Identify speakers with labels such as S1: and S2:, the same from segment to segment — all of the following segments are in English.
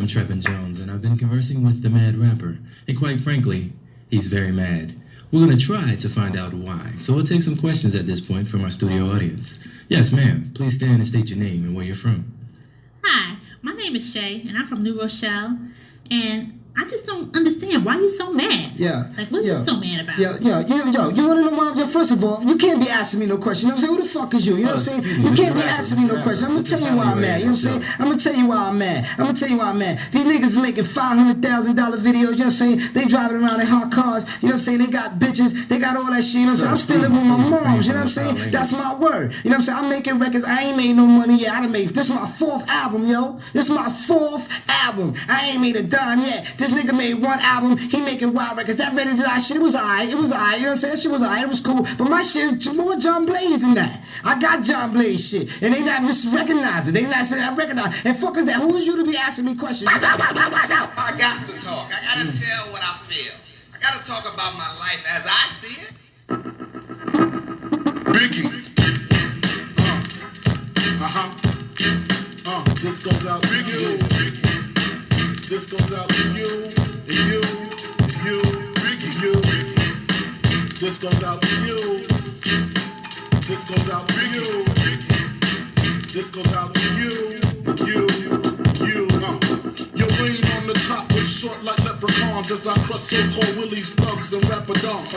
S1: I'm Trevin Jones, and I've been conversing with the Mad Rapper, and quite frankly, he's very mad. We're gonna try to find out why, so we'll take some questions at this point from our studio audience. Yes, ma'am, please stand and state your name and where you're from.
S2: Hi, my name is Shay, and I'm from New Rochelle. And I just don't understand why you so mad.
S3: Yeah.
S2: Like, what are you so mad about?
S3: You wanna know why? Yo, first of all, you can't be asking me no question. You know what I'm saying? Who the fuck is you? You know what I'm saying? You can't be asking me no question. I'm gonna tell you why I'm mad. You know what I'm saying? I'm gonna tell you why I'm mad. I'm gonna tell you why I'm mad. These niggas is making $500,000 videos. You know what I'm saying? They driving around in hot cars. You know what I'm saying? They got bitches. They got all that shit. You know what I'm saying? I'm still living with my moms. You know what I'm saying? That's my word. You know what I'm saying? I'm making records. I ain't made no money yet. I done made. This is my fourth album, yo. This is my fourth album. I ain't made a dime yet. This nigga made one album. He making wild records. That Ready to Die shit, it was alright. It was alright. You know what I'm saying? That shit was alright. It was cool. But my shit is more John Blaze than that. I got John Blaze shit. And they not just recognizing. They not saying I recognize. And fuck is that? Who is you to be asking me questions?
S4: I got to talk. I got to tell what I feel. I got to talk about my life as I see it.
S5: Biggie. This goes out to you. This goes out to you. And you. Biggie. You. This goes out to you. This goes out to you. This goes out to you. You. Your reign on the top was short like leprechauns as I crush so-called willies, thugs, and rapadons.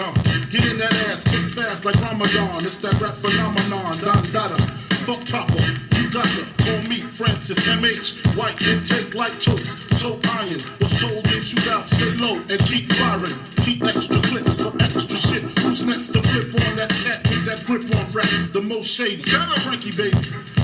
S5: Get in that ass quick fast like Ramadan. It's that rap phenomenon. Don Dada. Fuck Papa. You got to call me Francis MH. White intake like toast. So iron. Was told in shootout, stay low and keep firing. Keep extra clips for extra shit. Who's next to flip on that cat with that grip on rap? The most shady. Frankie baby.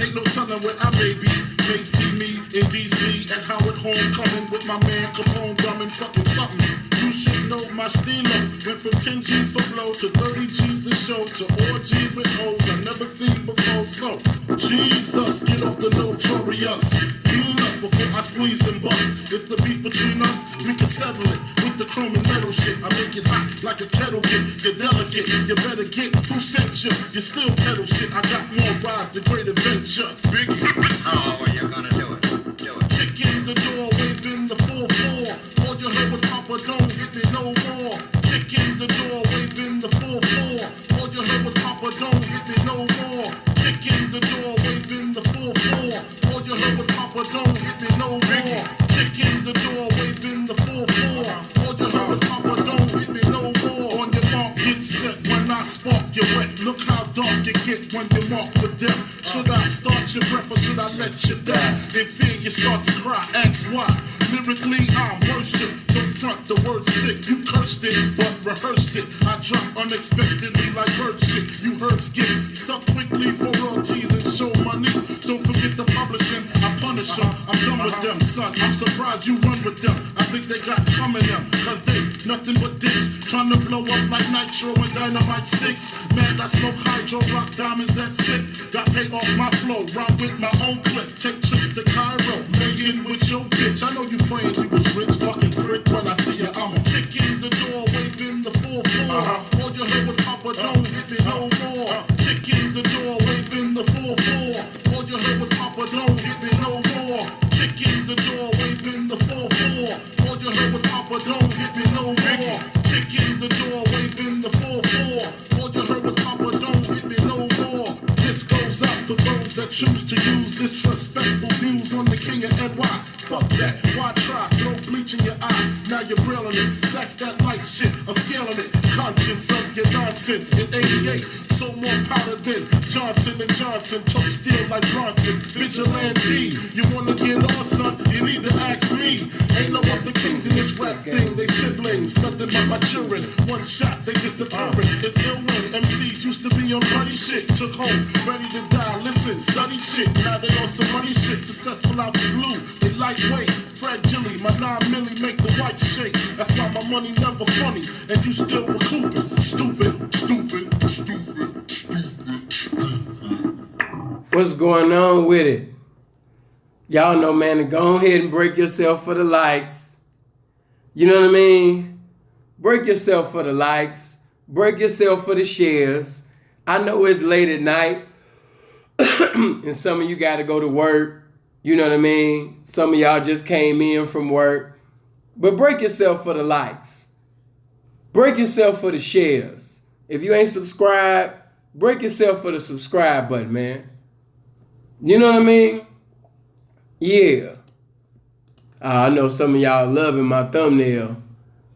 S5: Ain't no telling where I may be. May see me in DC at Howard Homecoming with my man Capone drumming fucking something. You should know my stilo. Went from 10 G's for blow to 30 G's a show to orgies with hoes I never seen before. So, Jesus, get off the notorious. Heal us before I squeeze and bust. If the beef between us, we can settle it with the chrome and metal shit. I make it hot like a kettle get. You're delicate, you better get who sent you. You still pedal shit. I got more rides than great adventure. Biggie.
S4: Oh, well, you're gonna do it. Do it.
S5: Kick in the door, waving the 4-4. All you heard was Papa, don't hit me no more. Kick in the door, waving the 4-4. All you heard was Papa, don't hit me no more. Kick in the door, waving the 4-4. All you heard was Papa, don't hit me no more. Kick in the door, waving the 4-4. All you heard was Papa, don't hit me no more. On your mark, get set. When I spark you wet, look how dark you get when you mark for death. Should I start your breath or should I let you die? In fear you start to cry, ask why. Lyrically I'm worship, don't front the word sick. You cursed it, but rehearsed it. I drop unexpectedly like bird shit. You herbs get stuck quickly for royalties and show money. Don't forget the publishing, I punish them. I'm done with them, son. I'm surprised you run with them. I think they got coming them, cause they nothing but dicks. Trying to blow up like nitro and dynamite sticks. Man, I smoke hydro, rock diamonds, that's it. Got paid off my flow, rhyme with my own clip. Take trips to Cairo, laying with your bitch. I know you praying you was rich, fucking prick. When I see you, I'ma kick in the door, waving the 4-4. All you heard was Papa, don't hit me no more. Kick in the door, waving the 4-4. All you heard was Papa, don't hit me no more. Kick in the door, waving the 4-4. All you heard was Papa, don't hit me no more. Kick in the door, waving the 4-4. All you heard was Papa, don't hit me no more. This goes out for those that choose to use disrespectful views on the king of NY. Fuck that, why try? Throw bleach in your eye, now you're brilling it. Snatch that light shit, I'm scaling it. Conscience of your nonsense in 88. So more powder than Johnson & Johnson. Tote steel like Bronson. Vigilante, you wanna get on, son? You need to ask me. Ain't no other kings in this rap thing. They siblings, nothing but my children. One shot, they disappearing. It's ill when MCs used to be on funny shit. Took home, ready to die. Listen, study shit. Now they on some money shit. Successful out the blue. They lightweight, fragile. My 9 milli make the white shake. That's why my money never funny. And you still recouping. Stupid, stupid, stupid.
S6: What's going on with it? Y'all know, man, to go ahead and break yourself for the likes. You know what I mean? Break yourself for the likes. Break yourself for the shares. I know it's late at night and some of you got to go to work. You know what I mean? Some of y'all just came in from work. But break yourself for the likes. Break yourself for the shares. If you ain't subscribed, break yourself for the subscribe button, man. You know what I mean? Yeah. I know some of y'all loving my thumbnail.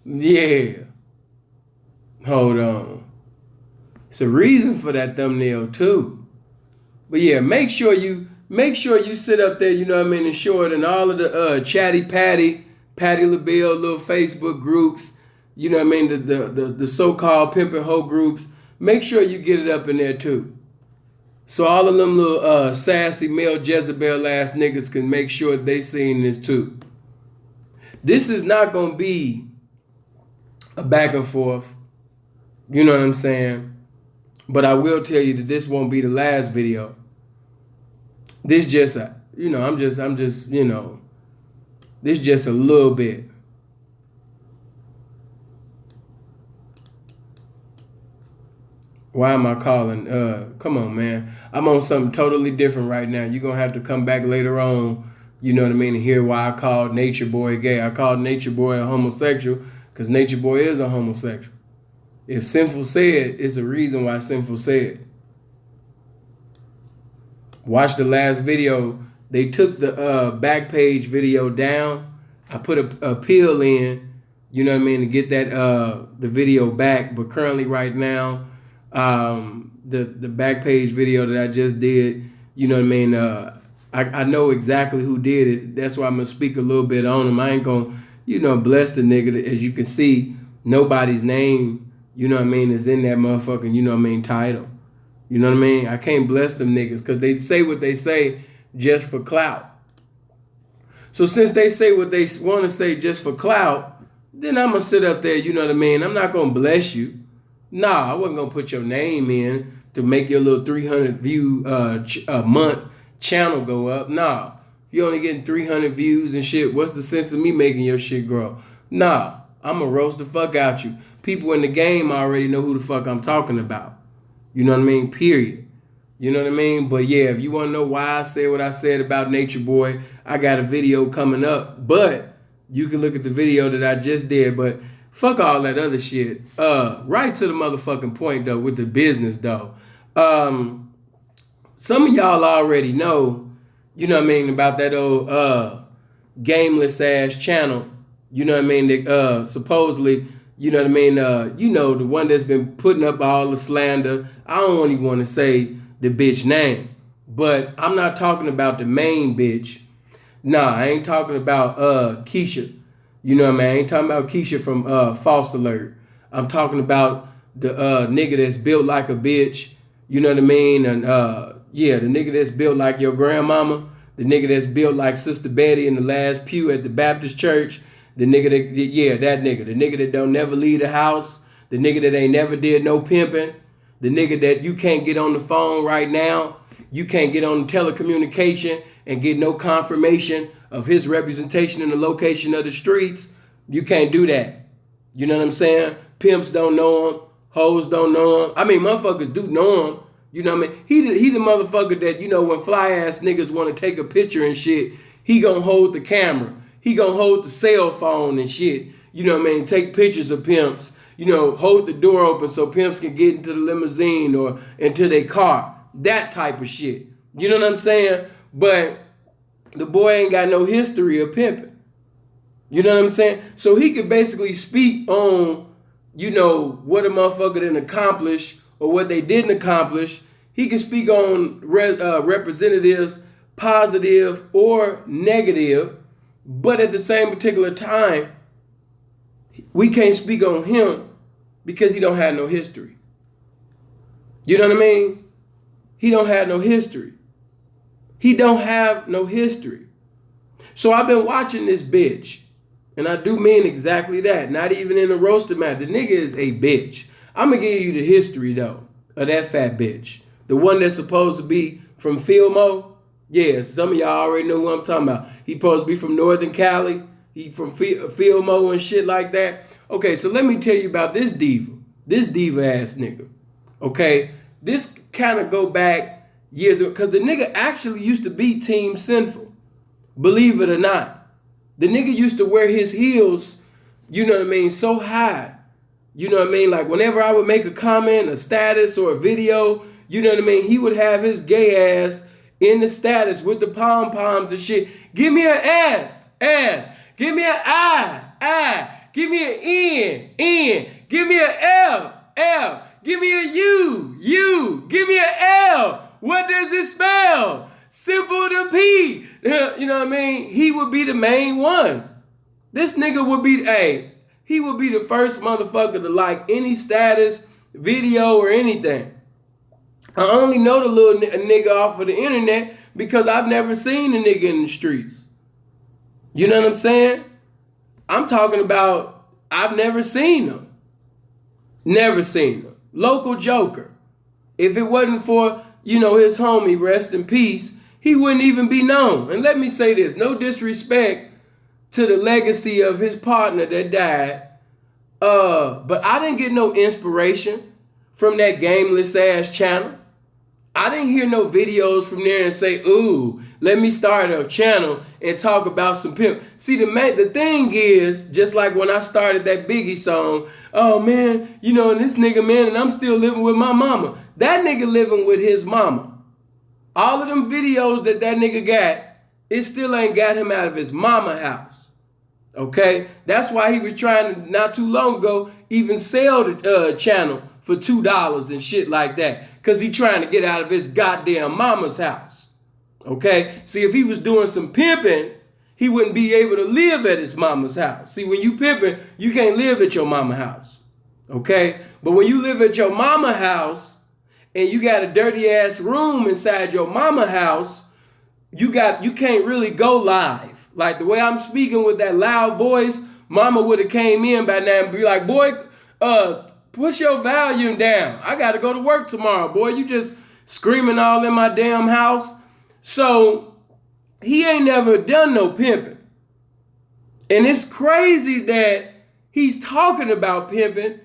S6: Yeah. Hold on. It's a reason for that thumbnail too. But yeah, make sure you sit up there, you know what I mean, and show it in all of the Chatty Patty LaBelle little Facebook groups, you know what I mean, the so-called pimp and hoe groups. Make sure you get it up in there too. So all of them little sassy male Jezebel ass niggas can make sure they seen this too. This is not gonna be a back and forth. You know what I'm saying? But I will tell you that this won't be the last video. This just, you know, I'm just, you know, this just a little bit. Why am I calling? Come on, man. I'm on something totally different right now. You're going to have to come back later on, you know what I mean, and hear why I called Nature Boy gay. I called Nature Boy a homosexual because Nature Boy is a homosexual. If Sinful said, it's a reason why Sinful said. Watch the last video. They took the back page video down. I put a appeal in, you know what I mean, to get that the video back. But currently right now, the back page video that I just did, you know what I mean, I know exactly who did it. That's why I'm going to speak a little bit on him. I ain't going to, you know, bless the nigga. As you can see, nobody's name, you know what I mean, is in that motherfucking, you know what I mean, title. You know what I mean? I can't bless them niggas because they say what they say just for clout. So since they say what they want to say just for clout, then I'm going to sit up there, you know what I mean? I'm not going to bless you. Nah, I wasn't going to put your name in to make your little 300 view a month channel go up. Nah, if you're only getting 300 views and shit, what's the sense of me making your shit grow? Nah, I'm going to roast the fuck out you. People in the game already know who the fuck I'm talking about. You know what I mean? Period. You know what I mean? But yeah, if you want to know why I said what I said about Nature Boy, I got a video coming up. But you can look at the video that I just did. But fuck all that other shit. Right to the motherfucking point, though, with the business, though. Some of y'all already know, you know what I mean, about that old gameless ass channel. You know what I mean? That supposedly, you know what I mean, you know, the one that's been putting up all the slander. I don't even want to say the bitch name, but I'm not talking about the main bitch. Nah, I ain't talking about Keisha. You know what I mean? I ain't talking about Keisha from False Alert. I'm talking about the nigga that's built like a bitch. You know what I mean? And yeah, the nigga that's built like your grandmama. The nigga that's built like Sister Betty in the last pew at the Baptist church. The nigga that, yeah, that nigga. The nigga that don't never leave the house. The nigga that ain't never did no pimping. The nigga that you can't get on the phone right now. You can't get on telecommunication and get no confirmation of his representation in the location of the streets. You can't do that. You know what I'm saying? Pimps don't know him. Hoes don't know him. I mean, motherfuckers do know him. You know what I mean? He the motherfucker that, you know, when fly ass niggas want to take a picture and shit, he gonna hold the camera. He gonna hold the cell phone and shit. You know what I mean? Take pictures of pimps. You know, hold the door open so pimps can get into the limousine or into their car. That type of shit. You know what I'm saying? But the boy ain't got no history of pimping. You know what I'm saying? So he could basically speak on, you know, what a motherfucker didn't accomplish or what they didn't accomplish. He can speak on representatives, positive or negative, but at the same particular time, we can't speak on him because he don't have no history. You know what I mean? He don't have no history. He don't have no history. So I've been watching this bitch, and I do mean exactly that. Not even in a roaster mat. The nigga is a bitch. I'm gonna give you the history though of that fat bitch, the one that's supposed to be from Filmo. Yeah, some of y'all already know who I'm talking about. He supposed to be from Northern Cali. He from Filmo and shit like that. Okay, so let me tell you about this diva ass nigga. Okay, this kind of go back years ago because the nigga actually used to be Team Sinful. Believe it or not. The nigga used to wear his heels, you know what I mean, so high. You know what I mean? Like whenever I would make a comment, a status, or a video, you know what I mean, he would have his gay ass in the status with the pom-poms and shit. Give me an ass. Give me an I. Give me an N. Give me an L. Give me a U. Give me an L. What does it spell? Simple to P. You know what I mean? He would be the main one. This nigga would be, he would be the first motherfucker to like any status, video, or anything. I only know the little nigga off of the internet because I've never seen the nigga in the streets. You know what I'm saying? I'm talking about I've never seen him. Never seen him. Local joker. If it wasn't for, you know, his homie, rest in peace, he wouldn't even be known. And let me say this, no disrespect to the legacy of his partner that died. But I didn't get no inspiration from that gameless ass channel. I didn't hear no videos from there and say, ooh, let me start a channel and talk about some pimp. See, the thing is, just like when I started that Biggie song, oh man, you know, and this nigga, man, and I'm still living with my mama. That nigga living with his mama. All of them videos that nigga got, it still ain't got him out of his mama house. Okay? That's why he was trying to, not too long ago, even sell the channel for $2 and shit like that. Because he trying to get out of his goddamn mama's house. Okay? See, if he was doing some pimping, he wouldn't be able to live at his mama's house. See, when you pimping, you can't live at your mama's house. Okay? But when you live at your mama's house, and you got a dirty ass room inside your mama house, you can't really go live. Like the way I'm speaking with that loud voice, mama would have came in by now and be like, boy, push your volume down. I got to go to work tomorrow, boy. You just screaming all in my damn house. So he ain't never done no pimping. And it's crazy that he's talking about pimping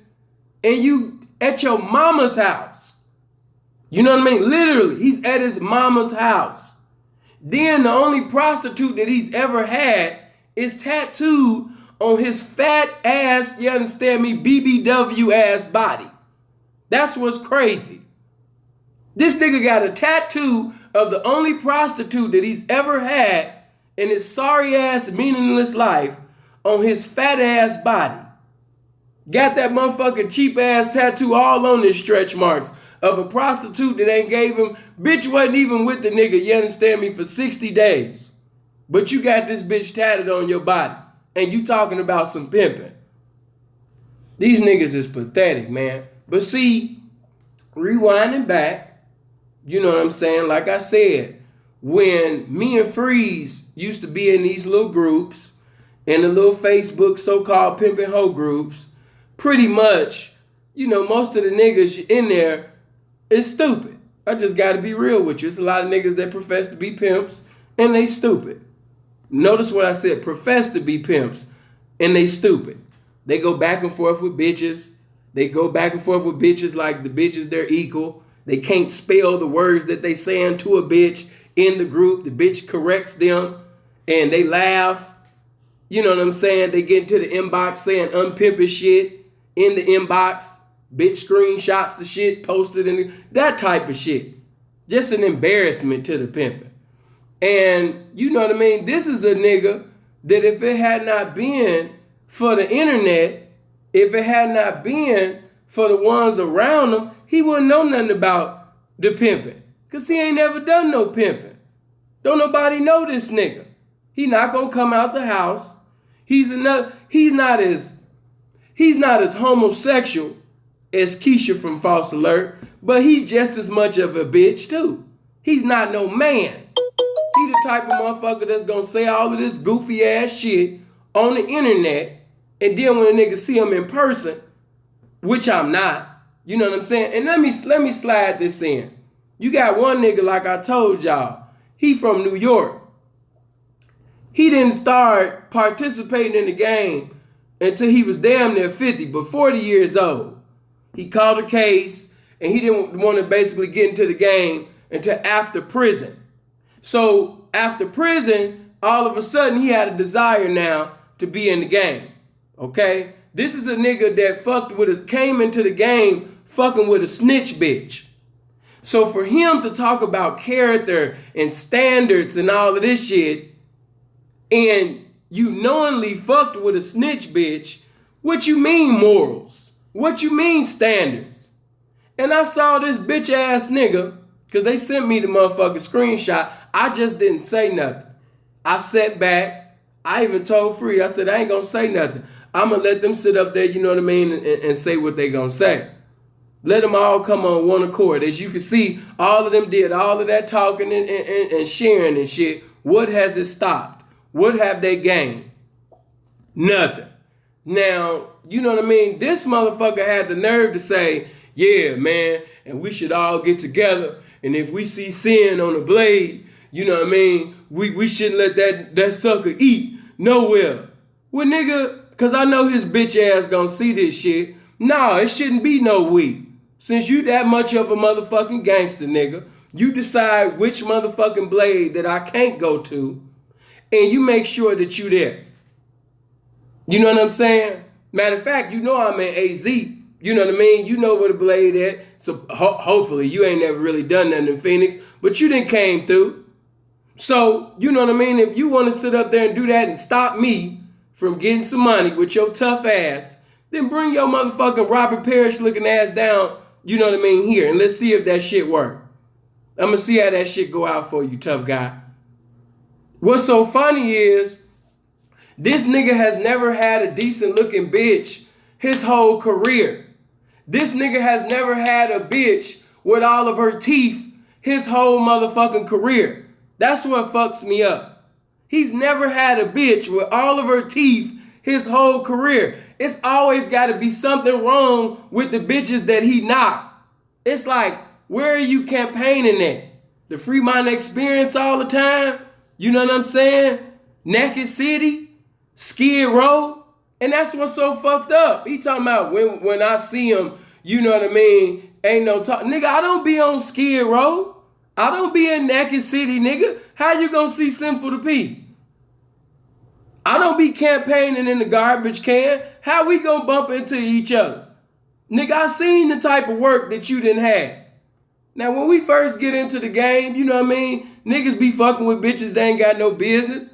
S6: and you at your mama's house. You know what I mean? Literally, he's at his mama's house. Then the only prostitute that he's ever had is tattooed on his fat ass, you understand me, BBW ass body. That's what's crazy. This nigga got a tattoo of the only prostitute that he's ever had in his sorry ass, meaningless life on his fat ass body. Got that motherfucking cheap ass tattoo all on his stretch marks of a prostitute that ain't gave him, bitch wasn't even with the nigga, you understand me, for 60 days. But you got this bitch tatted on your body. And you talking about some pimping. These niggas is pathetic, man. But see, rewinding back, you know what I'm saying? Like I said, when me and Freeze used to be in these little groups, in the little Facebook so-called pimping hoe groups, pretty much, you know, most of the niggas in there is stupid. I just got to be real with you. It's a lot of niggas that profess to be pimps and they stupid. Notice what I said, profess to be pimps, and they stupid. They go back and forth with bitches. They go back and forth with bitches like the bitches, they're equal. They can't spell the words that they saying to a bitch in the group. The bitch corrects them, and they laugh. You know what I'm saying? They get into the inbox saying unpimping shit in the inbox. Bitch screenshots the shit, posted in that type of shit. Just an embarrassment to the pimping. And you know what I mean? This is a nigga that if it had not been for the internet, if it had not been for the ones around him, he wouldn't know nothing about the pimping. Because he ain't never done no pimping. Don't nobody know this nigga. He not gonna come out the house. He's not as homosexual as Keisha from False Alert, but he's just as much of a bitch too. He's not no man. He the type of motherfucker that's gonna say all of this goofy ass shit on the internet, and then when a nigga see him in person, which I'm not, you know what I'm saying? And let me slide this in. You got one nigga, like I told y'all, he from New York. He didn't start participating in the game until he was damn near 50, but 40 years old. He called a case, and he didn't want to basically get into the game until after prison. So after prison, all of a sudden he had a desire now to be in the game. Okay? This is a nigga that came into the game fucking with a snitch bitch. So for him to talk about character and standards and all of this shit, and you knowingly fucked with a snitch bitch, what you mean morals? What you mean standards? And I saw this bitch ass nigga, because they sent me the motherfucking screenshot. I just didn't say nothing. I sat back. I even told Free, I said, I ain't gonna say nothing. I'm gonna let them sit up there, you know what I mean, and say what they gonna say. Let them all come on one accord. As you can see, all of them did all of that talking and sharing and shit. What has it stopped? What have they gained? Nothing. Now, you know what I mean? This motherfucker had the nerve to say, yeah, man, and we should all get together. And if we see sin on the blade, you know what I mean? We shouldn't let that sucker eat nowhere. Well, nigga, because I know his bitch ass gonna see this shit. No, it shouldn't be no we. Since you that much of a motherfucking gangster, nigga, you decide which motherfucking blade that I can't go to, and you make sure that you there. You know what I'm saying? Matter of fact, you know I'm in AZ. You know what I mean? You know where the blade at. So hopefully you ain't never really done nothing in Phoenix, but you done came through. So, you know what I mean? If you want to sit up there and do that and stop me from getting some money with your tough ass, then bring your motherfucking Robert Parrish looking ass down, you know what I mean, here. And let's see if that shit work. I'm going to see how that shit go out for you, tough guy. What's so funny is, this nigga has never had a decent looking bitch his whole career. This nigga has never had a bitch with all of her teeth his whole motherfucking career. That's what fucks me up. He's never had a bitch with all of her teeth his whole career. It's always got to be something wrong with the bitches that he knocked. It's like, where are you campaigning at? The Fremont experience all the time? You know what I'm saying? Naked City? Skid Row? And that's what's so fucked up. He talking about when I see him, you know what I mean? Ain't no talk. Nigga, I don't be on Skid Row. I don't be in Naked City, nigga. How you gonna see Sinful to Pee? I don't be campaigning in the garbage can. How we gonna bump into each other? Nigga, I seen the type of work that you didn't have. Now, when we first get into the game, you know what I mean? Niggas be fucking with bitches that ain't got no business.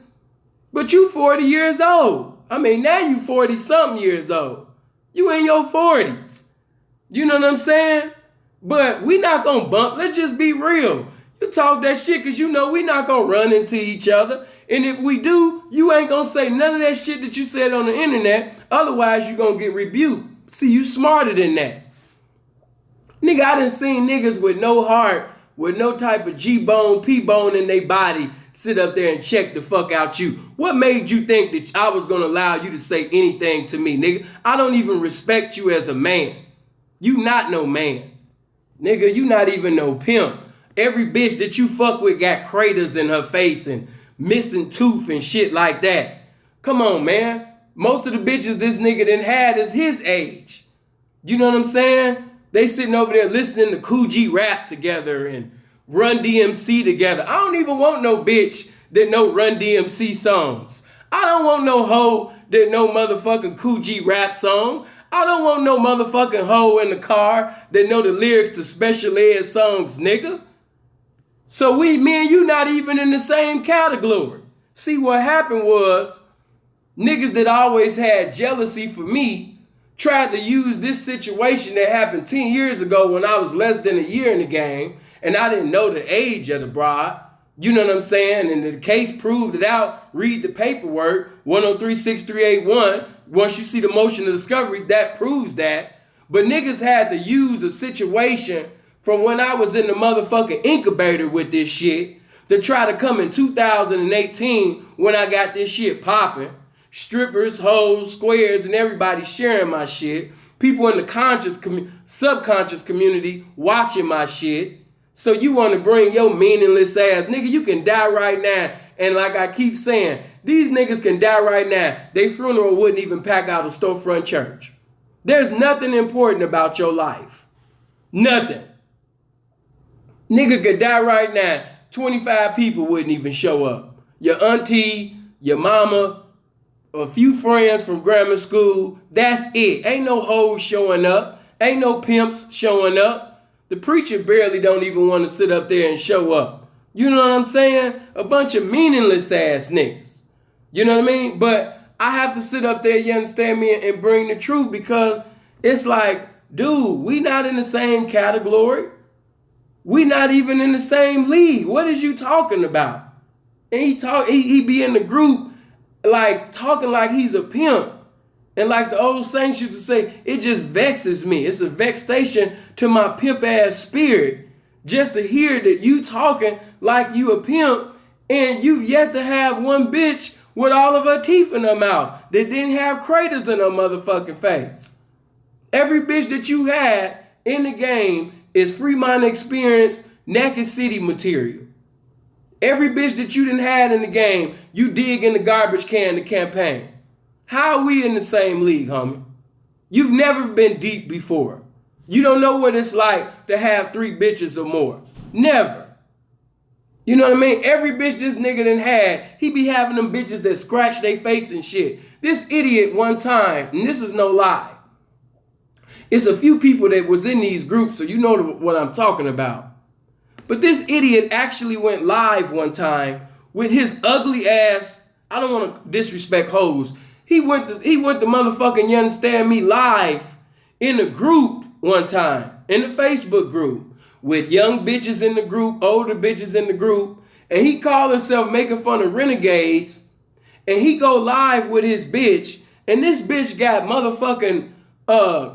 S6: But you 40 years old. I mean, now you 40-something years old. You in your 40s. You know what I'm saying? But we not gonna bump. Let's just be real. You talk that shit because you know we not gonna run into each other. And if we do, you ain't gonna say none of that shit that you said on the internet. Otherwise, you gonna get rebuked. See, you smarter than that. Nigga, I done seen niggas with no heart, with no type of G-bone, P-bone in their body sit up there and check the fuck out you. What made you think that I was gonna allow you to say anything to me, nigga? I don't even respect you as a man. You not no man. Nigga, you not even no pimp. Every bitch that you fuck with got craters in her face and missing tooth and shit like that. Come on, man. Most of the bitches this nigga done had is his age. You know what I'm saying? They sitting over there listening to Coogee rap together and Run DMC together. I don't even want no bitch that know Run DMC songs. I don't want no hoe that know motherfucking Coogee rap song. I don't want no motherfucking hoe in the car that know the lyrics to special ed songs, nigga. So me and you not even in the same category. See, what happened was, niggas that always had jealousy for me tried to use this situation that happened 10 years ago when I was less than a year in the game and I didn't know the age of the broad. You know what I'm saying? And the case proved it out. Read the paperwork, 1036381. Once you see the motion of discoveries, that proves that. But niggas had to use a situation from when I was in the motherfucking incubator with this shit to try to come in 2018 when I got this shit popping. Strippers, hoes, squares, and everybody sharing my shit. People in the subconscious community watching my shit. So you want to bring your meaningless ass, nigga, you can die right now. And like I keep saying, these niggas can die right now. Their funeral wouldn't even pack out a storefront church. There's nothing important about your life. Nothing. Nigga could die right now. 25 people wouldn't even show up. your auntie, your mama, a few friends from grammar school. That's it. Ain't no hoes showing up. Ain't no pimps showing up. The preacher barely don't even want to sit up there and show up. You know what I'm saying? A bunch of meaningless ass niggas. You know what I mean? But I have to sit up there, you understand me, and bring the truth, because it's like, dude, we not in the same category. We not even in the same league. What is you talking about? And he be in the group like talking like he's a pimp. And like the old saints used to say, it just vexes me. It's a vexation to my pimp ass spirit just to hear that you talking like you a pimp and you've yet to have one bitch with all of her teeth in her mouth that didn't have craters in her motherfucking face. Every bitch that you had in the game is free mind experience, naked city material. Every bitch that you didn't had in the game, you dig in the garbage can to campaign. How are we in the same league, homie? You've never been deep before. You don't know what it's like to have 3 bitches or more. Never. You know what I mean? Every bitch this nigga done had, he be having them bitches that scratch their face and shit. This idiot one time, and this is no lie, it's a few people that was in these groups, so you know what I'm talking about. But this idiot actually went live one time with his ugly ass, I don't want to disrespect hoes, he went to motherfucking, you understand me, live in a group one time, in the Facebook group, with young bitches in the group, older bitches in the group, and he called himself making fun of renegades, and he go live with his bitch, and this bitch got motherfucking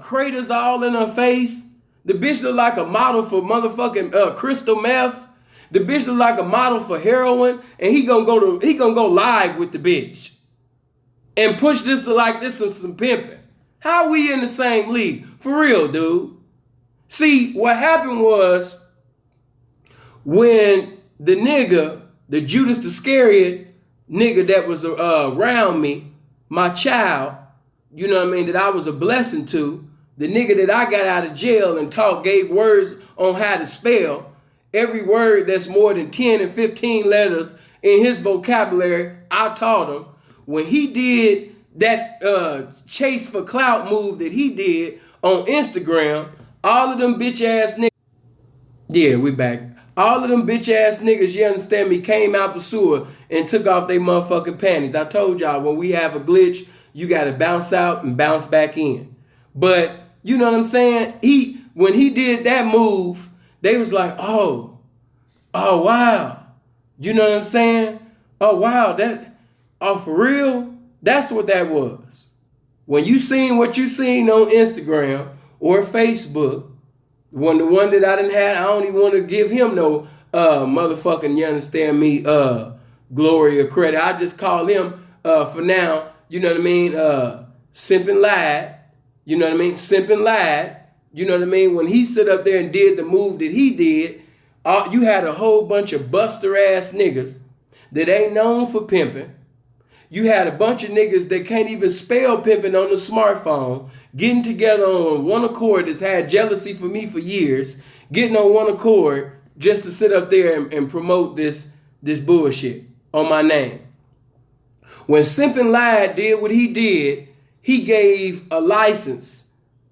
S6: craters all in her face. The bitch look like a model for motherfucking crystal meth. The bitch look like a model for heroin, and he gonna go live with the bitch and push this like this is some pimping. How we in the same league? For real, dude. See, what happened was when the nigga, the Judas Iscariot nigga that was around me, my child, you know what I mean, that I was a blessing to, the nigga that I got out of jail and gave words on how to spell, every word that's more than 10 and 15 letters in his vocabulary, I taught him. When he did that chase for clout move that he did on Instagram, all of them bitch ass niggas, yeah, we back. All of them bitch ass niggas, you understand me, came out the sewer and took off their motherfucking panties. I told y'all, when we have a glitch, you gotta bounce out and bounce back in. But you know what I'm saying? When he did that move, they was like, oh wow. You know what I'm saying? Oh wow, for real? That's what that was. When you seen what you seen on Instagram or Facebook, the one that I didn't have, I don't even want to give him no motherfucking, you understand me, glory or credit. I just call him for now, you know what I mean, simping lad. You know what I mean? Simping lad. You know what I mean? When he stood up there and did the move that he did, you had a whole bunch of buster ass niggas that ain't known for pimping. You had a bunch of niggas that can't even spell pimping on the smartphone, getting together on one accord that's had jealousy for me for years, getting on one accord just to sit up there and promote this bullshit on my name. When Simpin' Lad did what he did, he gave a license.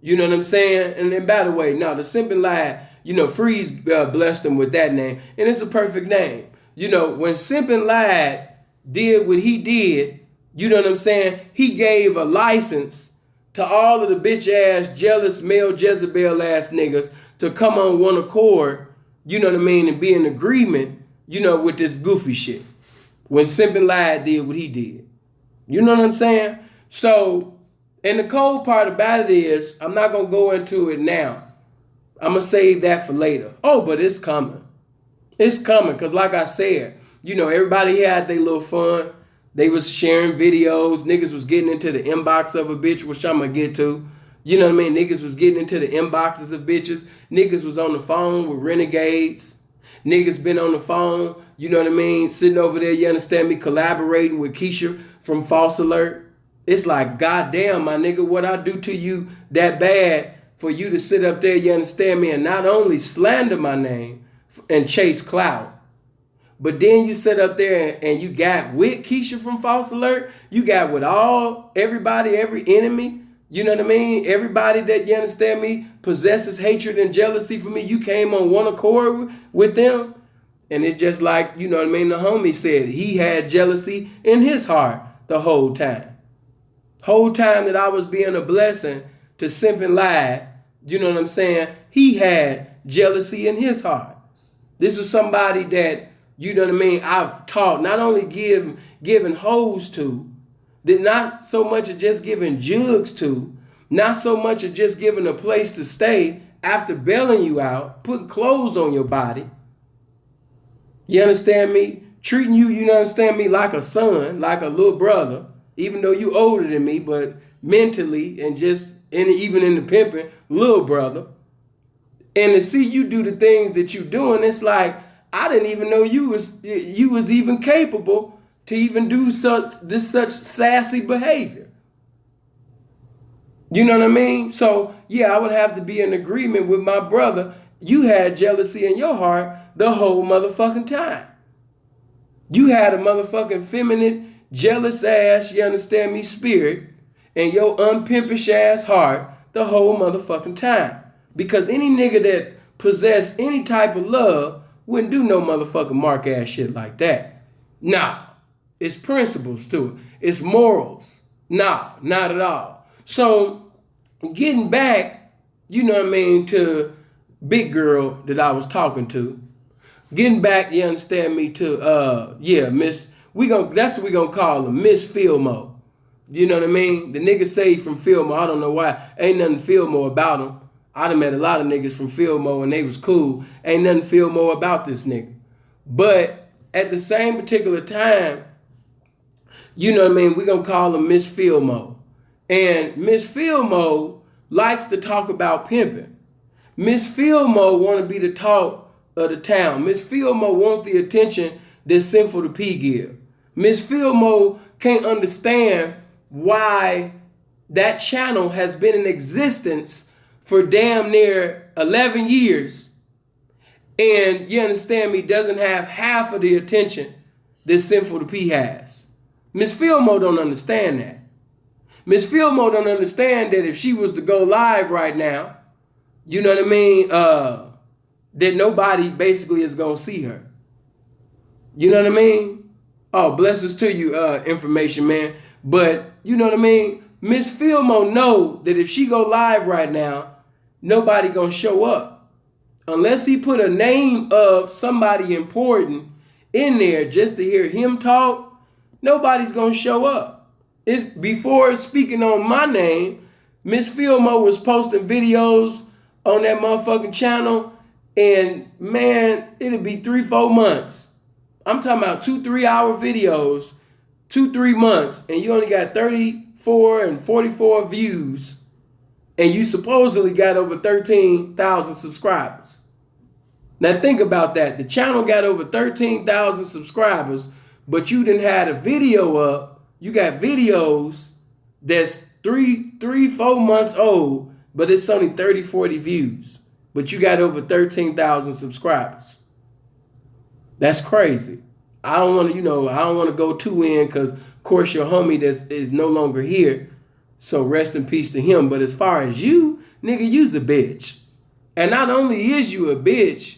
S6: You know what I'm saying? And then, by the way, no, the Simpin' Lad, you know, Freeze blessed him with that name. And it's a perfect name. You know, when Simpin' Lad did what he did, you know what I'm saying? He gave a license to all of the bitch ass, jealous, male Jezebel ass niggas to come on one accord, you know what I mean, and be in agreement, you know, with this goofy shit. When Simpin' Lad did what he did. You know what I'm saying? So, and the cold part about it is, I'm not going to go into it now. I'm going to save that for later. Oh, but it's coming. It's coming, because like I said, you know, everybody had their little fun. They was sharing videos. Niggas was getting into the inbox of a bitch, which I'm going to get to. You know what I mean? Niggas was getting into the inboxes of bitches. Niggas was on the phone with renegades. Niggas been on the phone, you know what I mean? Sitting over there, you understand me, collaborating with Keisha from False Alert. It's like, goddamn, my nigga, what I do to you that bad for you to sit up there, you understand me, and not only slander my name and chase clout, But then you sit up there and you got with Keisha from False Alert. You got with everybody, every enemy. You know what I mean? Everybody that, you understand me, possesses hatred and jealousy for me. You came on one accord with them. And it's just like, you know what I mean? The homie said he had jealousy in his heart the whole time. Whole time that I was being a blessing to Simp and Lie, you know what I'm saying? He had jealousy in his heart. This is somebody that, you know what I mean, I've taught, not only giving hoes to, that not so much of just giving jugs to, not so much of just giving a place to stay after bailing you out, putting clothes on your body. You understand me? Treating you, you understand me, like a son, like a little brother, even though you older than me, but mentally and just even in the pimping, little brother. And to see you do the things that you doing, it's like, I didn't even know you was even capable to even do such sassy behavior. You know what I mean? So yeah, I would have to be in agreement with my brother. You had jealousy in your heart the whole motherfucking time. You had a motherfucking feminine, jealous ass, you understand me, spirit in your unpimpish ass heart the whole motherfucking time. Because any nigga that possessed any type of love wouldn't do no motherfucking mark ass shit like that. Nah, it's principles to it. It's morals. Nah, not at all. So getting back, you know what I mean, to big girl that I was talking to. Getting back, you understand me, to Miss, that's what we gonna call her, Miss Fillmore. You know what I mean? The nigga say he from Fillmore, I don't know why. Ain't nothing Fillmore about him. I done met a lot of niggas from Fillmore and they was cool. Ain't nothing Fillmore about this nigga. But at the same particular time, you know what I mean, we gonna call her Miss Fillmore. And Miss Fillmore likes to talk about pimping. Miss Fillmore wanna be the talk of the town. Miss Fillmore want the attention that Sinful the P give. Miss Fillmore can't understand why that channel has been in existence for damn near 11 years. And you understand me, doesn't have half of the attention that Sinful the P has. Miss Fillmore don't understand that. Miss Fillmore don't understand that if she was to go live right now, you know what I mean, that nobody basically is gonna see her. You know what I mean? Oh, blessings to you, information man. But you know what I mean? Miss Fillmore know that if she go live right now, nobody gonna show up. Unless he put a name of somebody important in there just to hear him talk, nobody's gonna show up. It's before speaking on my name, Miss Fillmore was posting videos on that motherfucking channel. And man, it'll be 3-4 months. I'm talking about 2-3 hour videos, 2-3 months, and you only got 34 and 44 views, and you supposedly got over 13,000 subscribers. Now think about that. The channel got over 13,000 subscribers, but you didn't have a video up. You got videos that's 3-4 months old, but it's only 30-40 views. But you got over 13,000 subscribers. That's crazy. I don't want to go too in because, of course, your homie is no longer here. So rest in peace to him. But as far as you, nigga, you's a bitch. And not only is you a bitch,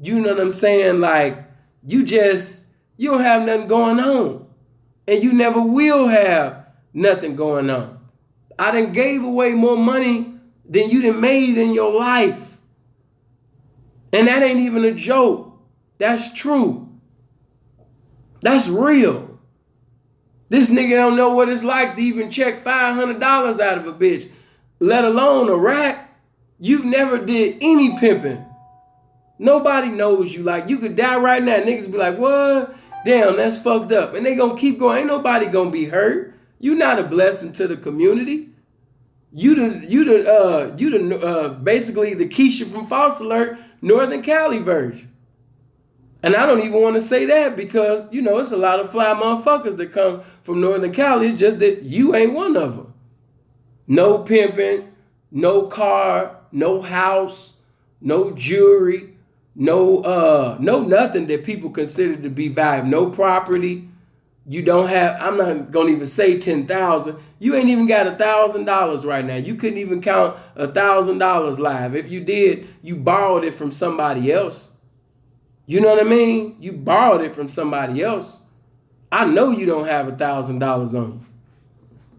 S6: you know what I'm saying? Like, you don't have nothing going on. And you never will have nothing going on. I done gave away more money than you done made in your life. And that ain't even a joke. That's true. That's real. This nigga don't know what it's like to even check $500 out of a bitch, let alone a rack. You've never did any pimping. Nobody knows you. Like, you could die right now. Niggas be like, what? Damn, that's fucked up. And they gonna keep going. Ain't nobody gonna be hurt. You not a blessing to the community. You basically the Keisha from False Alert Northern Cali version. And I don't even want to say that because, you know, it's a lot of fly motherfuckers that come from Northern Cali. It's just that you ain't one of them. No pimping, no car, no house, no jewelry, no nothing that people consider to be valuable, no property. You don't have, I'm not gonna even say 10,000. You ain't even got $1,000 right now. You couldn't even count $1,000 live. If you did, you borrowed it from somebody else. You know what I mean? You borrowed it from somebody else. I know you don't have $1,000 on you.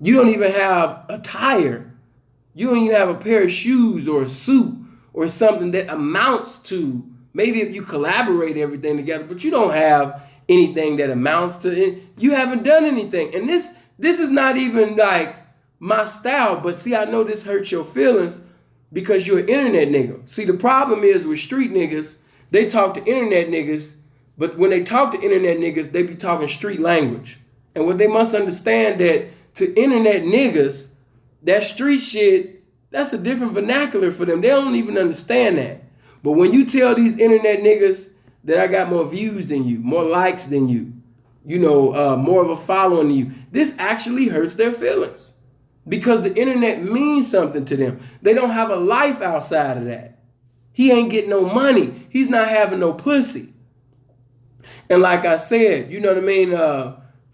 S6: You don't even have a tire. You don't even have a pair of shoes or a suit or something that amounts to, maybe if you collaborate everything together, but you don't have anything that amounts to it. You haven't done anything. And this is not even like my style, but see, I know this hurts your feelings because you're an internet nigga. See, the problem is with street niggas, they talk to internet niggas, but when they talk to internet niggas, they be talking street language. And what they must understand that to internet niggas, that street shit, that's a different vernacular for them. They don't even understand that. But when you tell these internet niggas that I got more views than you, more likes than you, more of a following than you, this actually hurts their feelings because the internet means something to them. They don't have a life outside of that. He ain't getting no money. He's not having no pussy. And like I said, you know what I mean?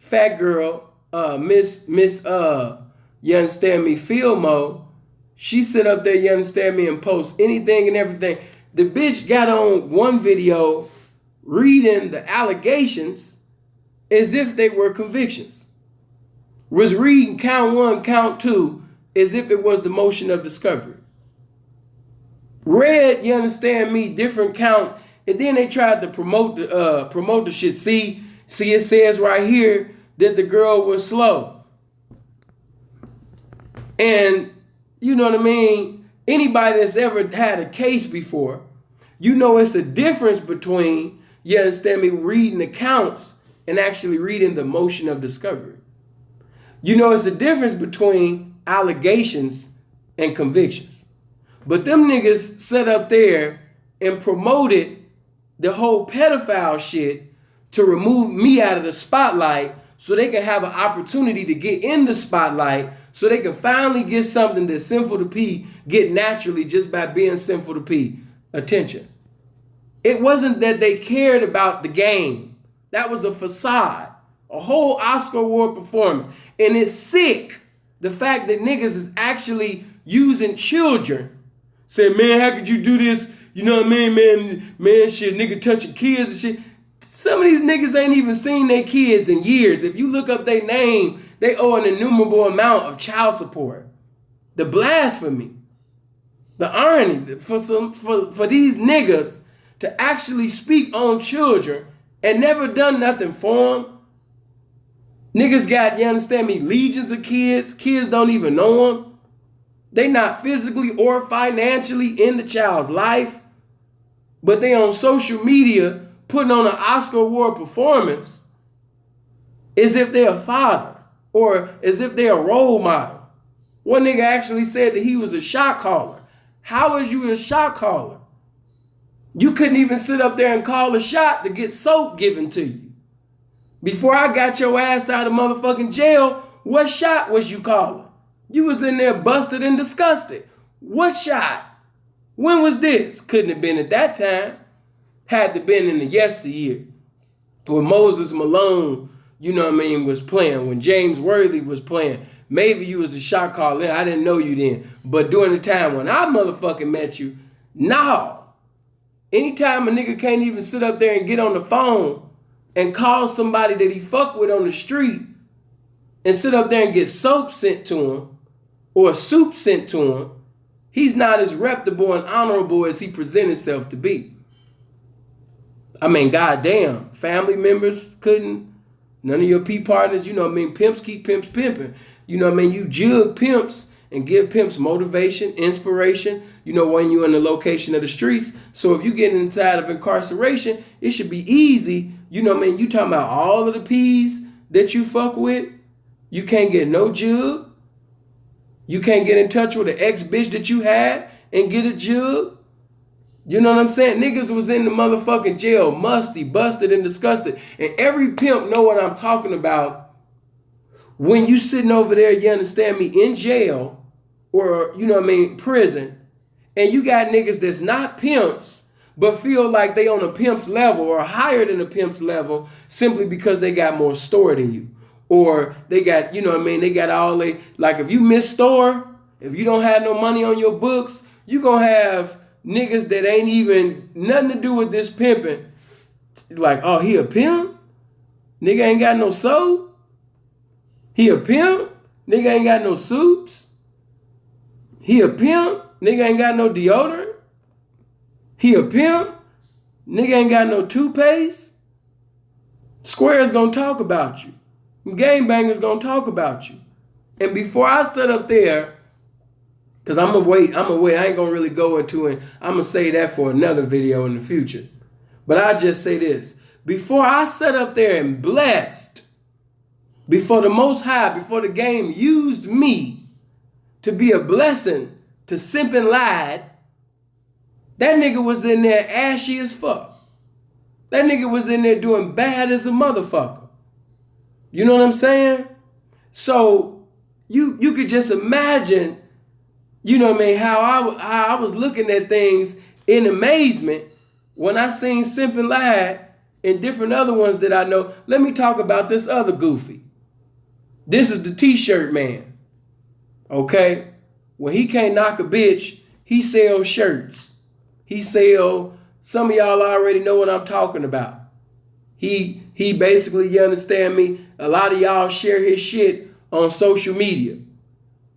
S6: Fat girl, Miss, you understand me, Filmo, she sit up there, you understand me, and post anything and everything. The bitch got on one video reading the allegations as if they were convictions. Was reading count 1, count 2 as if it was the motion of discovery. Read, you understand me, different counts, and then they tried to promote the shit. See, it says right here that the girl was slow. And you know what I mean? Anybody that's ever had a case before, you know it's a difference between, you understand me, reading accounts and actually reading the motion of discovery. You know it's a difference between allegations and convictions. But them niggas sat up there and promoted the whole pedophile shit to remove me out of the spotlight so they can have an opportunity to get in the spotlight so they can finally get something that Sinful to P get naturally just by being Sinful to P. Attention. It wasn't that they cared about the game. That was a facade. A whole Oscar Award performance. And it's sick, the fact that niggas is actually using children. Say, man, how could you do this? You know what I mean, man, shit, nigga touching kids and shit. Some of these niggas ain't even seen their kids in years. If you look up their name, they owe an innumerable amount of child support. The blasphemy, the irony for these niggas to actually speak on children and never done nothing for them. Niggas got, you understand me, legions of kids. Kids don't even know them. They not physically or financially in the child's life, but they on social media putting on an Oscar Award performance as if they're a father or as if they're a role model. One nigga actually said that he was a shot caller. How is you a shot caller? You couldn't even sit up there and call a shot to get soap given to you. Before I got your ass out of motherfucking jail, what shot was you calling? You was in there busted and disgusted. What shot? When was this? Couldn't have been at that time. Had to been in the yesteryear. When Moses Malone, you know what I mean, was playing. When James Worthy was playing. Maybe you was a shot caller. I didn't know you then. But during the time when I motherfucking met you, no. Anytime a nigga can't even sit up there and get on the phone and call somebody that he fuck with on the street and sit up there and get soap sent to him or soup sent to him, he's not as reputable and honorable as he presents himself to be. I mean, goddamn, family members couldn't, none of your P partners, you know what I mean, pimps keep pimps pimping. You know what I mean, you jug pimps and give pimps motivation, inspiration, you know, when you're in the location of the streets. So if you get inside of incarceration, it should be easy. You know what I mean, you talking about all of the P's that you fuck with, you can't get no jug. You can't get in touch with the ex-bitch that you had and get a jug. You know what I'm saying? Niggas was in the motherfucking jail, musty, busted, and disgusted. And every pimp know what I'm talking about. When you sitting over there, you understand me, in jail or, you know what I mean, prison, and you got niggas that's not pimps, but feel like they on a pimp's level or higher than a pimp's level simply because they got more store than you. Or they got, you know what I mean, they got all they, like if you miss store, if you don't have no money on your books, you gonna have niggas that ain't even nothing to do with this pimping. Like, oh, he a pimp? Nigga ain't got no soap? He a pimp? Nigga ain't got no soups? He a pimp? Nigga ain't got no deodorant? He a pimp? Nigga ain't got no toothpaste? Square's gonna talk about you. Gangbangers gonna talk about you. And before I sit up there, because I'm gonna wait, I ain't gonna really go into it. I'm gonna say that for another video in the future. But I just say this. Before I sit up there and blessed, before the Most High, before the game used me to be a blessing to Simp and Lied, that nigga was in there ashy as fuck. That nigga was in there doing bad as a motherfucker. You know what I'm saying? So you could just imagine, you know what I mean, how I was looking at things in amazement when I seen Simp and Lied and different other ones that I know. Let me talk about this other goofy. This is the t-shirt man. Okay? When he can't knock a bitch, he sells shirts. He sell, some of y'all already know what I'm talking about. He basically, you understand me, a lot of y'all share his shit on social media.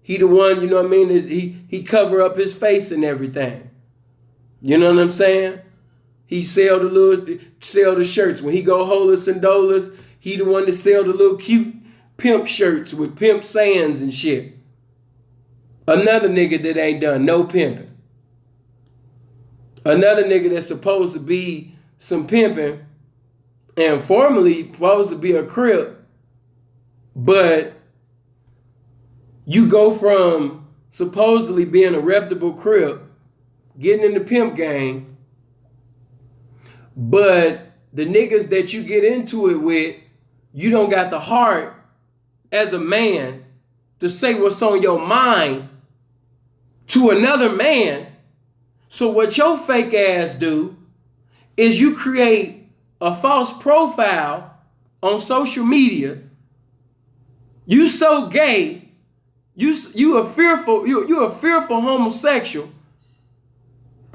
S6: He the one, you know what I mean, he cover up his face and everything. You know what I'm saying? He sell the shirts. When he go holus and dolus, he the one that sell the little cute pimp shirts with pimp sayings and shit. Another nigga that ain't done no pimping. Another nigga that's supposed to be some pimping and formerly supposed to be a crip, but you go from supposedly being a reputable crip, getting in the pimp game, but the niggas that you get into it with, you don't got the heart as a man to say what's on your mind to another man. So what your fake ass do is you create a false profile on social media. You so gay, you a fearful homosexual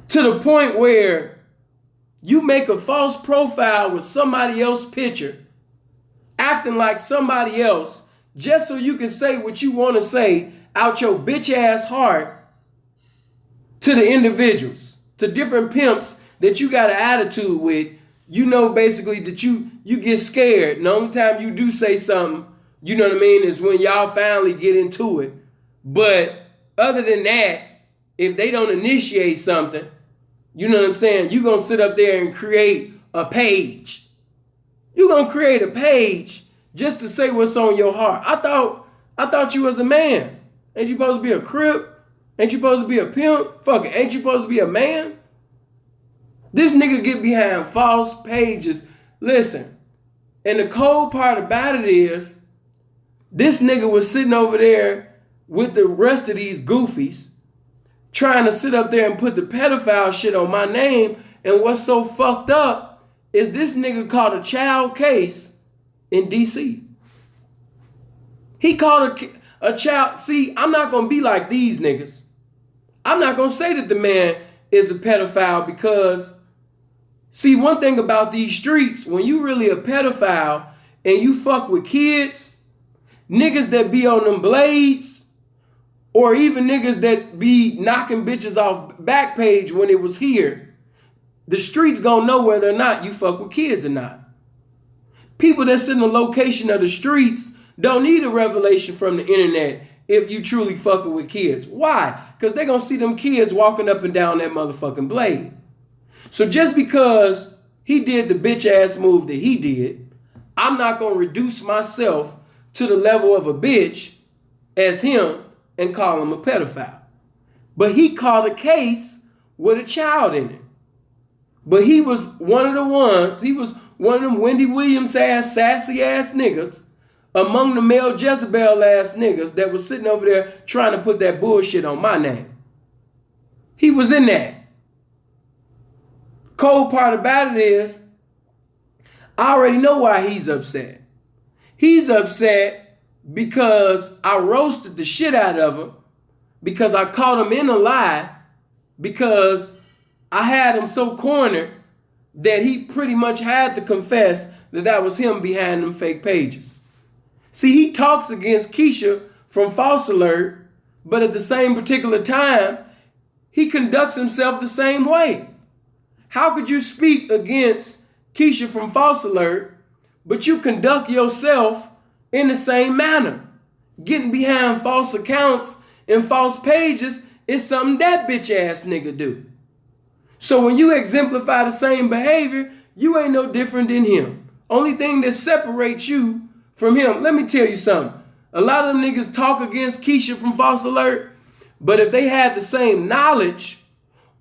S6: to the point where you make a false profile with somebody else's picture, acting like somebody else, just so you can say what you want to say out your bitch ass heart to the individuals, to different pimps that you got an attitude with. You know basically that you get scared. And the only time you do say something, you know what I mean, is when y'all finally get into it. But other than that, if they don't initiate something, you know what I'm saying, you're going to sit up there and create a page. You're going to create a page just to say what's on your heart. I thought you was a man. Ain't you supposed to be a crip? Ain't you supposed to be a pimp? Fuck it, ain't you supposed to be a man? This nigga get behind false pages. Listen, and the cold part about it is, this nigga was sitting over there with the rest of these goofies, trying to sit up there and put the pedophile shit on my name. And what's so fucked up is this nigga caught a child case in DC. He caught a child. See, I'm not going to be like these niggas. I'm not going to say that the man is a pedophile because, see, one thing about these streets, when you really a pedophile and you fuck with kids, niggas that be on them blades, or even niggas that be knocking bitches off Backpage when it was here, the streets gonna know whether or not you fuck with kids or not. People that's in the location of the streets don't need a revelation from the internet if you truly fucking with kids. Why? Because they gonna see them kids walking up and down that motherfucking blade. So just because he did the bitch ass move that he did, I'm not gonna reduce myself to the level of a bitch as him and call him a pedophile. But he caught a case with a child in it. But he was one of the ones, he was one of them Wendy Williams ass, sassy ass niggas among the male Jezebel ass niggas that was sitting over there trying to put that bullshit on my name. He was in that. Cold part about it is, I already know why he's upset. He's upset because I roasted the shit out of him, because I caught him in a lie, because I had him so cornered that he pretty much had to confess that that was him behind them fake pages. See, he talks against Keisha from False Alert, but at the same particular time, he conducts himself the same way. How could you speak against Keisha from False Alert, but you conduct yourself in the same manner? Getting behind false accounts and false pages is something that bitch ass nigga do. So when you exemplify the same behavior, you ain't no different than him. Only thing that separates you from him, let me tell you something. A lot of them niggas talk against Keisha from False Alert, but if they had the same knowledge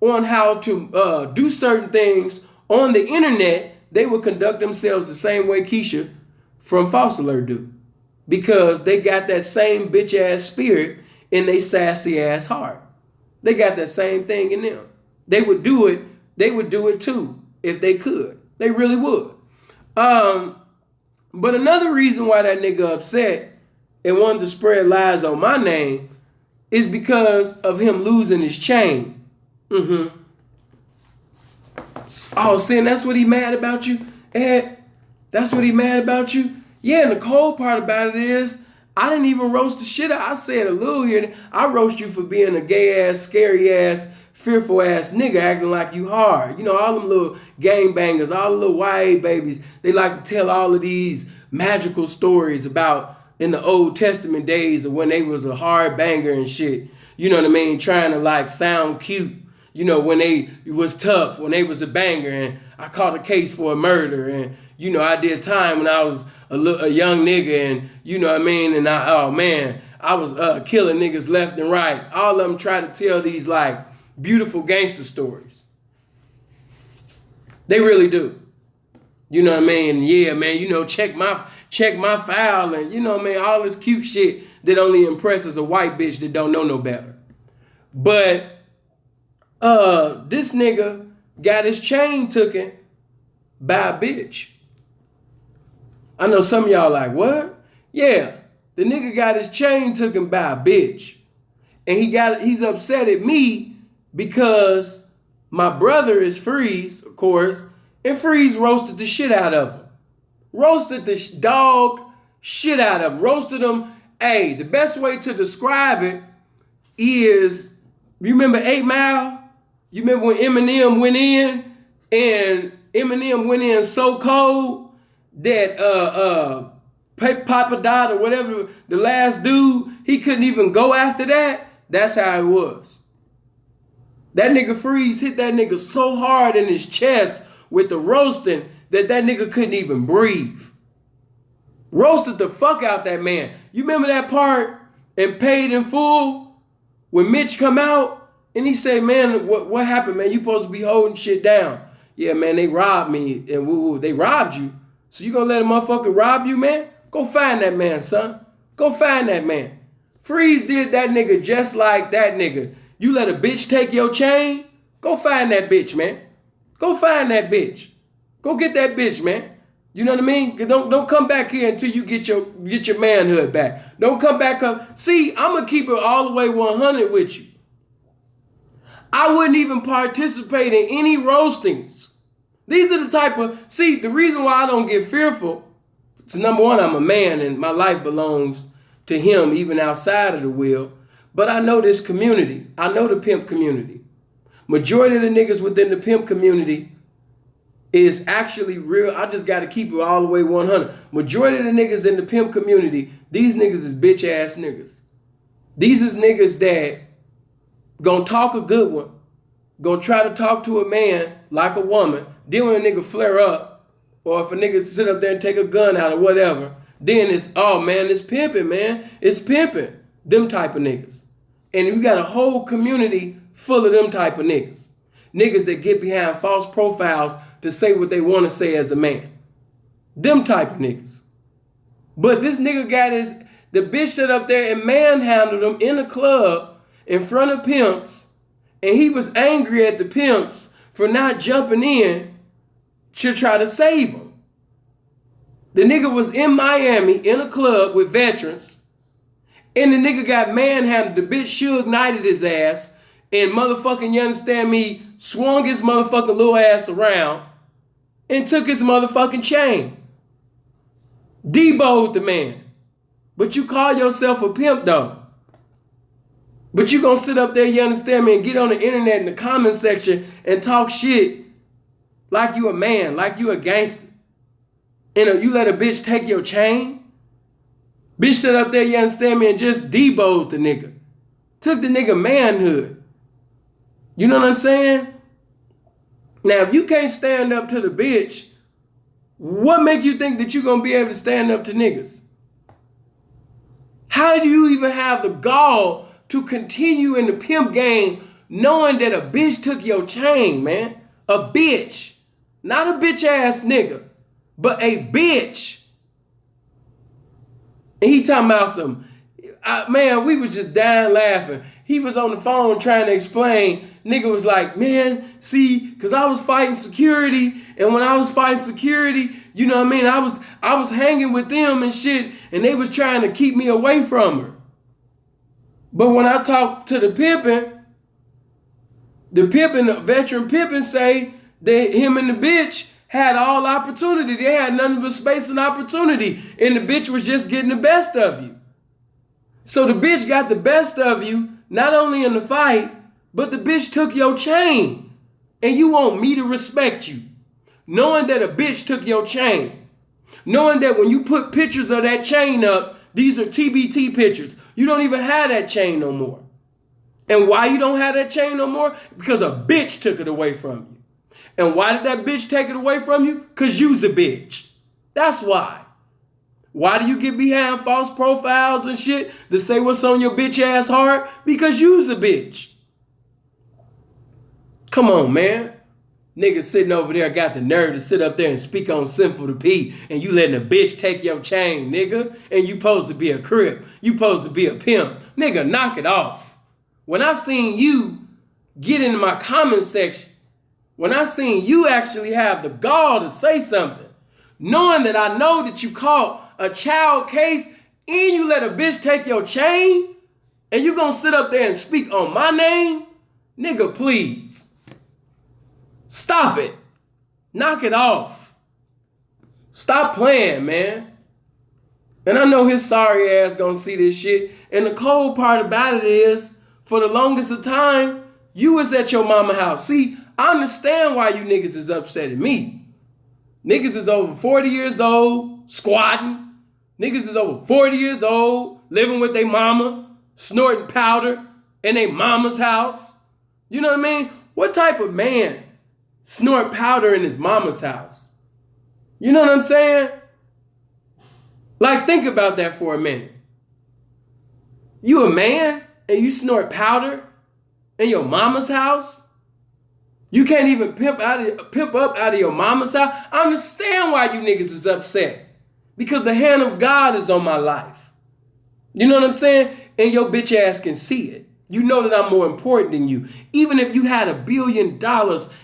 S6: on how to do certain things on the internet, they would conduct themselves the same way Keisha from False Alert do. Because they got that same bitch ass spirit in their sassy ass heart. They got that same thing in them. They would do it. They would do it too if they could. They really would. But another reason why that nigga upset and wanted to spread lies on my name is because of him losing his chain. Oh, Sin, that's what he mad about you, Ed? That's what he mad about you? Yeah, and the cold part about it is, I didn't even roast the shit out. I said a little here. I roast you for being a gay ass, scary ass, fearful ass nigga acting like you hard. You know, all them little gangbangers, all the little YA babies, they like to tell all of these magical stories about in the Old Testament days of when they was a hard banger and shit. You know what I mean? Trying to like sound cute. You know, when they was tough, when they was a banger, and I caught a case for a murder, and you know, I did time when I was a young nigga, and you know what I mean, and I was killing niggas left and right. All of them try to tell these like beautiful gangster stories. They really do. You know what I mean? And yeah, man, you know, check my file, and you know what I mean, all this cute shit that only impresses a white bitch that don't know no better. But this nigga got his chain taken by a bitch. I know some of y'all like, what? Yeah, the nigga got his chain taken by a bitch. And he's upset at me because my brother is Freeze, of course, and Freeze roasted the shit out of him. Roasted the dog shit out of him. Roasted him. Hey, the best way to describe it is, you remember 8 Mile? You remember when Eminem went in, and Eminem went in so cold that Papa Dot or whatever, the last dude, he couldn't even go after that? That's how it was. That nigga Freeze hit that nigga so hard in his chest with the roasting that nigga couldn't even breathe. Roasted the fuck out that man. You remember that part in Paid in Full when Mitch come out and he say, man, what happened, man? You supposed to be holding shit down. Yeah, man, they robbed me and woo, they robbed you. So you gonna let a motherfucker rob you, man? Go find that man, son. Go find that man. Freeze did that nigga just like that nigga. You let a bitch take your chain? Go find that bitch, man. Go find that bitch. Go get that bitch, man. You know what I mean? Don't come back here until you get your manhood back. Don't come back up. See, I'm gonna keep it all the way 100 with you. I wouldn't even participate in any roastings. These are the type of, see, the reason why I don't get fearful is number one, I'm a man and my life belongs to him even outside of the wheel. But I know this community. I know the pimp community. Majority of the niggas within the pimp community is actually real. I just got to keep it all the way 100. Majority of the niggas in the pimp community, these niggas is bitch ass niggas. These is niggas that gonna talk a good one, gonna try to talk to a man like a woman, then when a nigga flare up, or if a nigga sit up there and take a gun out or whatever, then it's, oh man, it's pimping, man. It's pimping. Them type of niggas. And you got a whole community full of them type of niggas. Niggas that get behind false profiles to say what they want to say as a man. Them type of niggas. But this nigga got the bitch sit up there and manhandled him in a club in front of pimps, and he was angry at the pimps for not jumping in to try to save him. The nigga was in Miami in a club with veterans, and the nigga got manhandled. The bitch Suge Knighted his ass, and motherfucking, you understand me, swung his motherfucking little ass around and took his motherfucking chain. Deboed the man. But you call yourself a pimp though. But you gonna sit up there, you understand me, and get on the internet in the comment section and talk shit like you a man, like you a gangster. And you let a bitch take your chain? Bitch sit up there, you understand me, and just deboed the nigga. Took the nigga manhood. You know what I'm saying? Now, if you can't stand up to the bitch, what make you think that you're gonna be able to stand up to niggas? How do you even have the gall to continue in the pimp game knowing that a bitch took your chain, man? A bitch. Not a bitch ass nigga, but a bitch. And he talking about some, man, we was just dying laughing. He was on the phone trying to explain. Nigga was like, man, see, because I was fighting security, and when I was fighting security, you know what I mean, I was hanging with them and shit, and they was trying to keep me away from her. But when I talked to the pimpin', the veteran pimpin' say that him and the bitch had all opportunity. They had nothing but space and opportunity, and the bitch was just getting the best of you. So the bitch got the best of you, not only in the fight, but the bitch took your chain. And you want me to respect you, knowing that a bitch took your chain. Knowing that when you put pictures of that chain up, these are TBT pictures. You don't even have that chain no more. And why you don't have that chain no more? Because a bitch took it away from you. And why did that bitch take it away from you? Because you's a bitch. That's why. Why do you get behind false profiles and shit to say what's on your bitch ass heart? Because you's a bitch. Come on, man. Niggas sitting over there got the nerve to sit up there and speak on Sinful to P, and you letting a bitch take your chain, nigga. And you supposed to be a crip. You supposed to be a pimp. Nigga, knock it off. When I seen you get into my comment section, when I seen you actually have the gall to say something, knowing that I know that you caught a child case and you let a bitch take your chain, and you gonna sit up there and speak on my name? Nigga, please. Stop it. Knock it off. Stop playing, man. And I know his sorry ass gonna see this shit. And the cold part about it is, for the longest of time, you was at your mama house. See, I understand why you niggas is upset at me. Niggas is over 40 years old, squatting. Niggas is over 40 years old, living with their mama, snorting powder in their mama's house. You know what I mean? What type of man snort powder in his mama's house? You know what I'm saying? Like, think about that for a minute. You a man and you snort powder in your mama's house? You can't even pimp up out of your mama's house? I understand why you niggas is upset. Because the hand of God is on my life. You know what I'm saying? And your bitch ass can see it. You know that I'm more important than you. Even if you had $1 billion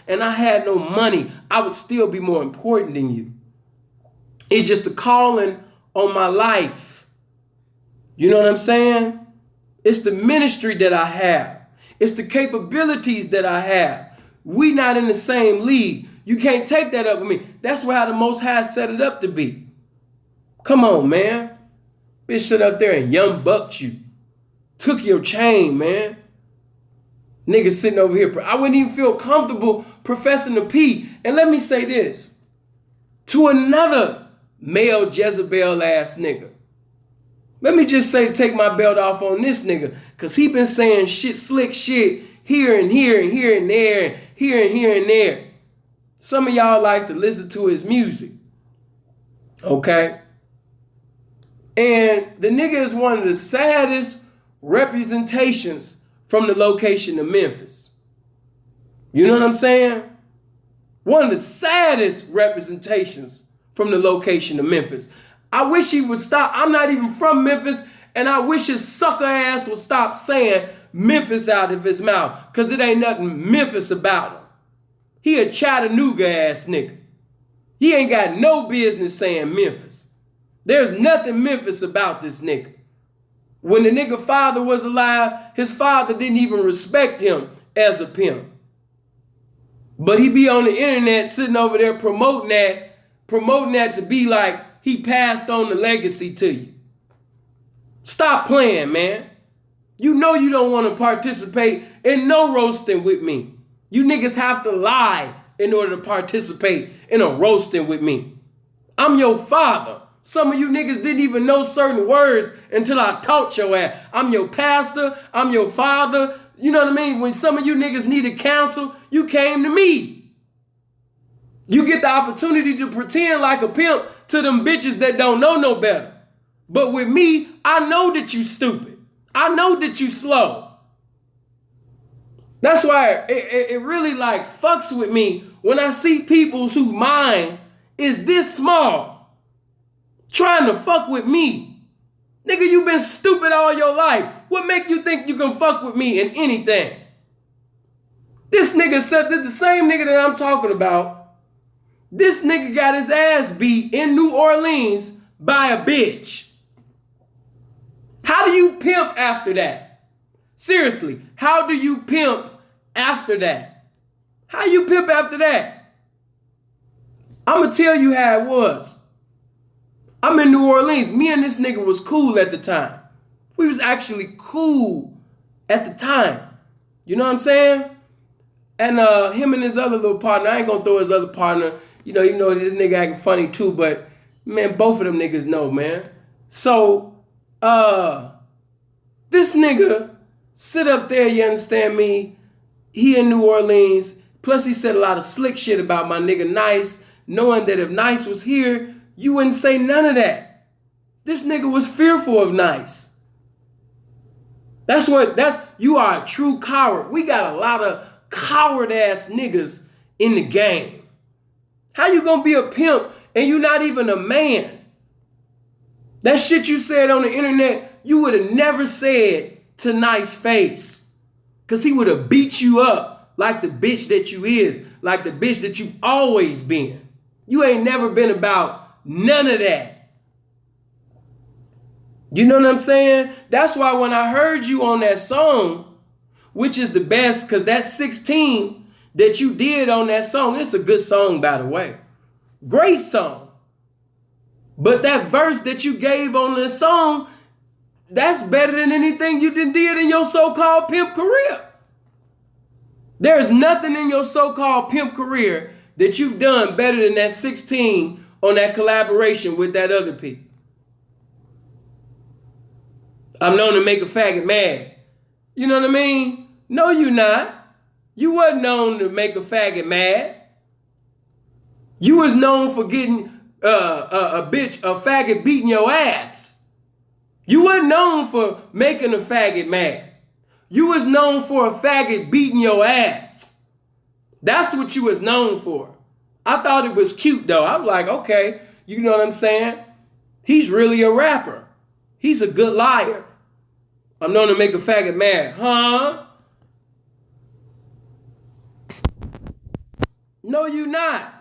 S6: and I had no money, I would still be more important than you. It's just the calling on my life. You know what I'm saying? It's the ministry that I have. It's the capabilities that I have. We not in the same league. You can't take that up with me. That's how the Most High set it up to be. Come on, man. Bitch sit up there and young bucked you. Took your chain, man. Niggas sitting over here. I wouldn't even feel comfortable professing the P. And let me say this. To another male Jezebel ass nigga. Let me just say, take my belt off on this nigga. Because he been saying shit, slick shit here and here and here and there. And here and here and there. Some of y'all like to listen to his music. Okay? And the nigga is one of the saddest representations from the location of Memphis. You know what I'm saying? One of the saddest representations from the location of Memphis. I wish he would stop. I'm not even from Memphis, and I wish his sucker ass would stop saying Memphis out of his mouth, because it ain't nothing Memphis about him. He a Chattanooga ass nigga. He ain't got no business saying Memphis. There's nothing Memphis about this nigga. When the nigga father was alive, his father didn't even respect him as a pimp. But he be on the internet sitting over there promoting that to be like he passed on the legacy to you. Stop playing, man. You know you don't want to participate in no roasting with me. You niggas have to lie in order to participate in a roasting with me. I'm your father. Some of you niggas didn't even know certain words until I taught your ass. I'm your pastor. I'm your father. You know what I mean? When some of you niggas needed counsel, you came to me. You get the opportunity to pretend like a pimp to them bitches that don't know no better. But with me, I know that you stupid. I know that you slow. That's why it really like fucks with me when I see people whose mind is this small trying to fuck with me. Nigga, you been stupid all your life. What make you think you can fuck with me in anything? This nigga said that the same nigga that I'm talking about, this nigga got his ass beat in New Orleans by a bitch. How do you pimp after that? Seriously, how do you pimp after that? How you pimp after that? I'm going to tell you how it was. I'm in New Orleans. Me and this nigga was cool at the time. We was actually cool at the time. You know what I'm saying? And him and his other little partner, I ain't going to throw his other partner, you know this nigga acting funny too, but man, both of them niggas know, man. So, this nigga sit up there, you understand me? He in New Orleans. Plus he said a lot of slick shit about my nigga Nice, knowing that if Nice was here, you wouldn't say none of that. This nigga was fearful of Nice. You are a true coward. We got a lot of coward ass niggas in the game. How you gonna be a pimp and you not even a man? That shit you said on the internet, you would have never said to Nice face. Cause he would have beat you up like the bitch that you is, like the bitch that you've always been. You ain't never been about none of that. You know what I'm saying? That's why when I heard you on that song, which is the best, cause that 16 that you did on that song, it's a good song, by the way. Great song. But that verse that you gave on the song, that's better than anything you did in your so-called pimp career. There's nothing in your so-called pimp career that you've done better than that 16 on that collaboration with that other people. I'm known to make a faggot mad. You know what I mean? No, you not. You wasn't known to make a faggot mad. You was known for getting a faggot beating your ass. You wasn't known for making a faggot mad. You was known for a faggot beating your ass. That's what you was known for. I thought it was cute though. I was like, okay, you know what I'm saying? He's really a rapper. He's a good liar. I'm known to make a faggot mad. Huh? No, you not.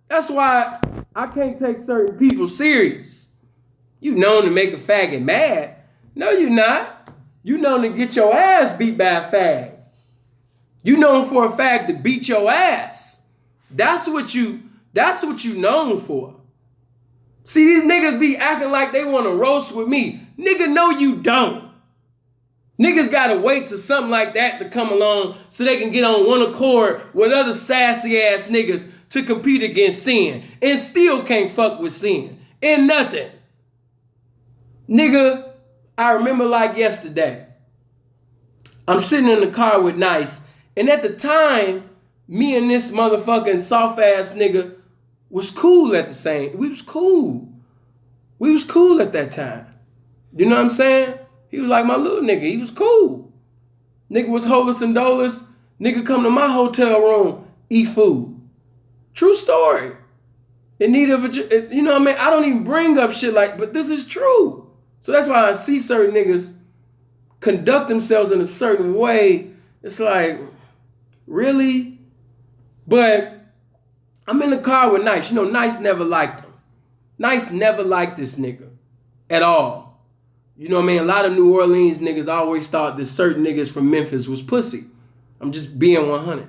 S6: That's why I can't take certain people serious. You known to make a faggot mad. No, you not. You known to get your ass beat by a fag. You known for a fag to beat your ass. That's what you known for. See, these niggas be acting like they want to roast with me. Nigga, no, you don't. Niggas gotta wait till something like that to come along so they can get on one accord with other sassy ass niggas to compete against sin and still can't fuck with sin and nothing. Nigga, I remember like yesterday, I'm sitting in the car with Nice, and at the time, me and this motherfucking soft ass nigga was cool at the same. We was cool. We was cool at that time. You know what I'm saying? He was like my little nigga. He was cool. Nigga was holus and dolus. Nigga come to my hotel room, eat food. True story. In need of a, you know what I mean? I don't even bring up shit like, but this is true. So that's why I see certain niggas conduct themselves in a certain way. It's like, really? But I'm in the car with Nice. You know, Nice never liked him. Nice never liked this nigga at all. You know what I mean? A lot of New Orleans niggas always thought that certain niggas from Memphis was pussy. I'm just being 100.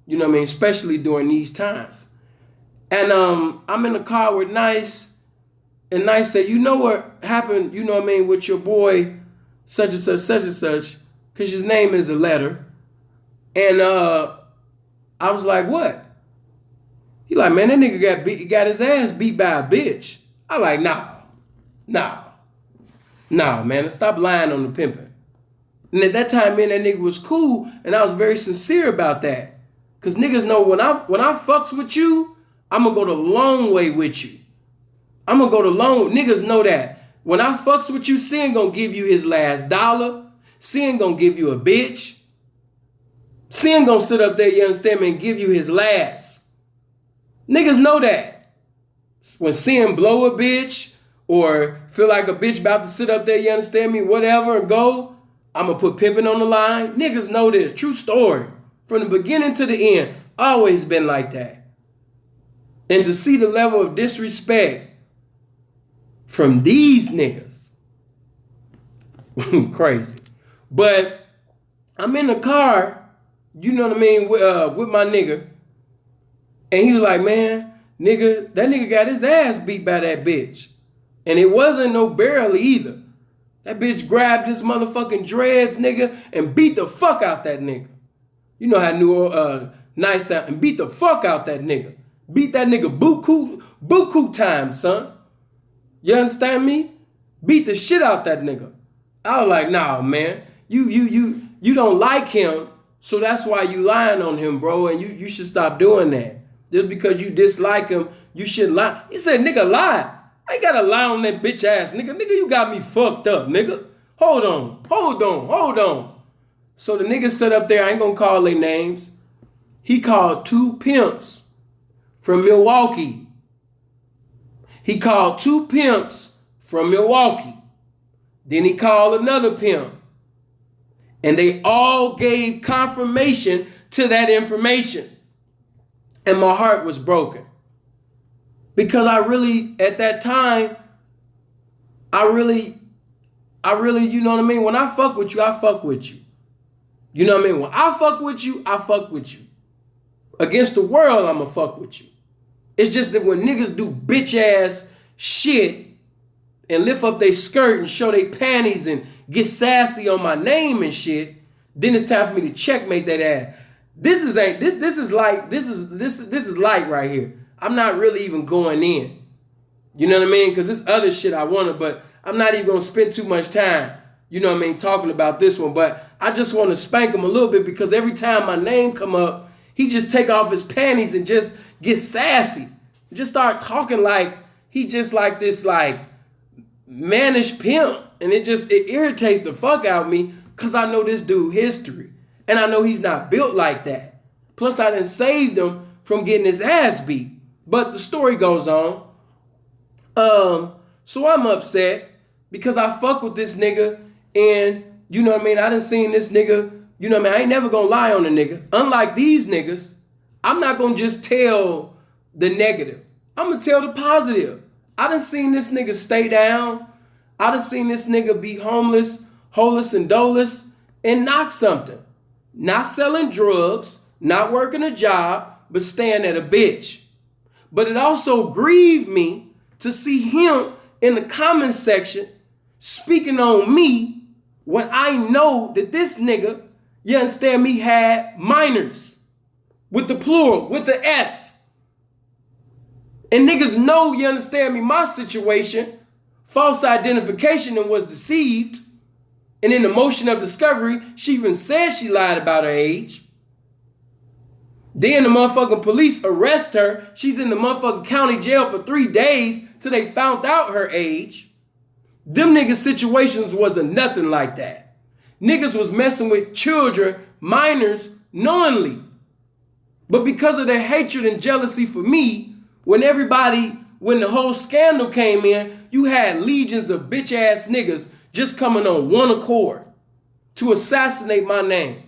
S6: You know what I mean? Especially during these times. And I'm in the car with Nice, and Nice said, you know what happened, you know what I mean, with your boy, such and such, because his name is a letter. And I was like, what? He like, man, that nigga got his ass beat by a bitch. I like, nah, man, stop lying on the pimping. And at that time, me and that nigga was cool, and I was very sincere about that. Cause niggas know when I fucks with you, I'm gonna go the long way with you. Niggas know that. When I fucks with you, Sin gonna give you his last dollar. Sin gonna give you a bitch. Sin gonna sit up there, you understand me, and give you his last. Niggas know that. When Sin blow a bitch or feel like a bitch about to sit up there, you understand me, whatever, and go, I'm gonna put pimping on the line. Niggas know this. True story. From the beginning to the end, always been like that. And to see the level of disrespect from these niggas, crazy. But I'm in the car, you know what I mean, with my nigga. And he was like, man, nigga, that nigga got his ass beat by that bitch. And it wasn't no barely either. That bitch grabbed his motherfucking dreads, nigga, and beat the fuck out that nigga. You know how Nice sound, and beat the fuck out that nigga. Beat that nigga buku time, son. You understand me? Beat the shit out that nigga. I was like, nah, man. You don't like him, so that's why you lying on him, bro, and you should stop doing that. Just because you dislike him, you shouldn't lie. He said, nigga, lie. I ain't gotta lie on that bitch ass, nigga. Nigga, you got me fucked up, nigga. Hold on. So the nigga sat up there, I ain't gonna call their names. He called 2 pimps from Milwaukee. Then he called another pimp. And they all gave confirmation to that information. And my heart was broken. Because I really, at that time, I really, you know what I mean? When I fuck with you, I fuck with you. You know what I mean? When I fuck with you, I fuck with you. Against the world, I'ma fuck with you. It's just that when niggas do bitch ass shit and lift up their skirt and show their panties and get sassy on my name and shit, then it's time for me to checkmate that ass. This is light right here. I'm not really even going in. You know what I mean? Because this other shit I wanted, but I'm not even gonna spend too much time, you know what I mean, talking about this one. But I just want to spank him a little bit because every time my name come up, he just take off his panties and just get sassy. Just start talking like he just like this like mannish pimp. And it irritates the fuck out of me because I know this dude history. And I know he's not built like that. Plus I done saved him from getting his ass beat. But the story goes on. So I'm upset because I fuck with this nigga and you know what I mean? I done seen this nigga, you know what I mean? I ain't never gonna lie on a nigga. Unlike these niggas, I'm not gonna just tell the negative. I'm gonna tell the positive. I done seen this nigga stay down. I done seen this nigga be homeless, holeless and doleless and knock something. Not selling drugs, not working a job, but staying at a bitch. But it also grieved me to see him in the comment section speaking on me when I know that this nigga, you understand me, had minors with the plural, with the S. And niggas know, you understand me, my situation, false identification and was deceived. And in the motion of discovery, she even said she lied about her age. Then the motherfucking police arrest her. She's in the motherfucking county jail for 3 days till they found out her age. Them niggas' situations wasn't nothing like that. Niggas was messing with children, minors, knowingly. But because of their hatred and jealousy for me, when the whole scandal came in, you had legions of bitch ass niggas just coming on one accord to assassinate my name.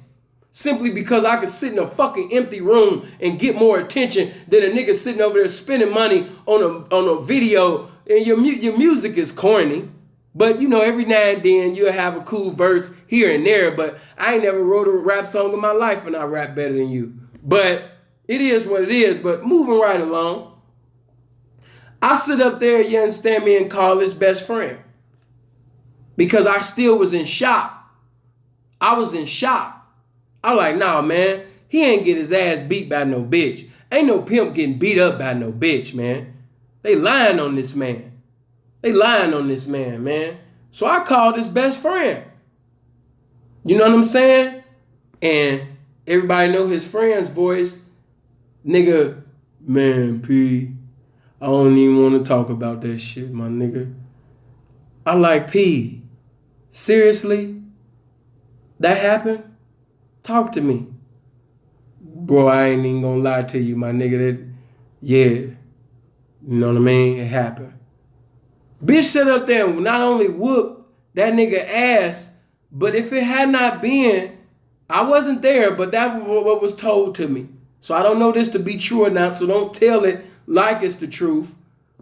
S6: simply because I could sit in a fucking empty room and get more attention than a nigga sitting over there spending money on a video. And your music is corny, but you know, every now and then you'll have a cool verse here and there. But I ain't never wrote a rap song in my life and I rap better than you. But it is what it is. But moving right along, I sit up there, you understand me, and call his best friend because I still was in shock. I was in shock. I was like, nah, man, he ain't get his ass beat by no bitch. Ain't no pimp getting beat up by no bitch, man. They lying on this man. They lying on this man, man. So I called his best friend. You know what I'm saying? And everybody know his friend's voice. Nigga, man, P, I don't even want to talk about that shit, my nigga. I like, P, seriously? That happened? Talk to me. Bro, I ain't even gonna lie to you, my nigga. Yeah. You know what I mean? It happened. Bitch sat up there and not only whooped that nigga ass, but if it had not been, I wasn't there, but that was what was told to me. So I don't know this to be true or not, so don't tell it like it's the truth,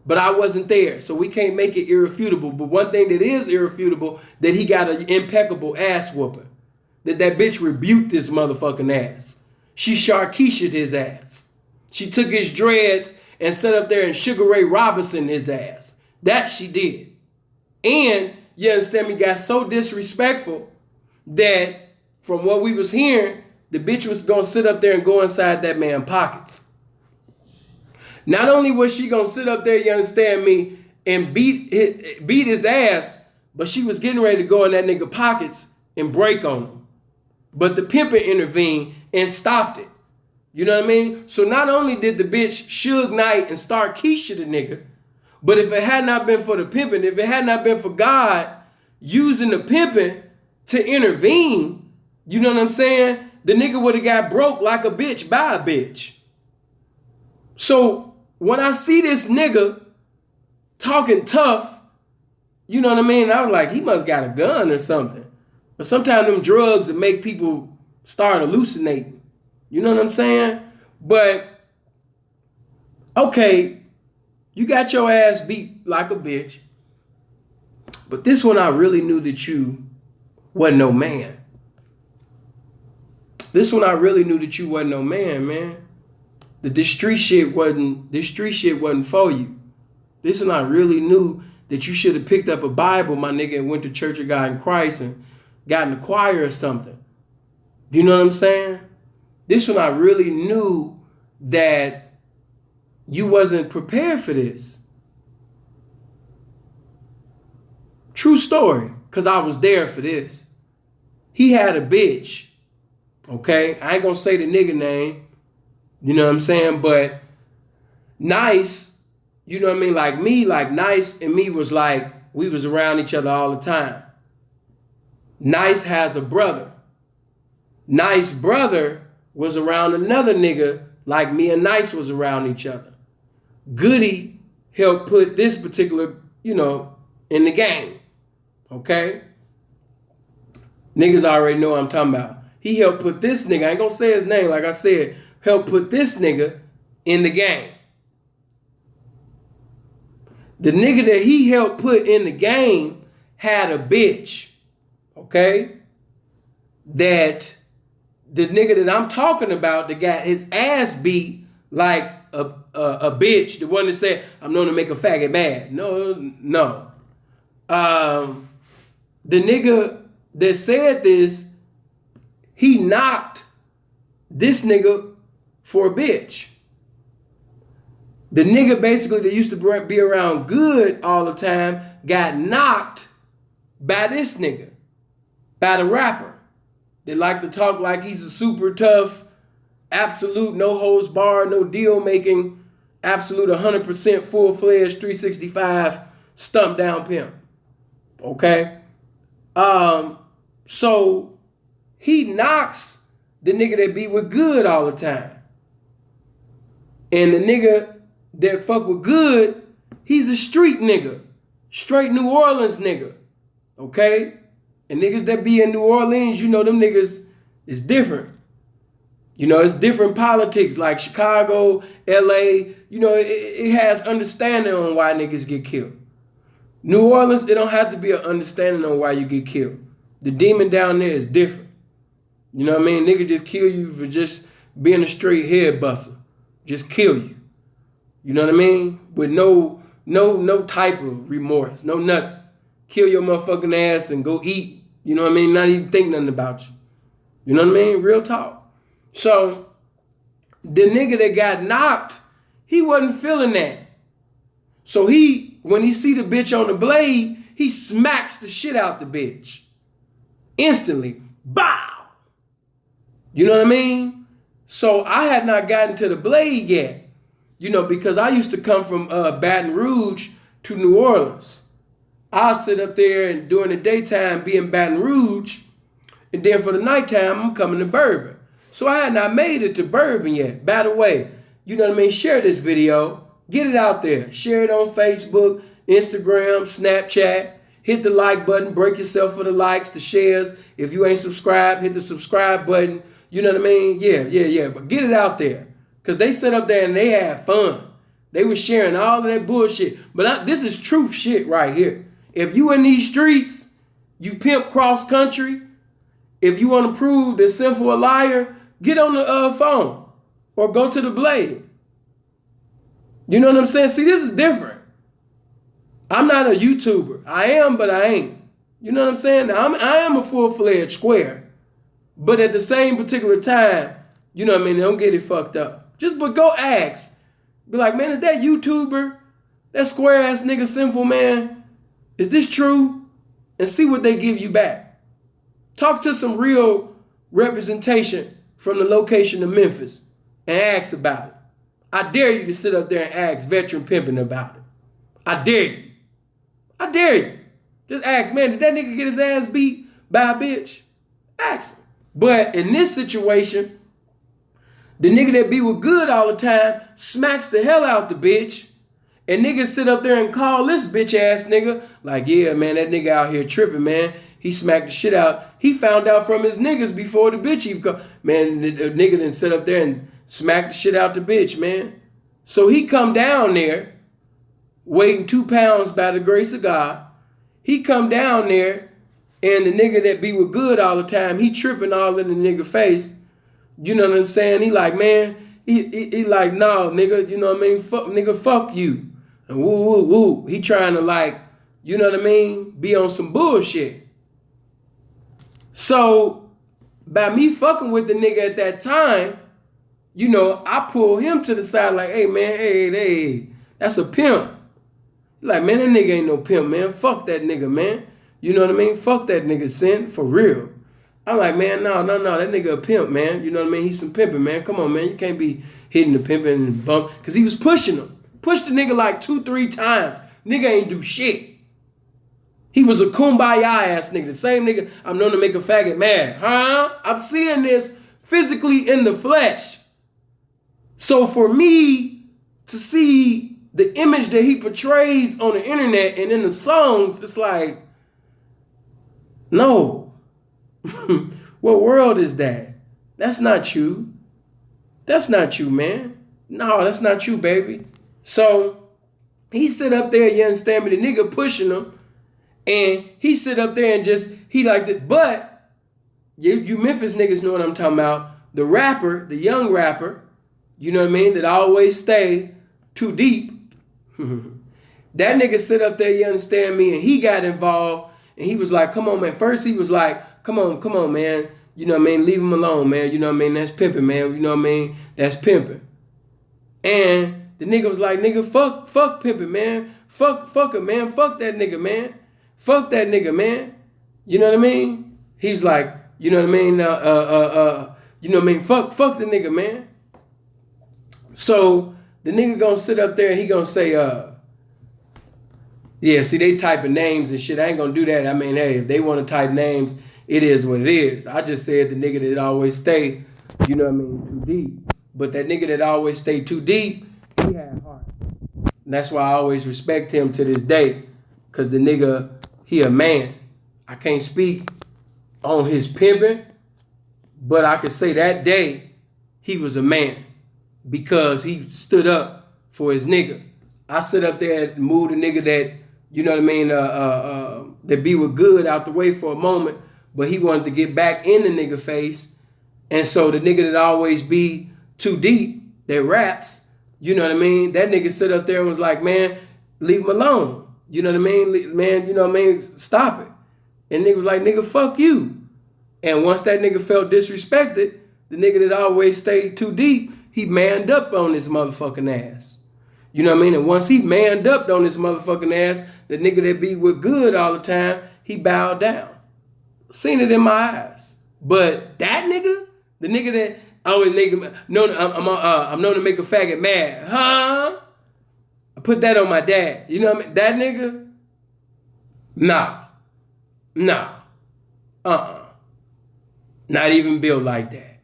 S6: but I wasn't there, so we can't make it irrefutable. But one thing that is irrefutable, that he got an impeccable ass whooping. That bitch rebuked this motherfucking ass. She Sharkeisha'd his ass. She took his dreads and sat up there and Sugar Ray Robinson his ass. That she did. And, you understand me, got so disrespectful that from what we was hearing, the bitch was gonna sit up there and go inside that man's pockets. Not only was she gonna sit up there, you understand me, and beat his ass, but she was getting ready to go in that nigga pockets and break on him. But the pimpin' intervened and stopped it. You know what I mean? So not only did the bitch Suge Knight and start Keisha the nigga, but if it had not been for the pimping, if it had not been for God using the pimping to intervene, you know what I'm saying? The nigga would have got broke like a bitch by a bitch. So when I see this nigga talking tough, you know what I mean? I was like, he must got a gun or something. But sometimes them drugs that make people start hallucinating. You know what I'm saying? But, okay, you got your ass beat like a bitch. But this one I really knew that you wasn't no man. This one I really knew that you wasn't no man, man. That this street shit wasn't for you. This one I really knew that you should have picked up a Bible, my nigga, and went to Church of God in Christ and got in the choir or something. You know what I'm saying? This one I really knew that you wasn't prepared for this. True story, because I was there for this. He had a bitch, okay? I ain't gonna say the nigga name, you know what I'm saying? But Nice, you know what I mean? Like me, like Nice and me was like, we was around each other all the time. Nice has a brother. Nice brother was around another nigga like me and Nice was around each other. Goody helped put this particular, you know, in the game. Okay? Niggas already know what I'm talking about. He helped put this nigga, I ain't gonna say his name, like I said, helped put this nigga in the game. The nigga that he helped put in the game had a bitch. Okay? That the nigga that I'm talking about that got his ass beat like a bitch, the one that said, I'm known to make a faggot mad. No. The nigga that said this, he knocked this nigga for a bitch. The nigga basically that used to be around Good all the time got knocked by this nigga, by the rapper. They like to talk like he's a super tough, absolute no holds barred, no deal making, absolute 100% full-fledged 365 stump down pimp. Okay? So he knocks the nigga that be with Good all the time. And the nigga that fuck with Good, he's a street nigga. Straight New Orleans nigga. Okay? And niggas that be in New Orleans, you know them niggas is different. You know, it's different politics, like Chicago, LA, you know, it has understanding on why niggas get killed. New Orleans, it don't have to be an understanding on why you get killed. The demon down there is different. You know what I mean? Nigga just kill you for just being a straight head buster. Just kill you. You know what I mean? With no type of remorse, no nothing. Kill your motherfucking ass and go eat. You know what I mean? Not even think nothing about you. You know what I mean? Real talk. So, the nigga that got knocked, he wasn't feeling that. So when he see the bitch on the blade, he smacks the shit out the bitch. Instantly. Bow! You know what I mean? So I had not gotten to the blade yet. You know, because I used to come from Baton Rouge to New Orleans. I'll sit up there and during the daytime be in Baton Rouge. And then for the nighttime, I'm coming to Bourbon. So I had not made it to Bourbon yet. By the way, you know what I mean? Share this video. Get it out there. Share it on Facebook, Instagram, Snapchat. Hit the like button. Break yourself for the likes, the shares. If you ain't subscribed, hit the subscribe button. You know what I mean? Yeah. But get it out there. Because they sit up there and they had fun. They were sharing all of that bullshit. But this is truth shit right here. If you in these streets, you pimp cross country. If you want to prove that Sinful a liar, get on the phone or go to the blade. You know what I'm saying? See, this is different. I'm not a YouTuber. I am, but I ain't. You know what I'm saying? Now, I am a full-fledged square. But at the same particular time, you know what I mean? Don't get it fucked up. But go ask. Be like, man, is that YouTuber? That square-ass nigga Sinful, man? Is this true? And see what they give you back. Talk to some real representation from the location of Memphis and ask about it. I dare you to sit up there and ask Veteran Pimpin' about it. I dare you. I dare you. Just ask, man, did that nigga get his ass beat by a bitch? Ask him. But in this situation, the nigga that be with good all the time smacks the hell out the bitch. And niggas sit up there and call this bitch ass nigga like, yeah, man, that nigga out here tripping, man. He smacked the shit out. He found out from his niggas before the bitch even come. Man, the nigga done sit up there and smacked the shit out the bitch, man. So he come down there, weighing 2 pounds by the grace of God. He come down there, and the nigga that be with good all the time, he tripping all in the nigga face. You know what I'm saying? He like, man, he like, no, nigga, you know what I mean? Fuck you. And woo. He trying to like, you know what I mean? Be on some bullshit. So, by me fucking with the nigga at that time, you know, I pull him to the side like, hey, man, hey, that's a pimp. Like, man, that nigga ain't no pimp, man. Fuck that nigga, man. You know what I mean? Fuck that nigga, sin, for real. I'm like, man, no, that nigga a pimp, man. You know what I mean? He's some pimping, man. Come on, man. You can't be hitting the pimping and bump. Because he was pushing him. Pushed the nigga like 2-3 times. Nigga ain't do shit. He was a kumbaya ass nigga. The same nigga I'm known to make a faggot mad. Huh? I'm seeing this physically in the flesh. So for me to see the image that he portrays on the internet and in the songs, it's like, no. What world is that? That's not you. That's not you, man. No, that's not you, baby. So he sit up there, you understand me, the nigga pushing him. And he sit up there and just, he liked it. But you Memphis niggas know what I'm talking about. The rapper, the young rapper, you know what I mean, that always stay too deep. That nigga sit up there, you understand me, and he got involved. And he was like, come on, man. First he was like, come on, man. You know what I mean? Leave him alone, man. You know what I mean? That's pimping, man. You know what I mean? That's pimping. And the nigga was like, nigga, fuck pimping, man. Fuck him, man. Fuck that nigga, man. Fuck that nigga, man. You know what I mean? He's like, you know what I mean? You know what I mean? Fuck the nigga, man. So the nigga gonna sit up there and he gonna say, yeah, see, they typing names and shit. I ain't gonna do that. I mean, hey, if they want to type names, it is what it is. I just said the nigga that always stay, you know what I mean, too deep. But that nigga that always stay too deep, he had heart. And that's why I always respect him to this day. Because the nigga, he a man. I can't speak on his pimping, but I could say that day, he was a man because he stood up for his nigga. I sit up there and move the nigga that, you know what I mean, that be with good out the way for a moment, but he wanted to get back in the nigga face. And so the nigga that always be too deep, that raps, you know what I mean, that nigga sit up there and was like, man, leave him alone. You know what I mean? Man, you know what I mean? Stop it. And nigga was like, nigga, fuck you. And once that nigga felt disrespected, the nigga that always stayed too deep, he manned up on his motherfucking ass. You know what I mean? And once he manned up on his motherfucking ass, the nigga that be with good all the time, he bowed down. Seen it in my eyes. But that nigga, the nigga that always nigga, I'm known to make a faggot mad. Huh? I put that on my dad. You know what I mean? That nigga? Nah. Not even built like that.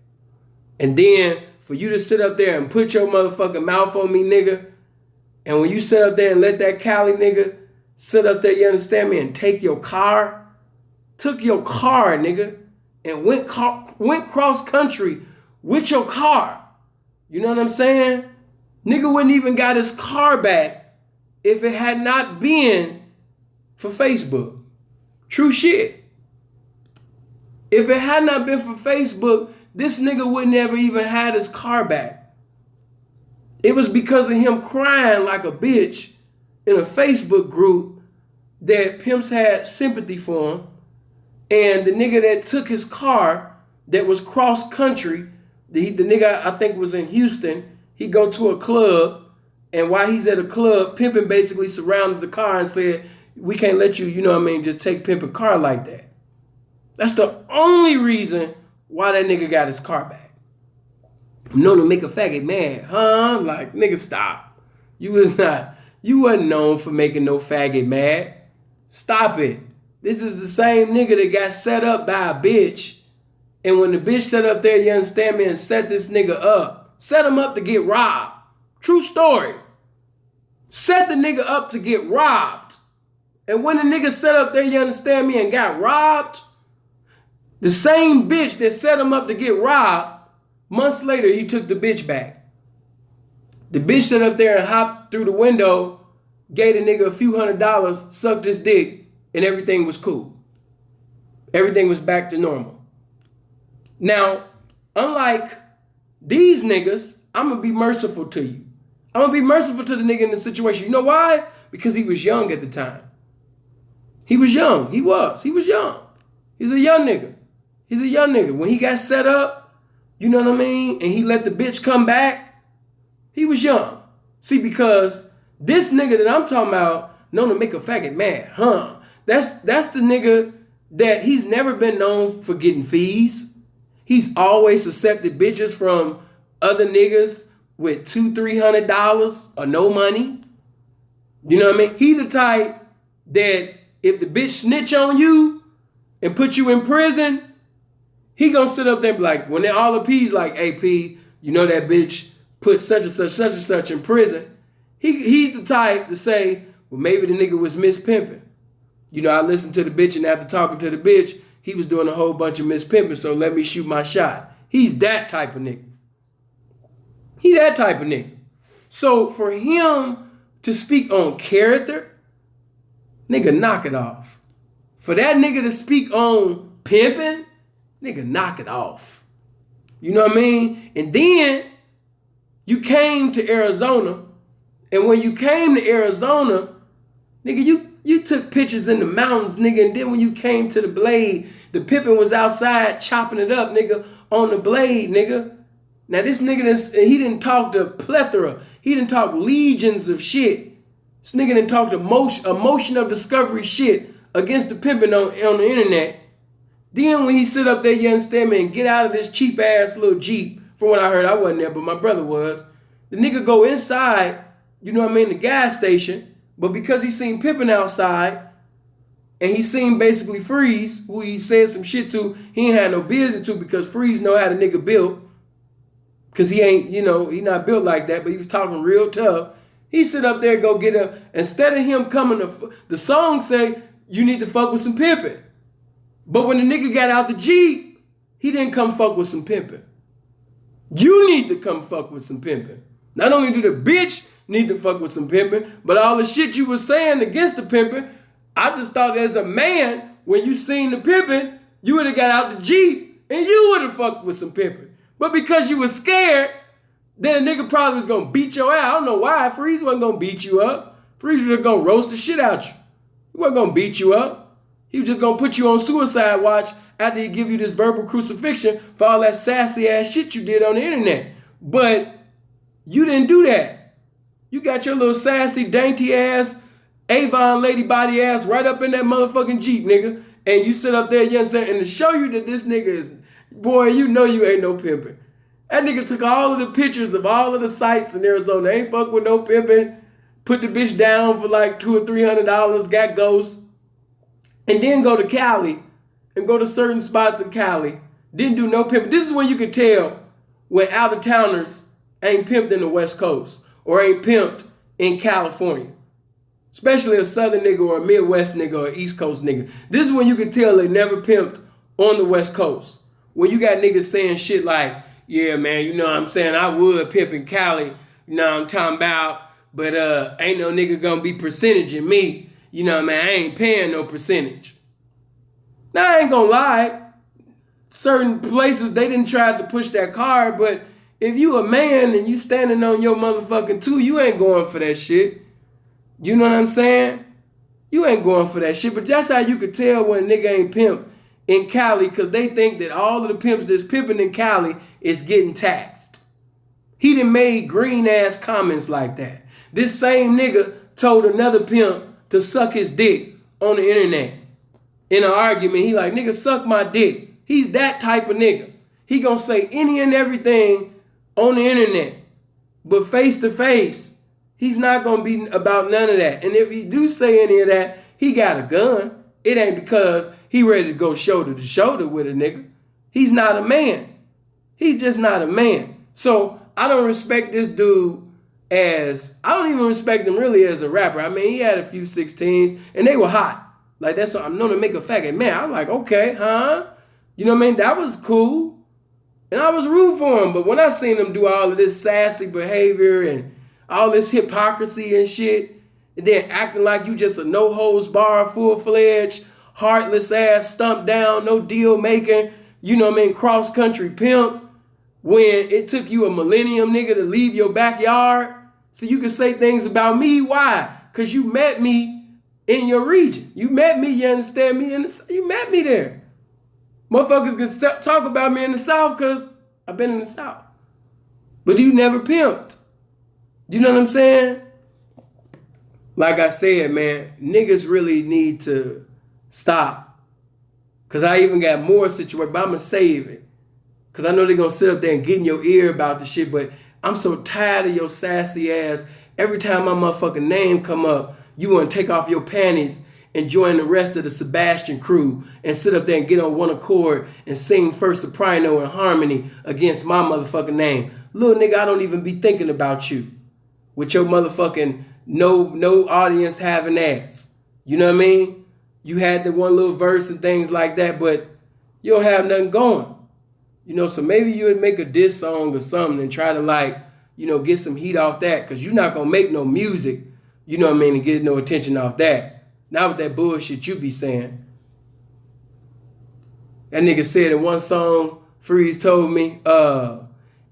S6: And then for you to sit up there and put your motherfucking mouth on me, nigga, and when you sit up there and let that Cali nigga sit up there, you understand me, and take your car, took your car, nigga, and went cross country with your car. You know what I'm saying? Nigga wouldn't even got his car back if it had not been for Facebook. True shit. If it had not been for Facebook, this nigga would never even had his car back. It was because of him crying like a bitch in a Facebook group that pimps had sympathy for him. And the nigga that took his car that was cross country, the nigga I think was in Houston, he go to a club, and while he's at a club, Pimpin' basically surrounded the car and said, we can't let you, you know what I mean, just take Pimpin' car like that. That's the only reason why that nigga got his car back. I'm known to make a faggot mad, huh? Like, nigga, stop. You wasn't known for making no faggot mad. Stop it. This is the same nigga that got set up by a bitch. And when the bitch set up there, you understand me, and set this nigga up. Set him up to get robbed. True story. Set the nigga up to get robbed. And when the nigga set up there, you understand me, and got robbed, the same bitch that set him up to get robbed, months later, he took the bitch back. The bitch sat up there and hopped through the window, gave the nigga a few $100s, sucked his dick, and everything was cool. Everything was back to normal. Now, unlike these niggas, I'm going to be merciful to you. I'm going to be merciful to the nigga in the situation. You know why? Because he was young at the time. He was young. He was young. He's a young nigga. He's a young nigga. When he got set up, you know what I mean, and he let the bitch come back, he was young. See, because this nigga that I'm talking about, known to make a faggot mad, huh? That's the nigga that he's never been known for getting fees. He's always accepted bitches from other niggas with $200-$300 or no money. You know what I mean? He the type that if the bitch snitch on you and put you in prison, he gonna sit up there and be like, when all the P's like, hey P, you know that bitch put such and such in prison. He's the type to say, well, maybe the nigga was mispimping. You know, I listened to the bitch, and after talking to the bitch, he was doing a whole bunch of mispimping, so let me shoot my shot. He's that type of nigga. He that type of nigga. So for him to speak on character, nigga, knock it off. For that nigga to speak on pimping, nigga, knock it off. You know what I mean? And then you came to Arizona, and when you came to Arizona, nigga, you took pictures in the mountains, nigga, and then when you came to the blade, the pimpin' was outside chopping it up, nigga, on the blade, nigga. Now this nigga, he didn't talk to plethora. He didn't talk legions of shit. This nigga didn't talk to emotion of discovery shit against the pimpin' on the internet. Then when he sit up there, you understand me, and get out of this cheap ass little Jeep, from what I heard, I wasn't there, but my brother was. The nigga go inside, you know what I mean, the gas station, but because he seen pimpin' outside, and he seen basically Freeze, who he said some shit to, he ain't had no business to, because Freeze know how the nigga built. Because he ain't, you know, he not built like that, but he was talking real tough. He sit up there, go get him. Instead of him coming to, the song say, you need to fuck with some pimping. But when the nigga got out the Jeep, he didn't come fuck with some pimping. You need to come fuck with some pimping. Not only do the bitch need to fuck with some pimping, but all the shit you was saying against the pimping, I just thought as a man, when you seen the pimping, you would have got out the Jeep and you would have fucked with some pimping. But because you was scared, then a nigga probably was gonna beat your ass. I don't know why. Freeze wasn't gonna beat you up. Freeze was gonna roast the shit out you. He wasn't gonna beat you up. He was just gonna put you on suicide watch after he give you this verbal crucifixion for all that sassy ass shit you did on the internet. But you didn't do that. You got your little sassy, dainty ass, Avon lady body ass right up in that motherfucking Jeep, nigga. And you sit up there, you understand? And to show you that this nigga is, boy, you know you ain't no pimping. That nigga took all of the pictures of all of the sites in Arizona. Ain't fuck with no pimping. Put the bitch down for like $200 or $300, got ghosts. And then go to Cali and go to certain spots in Cali. Didn't do no pimping. This is when you could tell when out-of-towners ain't pimped in the West Coast or ain't pimped in California. Especially a Southern nigga or a Midwest nigga or East Coast nigga. This is when you can tell they never pimped on the West Coast. When you got niggas saying shit like, yeah, man, you know what I'm saying? I would pimp in Cali, you know what I'm talking about, but ain't no nigga gonna be percentaging me. You know what I mean? I ain't paying no percentage. Now, I ain't gonna lie. Certain places, they didn't try to push that card, but if you a man and you standing on your motherfucking two, you ain't going for that shit. You know what I'm saying? You ain't going for that shit, but that's how you could tell when a nigga ain't pimp in Cali, because they think that all of the pimps that's pimping in Cali is getting taxed. He done made green ass comments like that. This same nigga told another pimp to suck his dick on the internet. In an argument, he like, nigga, suck my dick. He's that type of nigga. He gonna say any and everything on the internet. But face to face, he's not gonna be about none of that. And if he do say any of that, he got a gun. It ain't because he ready to go shoulder to shoulder with a nigga. He's not a man. He's just not a man. So I don't respect this dude as, I don't even respect him really as a rapper. I mean, he had a few 16s and they were hot. Like, that's what I'm known to make a faggot. Man, I'm like, okay, huh? You know what I mean? That was cool. And I was rooting for him. But when I seen him do all of this sassy behavior and all this hypocrisy and shit, and then acting like you just a no-holds-barred, full-fledged, heartless ass, stumped down, no deal making, you know what I mean, cross-country pimp, when it took you a millennium, nigga, to leave your backyard so you could say things about me. Why? Because you met me in your region. You met me, you understand me, you met me there. Motherfuckers can talk about me in the South because I've been in the South. But you never pimped. You know what I'm saying? Like I said, man, niggas really need to stop. Because I even got more situations, but I'm going to save it. Because I know they're going to sit up there and get in your ear about the shit, but I'm so tired of your sassy ass. Every time my motherfucking name come up, you want to take off your panties and join the rest of the Sebastian crew and sit up there and get on one accord and sing First Soprano in harmony against my motherfucking name. Little nigga, I don't even be thinking about you with your motherfucking no audience having ass. You know what I mean? You had the one little verse and things like that, but you don't have nothing going. You know, so maybe you would make a diss song or something and try to, like, you know, get some heat off that, because you're not going to make no music, you know what I mean, and get no attention off that. Not with that bullshit you be saying. That nigga said in one song, Freeze told me,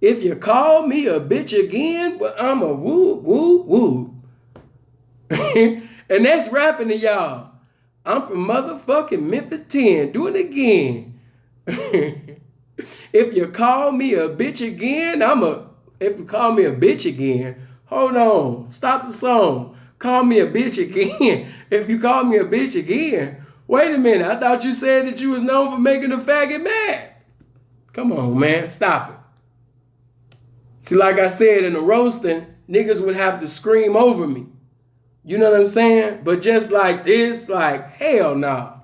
S6: if you call me a bitch again, well, I'm a woo, woo, woo. And that's rapping to y'all. I'm from motherfucking Memphis 10. Do it again. If you call me a bitch again, if you call me a bitch again, hold on, stop the song. Call me a bitch again. If you call me a bitch again, wait a minute, I thought you said that you was known for making a faggot mad. Come on, man, stop it. See, like I said, in the roasting, niggas would have to scream over me. You know what I'm saying? But just like this, like, hell nah.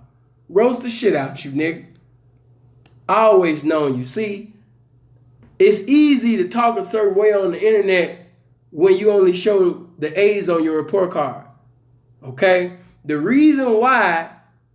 S6: Roast the shit out you, nigga. I always known you. See, it's easy to talk a certain way on the internet when you only show the A's on your report card. Okay? The reason why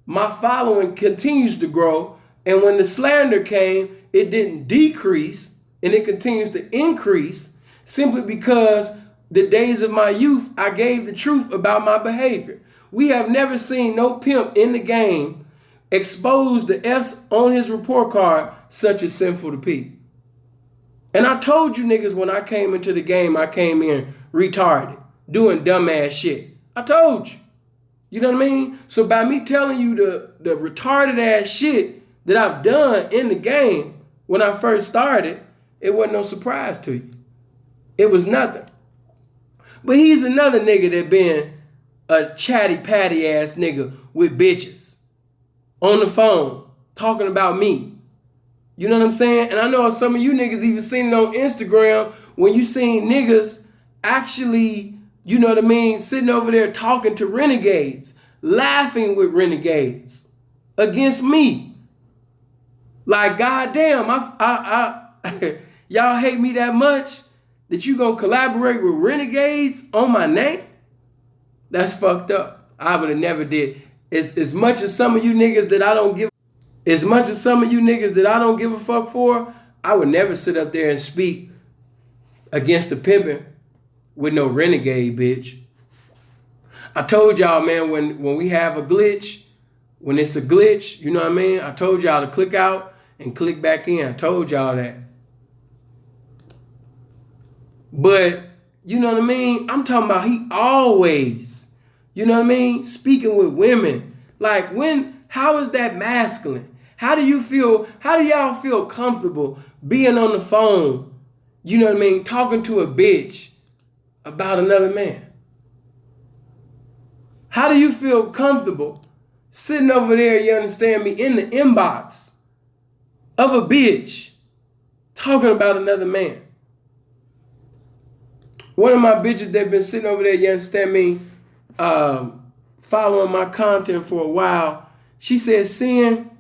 S6: my following continues to grow, and when the slander came, it didn't decrease, and it continues to increase simply because the days of my youth, I gave the truth about my behavior. We have never seen no pimp in the game expose the S on his report card such as Sinful to P. And I told you niggas when I came into the game, I came in retarded, doing dumbass shit. I told you. You know what I mean? So by me telling you the retarded ass shit that I've done in the game when I first started, it wasn't no surprise to you. It was nothing. But he's another nigga that been a chatty patty ass nigga with bitches on the phone talking about me. You know what I'm saying? And I know some of you niggas even seen it on Instagram when you seen niggas actually, you know what I mean, sitting over there talking to renegades, laughing with renegades against me. Like, goddamn, y'all hate me that much that you gonna collaborate with renegades on my name? That's fucked up. I would have never did. As much as some of you niggas that I don't give a fuck for, I would never sit up there and speak against the pimping with no renegade, bitch. I told y'all, man, when we have a glitch, when it's a glitch, you know what I mean? I told y'all to click out and click back in. I told y'all that. But, you know what I mean? I'm talking about he always, you know what I mean? Speaking with women. Like, how is that masculine? How do y'all feel comfortable being on the phone, you know what I mean, talking to a bitch about another man? How do you feel comfortable sitting over there, you understand me, in the inbox of a bitch talking about another man? One of my bitches that been sitting over there, you understand me, following my content for a while, she said, Sin,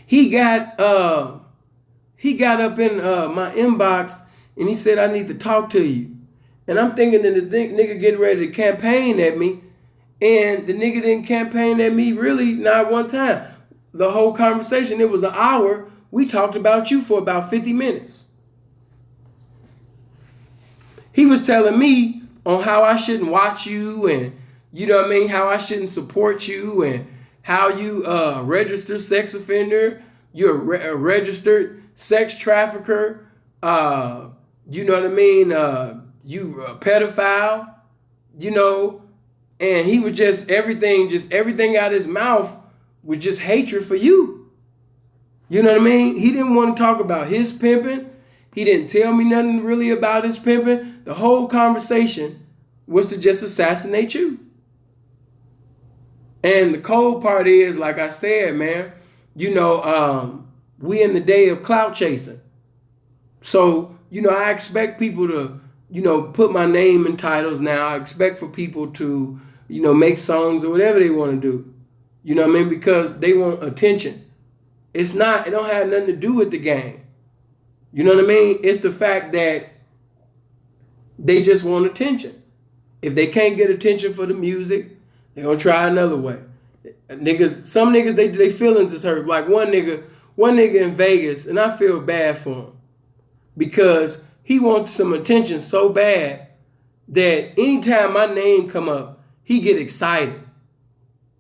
S6: he got up in my inbox and he said, I need to talk to you. And I'm thinking that the nigga getting ready to campaign at me, and the nigga didn't campaign at me really not one time. The whole conversation, it was an hour. We talked about you for about 50 minutes. He was telling me on how I shouldn't watch you and, you know what I mean, how I shouldn't support you and how you a registered sex offender, you're a registered sex trafficker, you know what I mean, you a pedophile, you know, and he was just everything out of his mouth was just hatred for you. You know what I mean? He didn't want to talk about his pimping. He didn't tell me nothing really about his pimping. The whole conversation was to just assassinate you. And the cold part is, like I said, man, you know, we in the day of clout chasing. So, you know, I expect people to, you know, put my name in titles now. I expect for people to, you know, make songs or whatever they want to do. You know what I mean? Because they want attention. It don't have nothing to do with the game. You know what I mean? It's the fact that they just want attention. If they can't get attention for the music, they're gonna try another way. Some niggas, they feelings is hurt. Like one nigga in Vegas, and I feel bad for him because he wants some attention so bad that anytime my name come up, he get excited.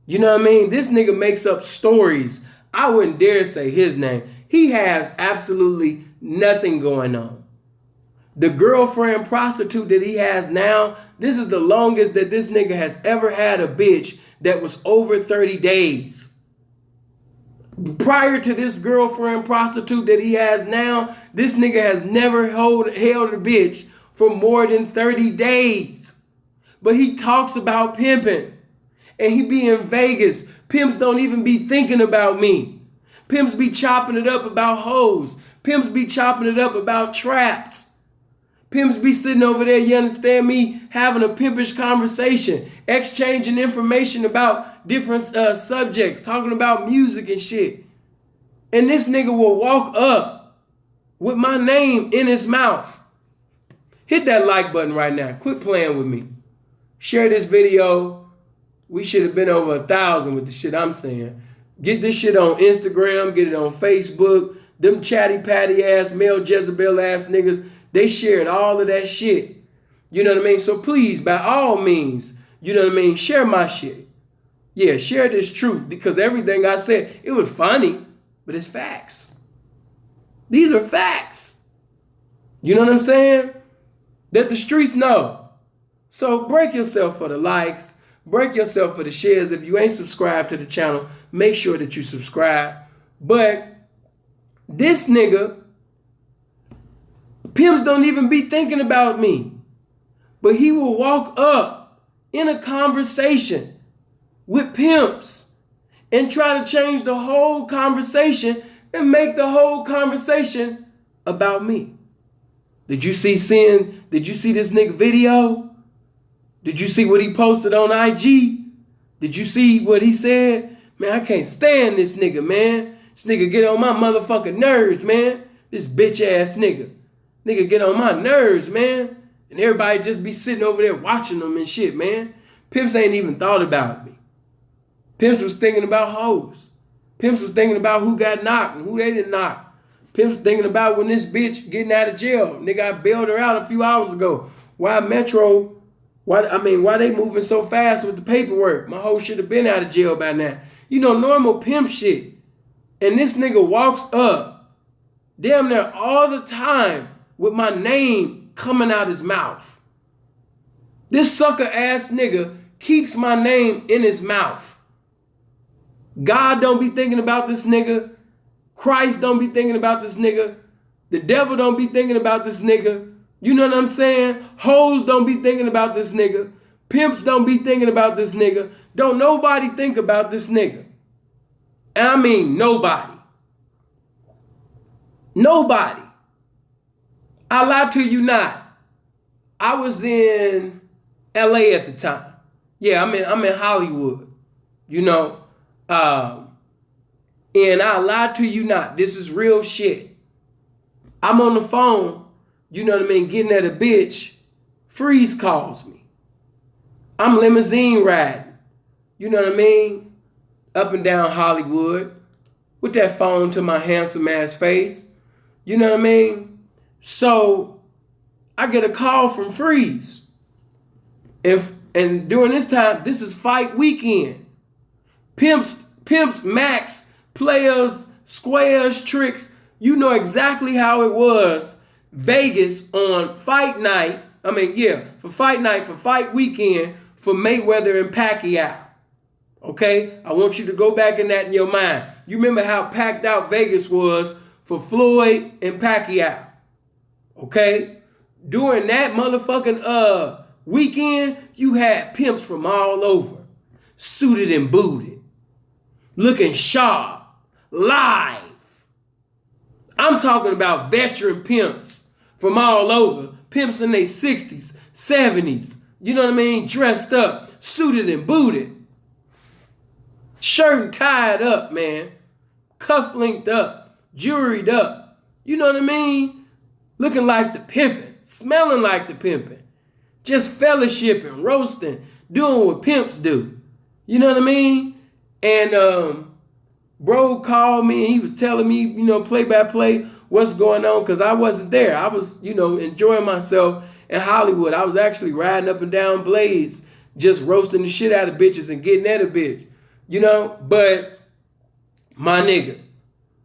S6: You know what I mean? This nigga makes up stories. I wouldn't dare say his name. He has absolutely nothing going on. The girlfriend prostitute that he has now, this is the longest that this nigga has ever had a bitch that was over 30 days. Prior to this girlfriend prostitute that he has now, this nigga has never held a bitch for more than 30 days. But he talks about pimping. And he be in Vegas. Pimps don't even be thinking about me. Pimps be chopping it up about hoes. Pimps be chopping it up about traps. Pimps be sitting over there, you understand me, having a pimpish conversation, exchanging information about different subjects, talking about music and shit. And this nigga will walk up with my name in his mouth. Hit that like button right now. Quit playing with me. Share this video. We should have been over 1,000 with the shit I'm saying. Get this shit on Instagram. Get it on Facebook. them chatty patty ass, male Jezebel ass niggas, they shared all of that shit. You know what I mean? So please, by all means, you know what I mean, share my shit. Yeah, share this truth, because everything I said, it was funny, but it's facts. These are facts. You know what I'm saying? That the streets know. So break yourself for the likes. Break yourself for the shares. If you ain't subscribed to the channel, make sure that you subscribe. But this nigga, pimps don't even be thinking about me. But he will walk up in a conversation with pimps and try to change the whole conversation and make the whole conversation about me. Did you see this nigga video? Did you see what he posted on IG? Did you see what he said? Man, I can't stand this nigga, man. This nigga get on my motherfucking nerves, man. This bitch ass nigga. Nigga get on my nerves, man. And everybody just be sitting over there watching them and shit, man. Pimps ain't even thought about me. Pimps was thinking about hoes. Pimps was thinking about who got knocked and who they didn't knock. Pimps thinking about when this bitch getting out of jail. Nigga, I bailed her out a few hours ago. Why they moving so fast with the paperwork? My hoe should have been out of jail by now. You know, normal pimp shit. And this nigga walks up damn near all the time with my name coming out his mouth. This sucker ass nigga keeps my name in his mouth. God don't be thinking about this nigga. Christ don't be thinking about this nigga. The devil don't be thinking about this nigga. You know what I'm saying? Hoes don't be thinking about this nigga. Pimps don't be thinking about this nigga. Don't nobody think about this nigga. And I mean nobody. Nobody. I lie to you not. I was in LA at the time. Yeah, I'm in Hollywood. You know. And I lie to you not. This is real shit. I'm on the phone, you know what I mean, getting at a bitch. Freeze calls me. I'm limousine riding, you know what I mean, up and down Hollywood with that phone to my handsome ass face. You know what I mean? So I get a call from Freeze. And during this time, this is fight weekend. Pimps, max, players, squares, tricks. You know exactly how it was. Vegas on fight night. For fight night, for fight weekend, for Mayweather and Pacquiao. Okay? I want you to go back in that in your mind. You remember how packed out Vegas was for Floyd and Pacquiao. Okay? During that motherfucking weekend, you had pimps from all over. Suited and booted. Looking sharp. Live. I'm talking about veteran pimps from all over. Pimps in their 60s, 70s. You know what I mean? Dressed up, suited and booted. Shirt tied up, man. Cuff linked up. Jewelried up. You know what I mean? Looking like the pimpin'. Smelling like the pimpin'. Just fellowshipping, roasting, doing what pimps do. You know what I mean? And bro called me and he was telling me, you know, play by play what's going on, because I wasn't there. I was, you know, enjoying myself in Hollywood. I was actually riding up and down Blades, just roasting the shit out of bitches and getting at a bitch. You know? But my nigga,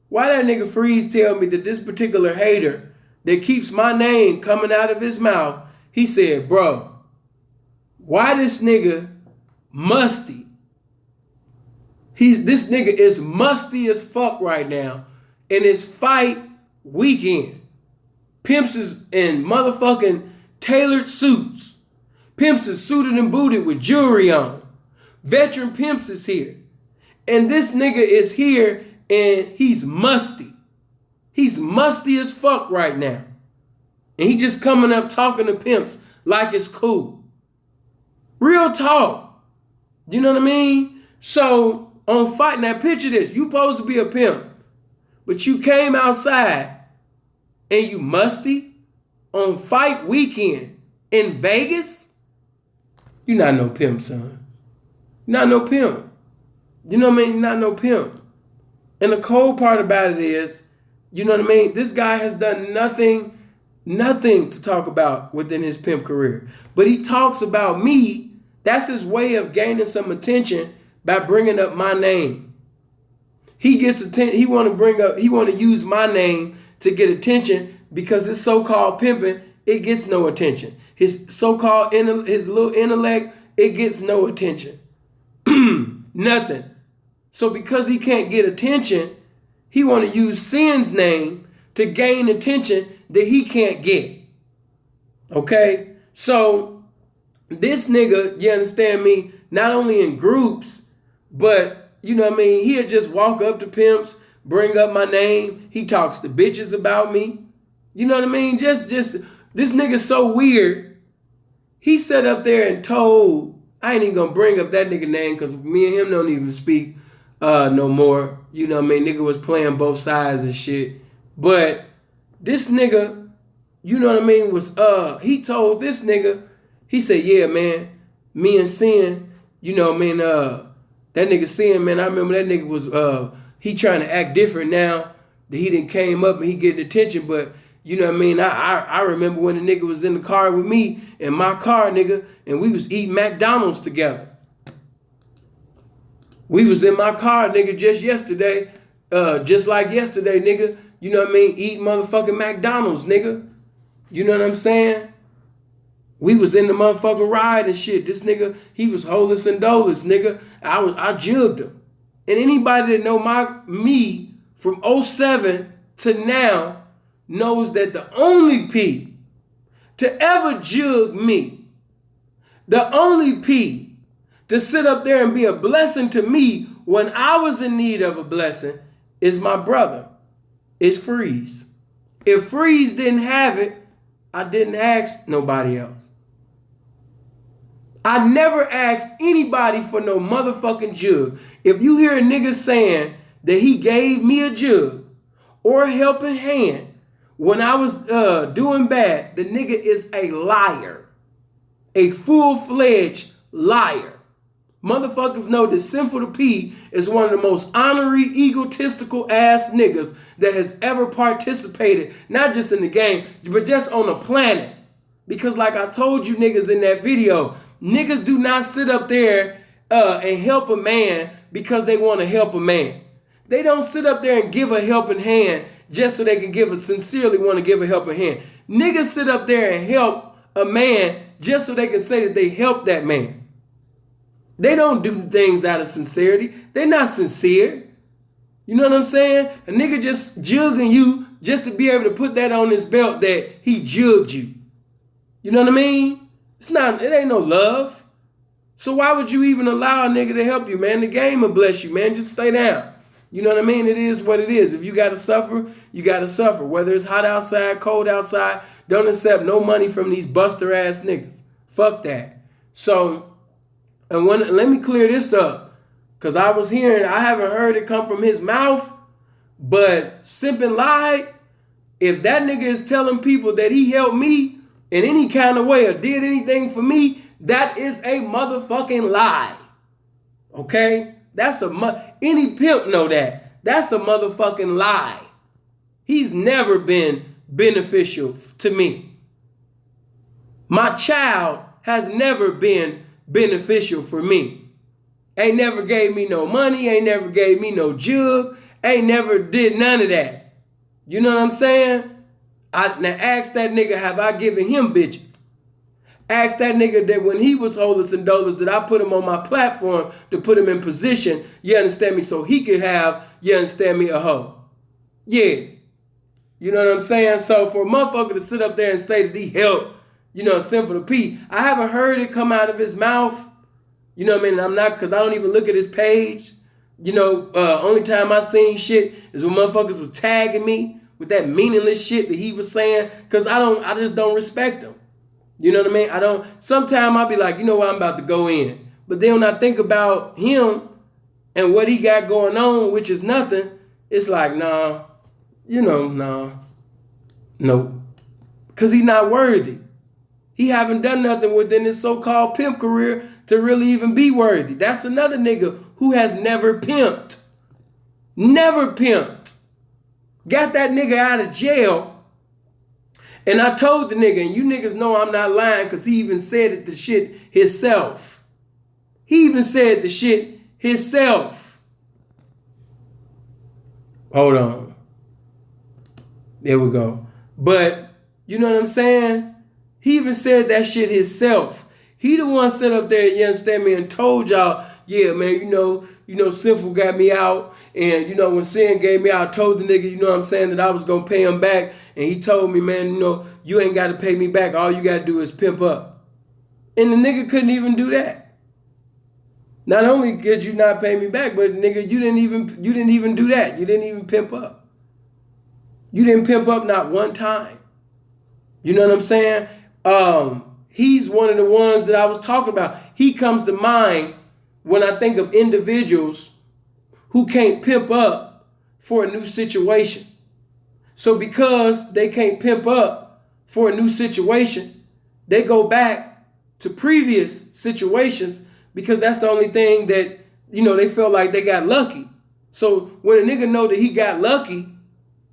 S6: why that nigga Freeze tell me that this particular hater that keeps my name coming out of his mouth, he said, bro, why this nigga musty? This nigga is musty as fuck right now in his fight weekend. Pimps is in motherfucking tailored suits. Pimps is suited and booted with jewelry on. Veteran Pimps is here. And this nigga is here and he's musty. He's musty as fuck right now. And he just coming up talking to pimps like it's cool. Real talk. You know what I mean? So on fight, now picture this. You supposed to be a pimp, but you came outside and you musty on fight weekend in Vegas? You not no pimp, son. You not no pimp. You know what I mean? You not no pimp. And the cold part about it is, You know what I mean? This guy has done nothing to talk about within his pimp career. But he talks about me. That's his way of gaining some attention by bringing up my name. He gets attention. He want to use my name to get attention because his so-called pimping, it gets no attention. His so-called his little intellect, it gets no attention. Nothing. So because he can't get attention, he want to use sin's name to gain attention that he can't get. Okay? So this nigga, you understand me, not only in groups, but, you know what I mean, he'll just walk up to pimps, bring up my name. He talks to bitches about me. You know what I mean? Just this nigga's so weird. He sat up there and told, I ain't even gonna bring up that nigga name because me and him don't even speak no more. You know what I mean? Nigga was playing both sides and shit. But this nigga, you know what I mean, was he told this nigga, he said, yeah, man, me and Sin, you know what I mean, that nigga Sin, man, I remember that nigga was he trying to act different now that he done came up and he getting attention, but you know what I mean? I remember when the nigga was in the car with me, in my car, nigga, and we was eating McDonald's together. We was in my car, nigga, just yesterday, just like yesterday, nigga. You know what I mean? Eating motherfucking McDonald's, nigga. You know what I'm saying? We was in the motherfucking ride and shit. This nigga, he was holeless and doleless, nigga. I jugged him. And anybody that know me from 07 to now knows that the only P to ever jug me, the only P to sit up there and be a blessing to me when I was in need of a blessing is my brother. It's Freeze. If Freeze didn't have it, I didn't ask nobody else. I never asked anybody for no motherfucking jug. If you hear a nigga saying that he gave me a jug or a helping hand when I was doing bad, the nigga is a liar. A full-fledged liar. Motherfuckers know that Sinful to P is one of the most honorary, egotistical ass niggas that has ever participated, not just in the game, but just on the planet. Because like I told you niggas in that video, niggas do not sit up there and help a man because they want to help a man. They don't sit up there and give a helping hand just so they can sincerely want to give a helping hand. Niggas sit up there and help a man just so they can say that they helped that man. They don't do things out of sincerity. They're not sincere. You know what I'm saying? A nigga just jugging you just to be able to put that on his belt that he jugged you. You know what I mean? It ain't no love. So why would you even allow a nigga to help you, man? The game will bless you, man. Just stay down. You know what I mean? It is what it is. If you got to suffer, you got to suffer. Whether it's hot outside, cold outside, don't accept no money from these buster ass niggas. Fuck that. So, let me clear this up. Because I haven't heard it come from his mouth, but Simpin lied. If that nigga is telling people that he helped me in any kind of way or did anything for me, that is a motherfucking lie. Okay? Any pimp know that. That's a motherfucking lie. He's never been beneficial to me. My child has never been beneficial for me. Ain't never gave me no money, ain't never gave me no jug, ain't never did none of that. You know what I'm saying? Now ask that nigga, have I given him bitches? Ask that nigga that when he was holeless and doleless, that I put him on my platform to put him in position, you understand me, so he could have, you understand me, a hoe. Yeah. You know what I'm saying? So for a motherfucker to sit up there and say that he helped, you know, Sinful to P, I haven't heard it come out of his mouth. You know what I mean? Because I don't even look at his page. You know, only time I seen shit is when motherfuckers was tagging me with that meaningless shit that he was saying, because I just don't respect him. You know what I mean? Sometimes I'll be like, you know what, I'm about to go in. But then when I think about him and what he got going on, which is nothing, it's like, nah, no. Because he's not worthy. He haven't done nothing within his so-called pimp career to really even be worthy. That's another nigga who has never pimped. Never pimped. got that nigga out of jail. And I told the nigga, and you niggas know I'm not lying because he even said it the shit himself. He even said the shit himself. Hold on. There we go. But, you know what I'm saying? He even said that shit himself. He the one set up there, you understand me, and told y'all, yeah, man, you know, Sinful got me out. And, you know, when Sin gave me out, I told the nigga, you know what I'm saying, that I was going to pay him back. And he told me, man, you know, you ain't got to pay me back. All you got to do is pimp up. And the nigga couldn't even do that. Not only could you not pay me back, but nigga, you didn't even do that. You didn't even pimp up. You didn't pimp up not one time. You know what I'm saying? He's one of the ones that I was talking about. He comes to mind when I think of individuals who can't pimp up for a new situation. So because they can't pimp up for a new situation, they go back to previous situations because that's the only thing that, you know, they felt like they got lucky. So when a nigga know that he got lucky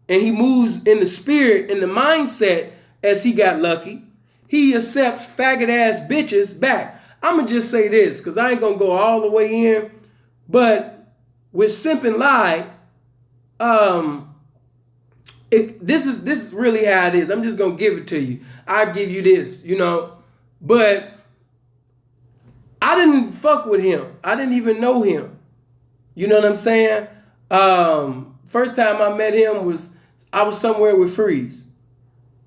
S6: and he moves in the spirit, in the mindset as he got lucky, he accepts faggot ass bitches back. I'ma just say this, because I ain't gonna go all the way in, but with Simp and Lie, this is really how it is. I'm just gonna give it to you. I give you this, you know, but I didn't fuck with him. I didn't even know him. You know what I'm saying? First time I met him I was somewhere with Freeze.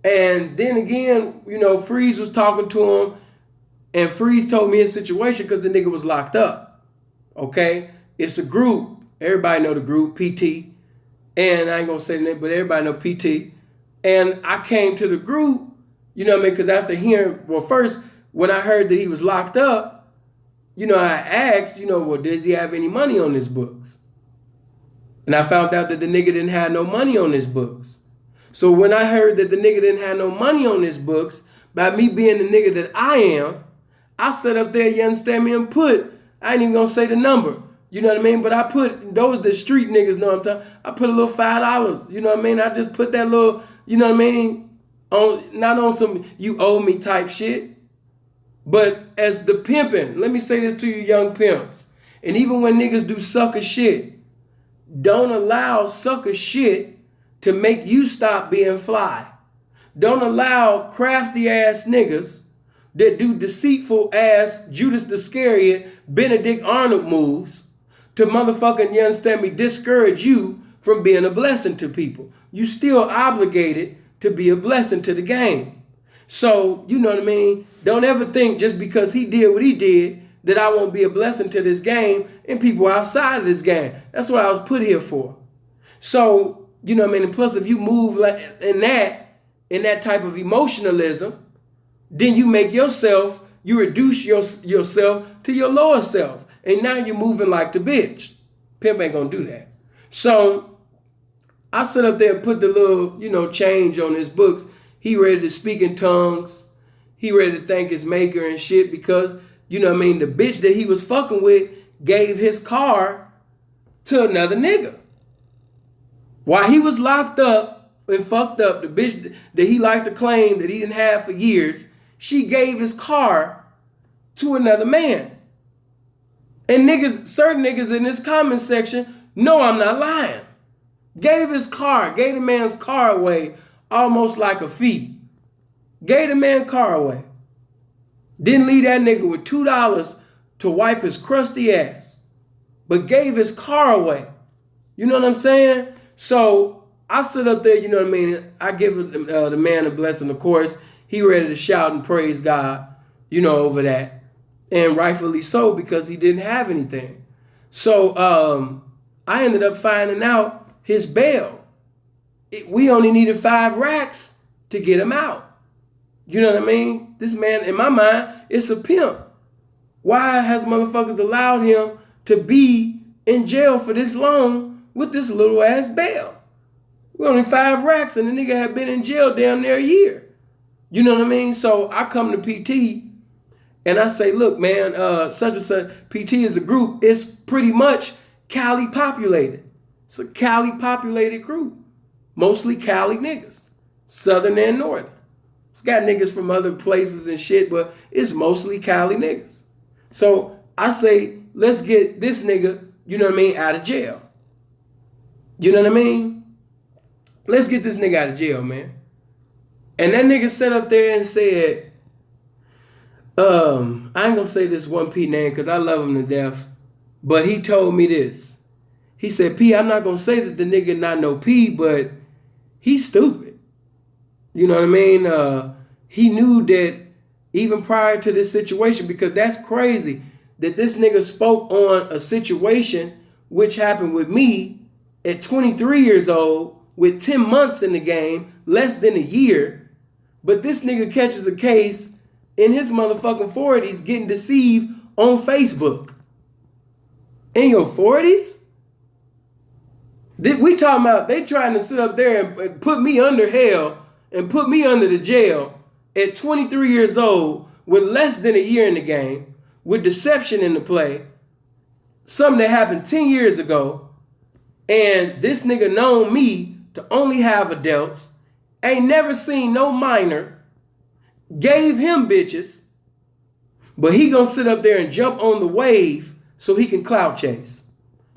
S6: And then again, you know, Freeze was talking to him, and Freeze told me his situation because the nigga was locked up. Okay? It's a group. Everybody know the group, PT. And I ain't gonna say the name, but everybody know PT. And I came to the group, you know what I mean? Because after hearing, well, first, when I heard that he was locked up, you know, I asked, you know, well, does he have any money on his books? And I found out that the nigga didn't have no money on his books. So when I heard that the nigga didn't have no money on his books, by me being the nigga that I am, I sat up there, you understand me, and I ain't even gonna say the number, you know what I mean? But I put, those the street niggas know what I'm talking, I put a little $5, you know what I mean? I just put that little, you know what I mean, not on some you owe me type shit. But as the pimping, let me say this to you young pimps, and even when niggas do sucker shit, don't allow sucker shit to make you stop being fly. Don't allow crafty ass niggas that do deceitful ass Judas Iscariot, Benedict Arnold moves to motherfucking, you understand me, discourage you from being a blessing to people. You still obligated to be a blessing to the game. So, you know what I mean? Don't ever think just because he did what he did that I won't be a blessing to this game and people outside of this game. That's what I was put here for. So, you know what I mean? And plus, if you move like in that type of emotionalism, then you make yourself, you reduce yourself to your lower self. And now you're moving like the bitch. Pimp ain't gonna do that. So I sit up there and put the little, you know, change on his books. He ready to speak in tongues. He ready to thank his maker and shit because, you know what I mean, the bitch that he was fucking with gave his car to another nigga. While he was locked up and fucked up, the bitch that he liked to claim that he didn't have for years, she gave his car to another man. And niggas, certain niggas in this comment section know I'm not lying. Gave the man's car away almost like a fee. Gave the man car away. Didn't leave that nigga with $2 to wipe his crusty ass, but gave his car away. You know what I'm saying? So I sit up there, you know what I mean? I give the man a blessing, of course. He ready to shout and praise God, you know, over that. And rightfully so, because he didn't have anything. So I ended up finding out his bail. We only needed 5 racks to get him out. You know what I mean? This man, in my mind, it's a pimp. Why has motherfuckers allowed him to be in jail for this long with this little ass bail? We only 5 racks and the nigga had been in jail damn near a year. You know what I mean? So I come to PT and I say, look, man, such and such, PT is a group. It's pretty much Cali populated. It's a Cali populated group. mostly Cali niggas, Southern and Northern. It's got niggas from other places and shit, but it's mostly Cali niggas. So I say, let's get this nigga, you know what I mean, out of jail. You know what I mean? Let's get this nigga out of jail, man. And that nigga sat up there and said, I ain't gonna say this 1P name because I love him to death, but he told me this. He said, P, I'm not gonna say that the nigga not no P, but he's stupid. You know what I mean? He knew that even prior to this situation, because that's crazy that this nigga spoke on a situation which happened with me at 23 years old with 10 months in the game, less than a year. But this nigga catches a case in his motherfucking 40s getting deceived on Facebook. In your 40s? We talking about they trying to sit up there and put me under hell and put me under the jail at 23 years old with less than a year in the game, with deception in the play, something that happened 10 years ago, and this nigga known me to only have adults, ain't never seen no minor, gave him bitches, but he gonna sit up there and jump on the wave so he can clout chase.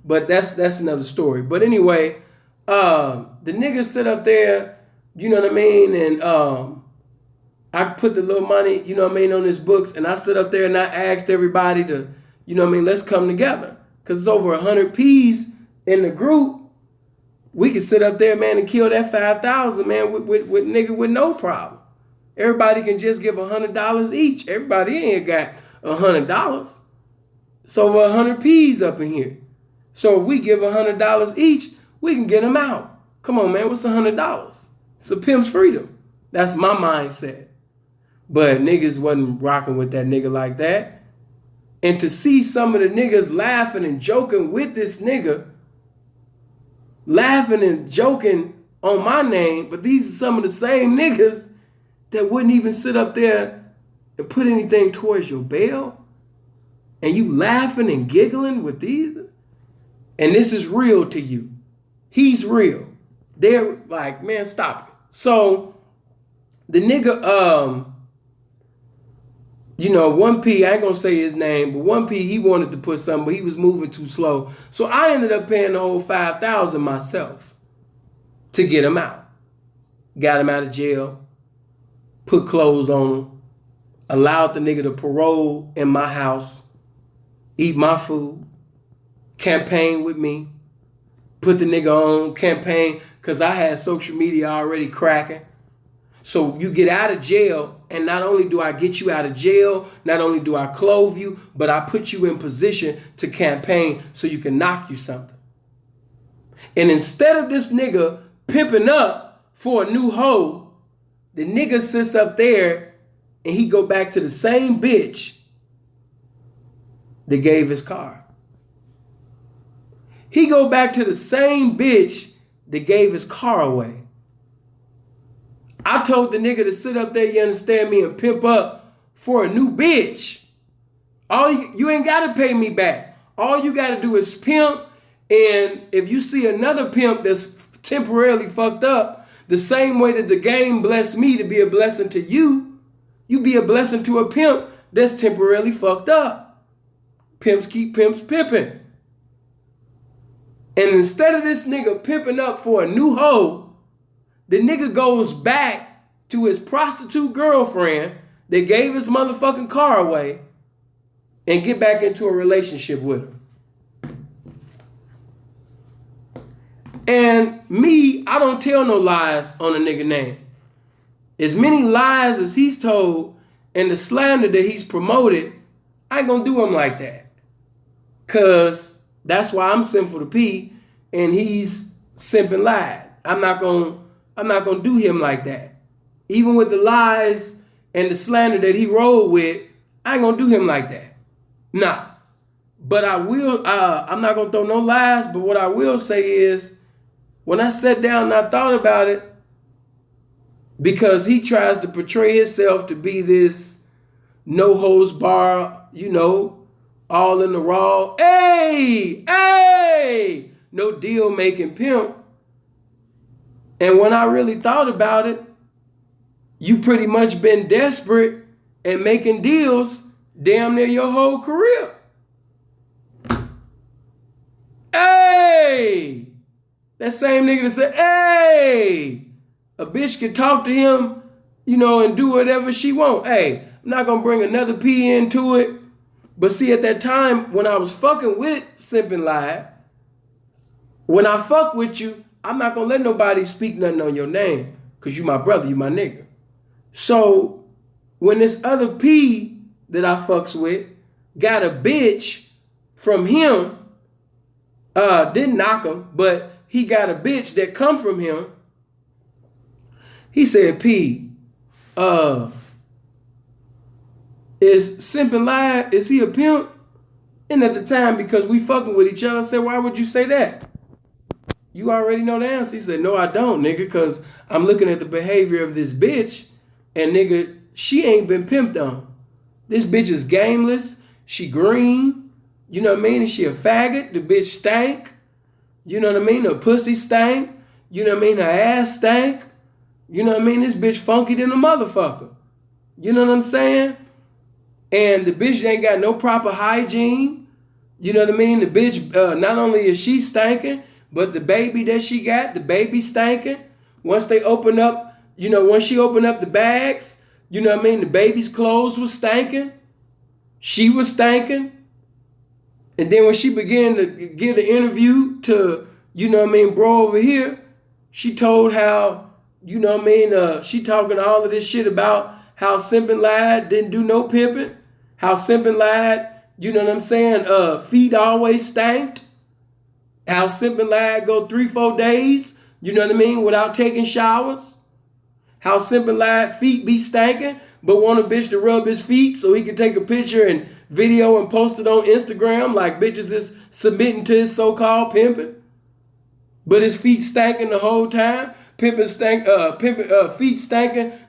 S6: But that's another story. But anyway, the nigga sit up there, you know what I mean, and I put the little money, you know what I mean, on his books, and I sit up there and I asked everybody to, you know what I mean, let's come together. Because it's over 100 P's in the group. We can sit up there, man, and kill that 5,000, man, with nigga with no problem. Everybody can just give $100 each. Everybody ain't got $100. It's over 100 P's up in here. So if we give $100 each, we can get them out. Come on, man, what's $100? It's a pimp's freedom. That's my mindset. But niggas wasn't rocking with that nigga like that. And to see some of the niggas laughing and joking with this nigga, laughing and joking on my name, but these are some of the same niggas that wouldn't even sit up there and put anything towards your bail. And you laughing and giggling with these. And this is real to you. He's real. They're like, man, stop it. So the nigga, you know, 1P, I ain't gonna say his name, but 1P, he wanted to put something, but he was moving too slow. So I ended up paying the whole 5,000 myself to get him out. Got him out of jail, put clothes on him, allowed the nigga to parole in my house, eat my food, campaign with me, put the nigga on campaign, because I had social media already cracking. So you get out of jail, and not only do I get you out of jail, not only do I clothe you, but I put you in position to campaign so you can knock you something. And instead of this nigga pimping up for a new hoe, the nigga sits up there and he go back to the same bitch that gave his car. He go back to the same bitch that gave his car away. I told the nigga to sit up there, you understand me, and pimp up for a new bitch. You ain't got to pay me back. All you got to do is pimp, and if you see another pimp that's temporarily fucked up, the same way that the game blessed me to be a blessing to you, you be a blessing to a pimp that's temporarily fucked up. Pimps keep pimps pimping. And instead of this nigga pimping up for a new hoe, the nigga goes back to his prostitute girlfriend that gave his motherfucking car away and get back into a relationship with her. And me, I don't tell no lies on a nigga name. As many lies as he's told and the slander that he's promoted, I ain't gonna do him like that. Cause that's why I'm sinful to P and he's simping lied. I'm not gonna do him like that. Even with the lies and the slander that he rolled with, I ain't gonna do him like that. Nah. But I will, I'm not gonna throw no lies, but what I will say is, when I sat down and I thought about it, because he tries to portray himself to be this no holds bar, you know, all in the raw, hey, no deal making pimp. And when I really thought about it, you pretty much been desperate and making deals damn near your whole career. Hey! That same nigga that said, hey! A bitch can talk to him, you know, and do whatever she want. Hey, I'm not gonna bring another P into it. But see, at that time, when I was fucking with Simp and Lie, when I fuck with you, I'm not gonna let nobody speak nothing on your name. Cause you my brother, you my nigga. So when this other P that I fucks with got a bitch from him, didn't knock him, but he got a bitch that come from him. He said, P, is Simp and Lie, is he a pimp? And at the time, because we fucking with each other, I said, why would you say that? You already know the answer. He said, no, I don't, nigga, because I'm looking at the behavior of this bitch, and nigga, she ain't been pimped on. This bitch is gameless. She green. You know what I mean? And she a faggot. The bitch stank. You know what I mean? Her pussy stank. You know what I mean? Her ass stank. You know what I mean? This bitch funky than a motherfucker. You know what I'm saying? And the bitch ain't got no proper hygiene. You know what I mean? The bitch, not only is she stanking, but the baby that she got, the baby stanking. Once they open up, you know, once she opened up the bags, you know what I mean? The baby's clothes was stanking. She was stanking. And then when she began to give the interview to, you know what I mean, bro over here, she told how, you know what I mean, she talking all of this shit about how Simp and Lie didn't do no pimping. How Simp and Lie, you know what I'm saying, feet always stanked. How Simp and Lie go 3-4 days, you know what I mean, without taking showers. How Simp and Lie feet be stanking, but want a bitch to rub his feet so he can take a picture and video and post it on Instagram like bitches is submitting to his so-called pimping. But his feet stanking the whole time. Feet stanking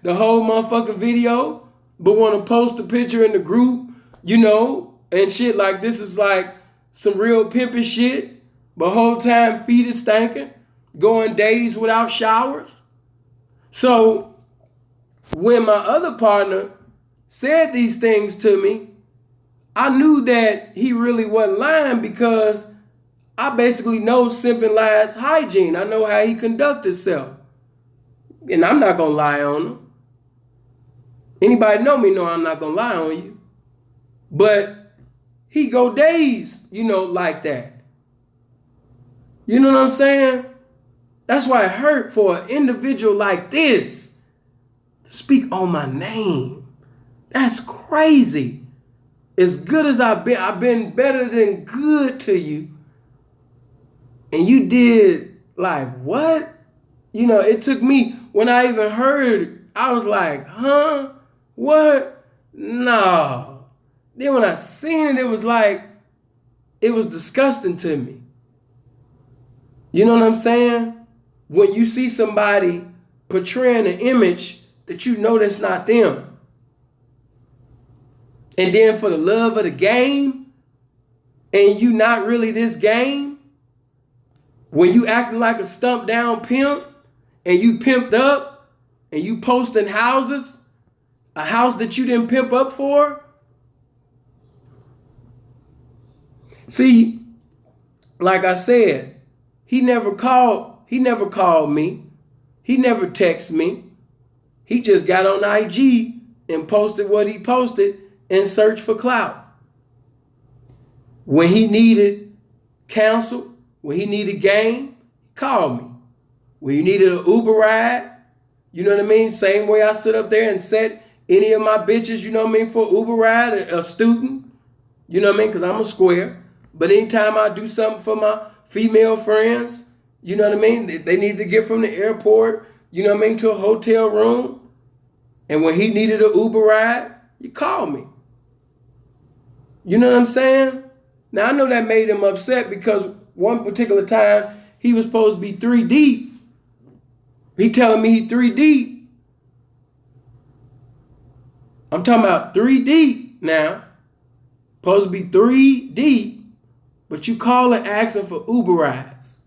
S6: the whole motherfucking video, but want to post a picture in the group, you know, and shit like this is like some real pimping shit. But whole time feet is stanking, going days without showers. So when my other partner said these things to me, I knew that he really wasn't lying because I basically know Simp and Lie's hygiene. I know how he conducts himself. And I'm not going to lie on him. Anybody know me know I'm not going to lie on you. But he go days, you know, like that. You know what I'm saying? That's why it hurt for an individual like this to speak on my name. That's crazy. As good as I've been better than good to you. And you did like what? You know, it took me, when I even heard, I was like, huh? What? No. Then when I seen it, it was like, it was disgusting to me. You know what I'm saying? When you see somebody portraying an image that you know that's not them. And then for the love of the game, and you not really this game, when you acting like a stumped down pimp, and you pimped up, and you posting houses, a house that you didn't pimp up for. See, like I said, he never called me. He never texted me. He just got on IG and posted what he posted and searched for clout. When he needed counsel, when he needed game, call me. When you needed an Uber ride, you know what I mean? Same way I sit up there and set any of my bitches, you know what I mean, for Uber ride, a student, you know what I mean? Because I'm a square. But anytime I do something for my female friends, you know what I mean? They need to get from the airport, you know what I mean, to a hotel room. And when he needed an Uber ride, you call me. You know what I'm saying? Now, I know that made him upset because one particular time he was supposed to be 3 deep. He telling me he 3 deep. I'm talking about 3 deep now. Supposed to be 3 deep, but you calling asking for Uber rides.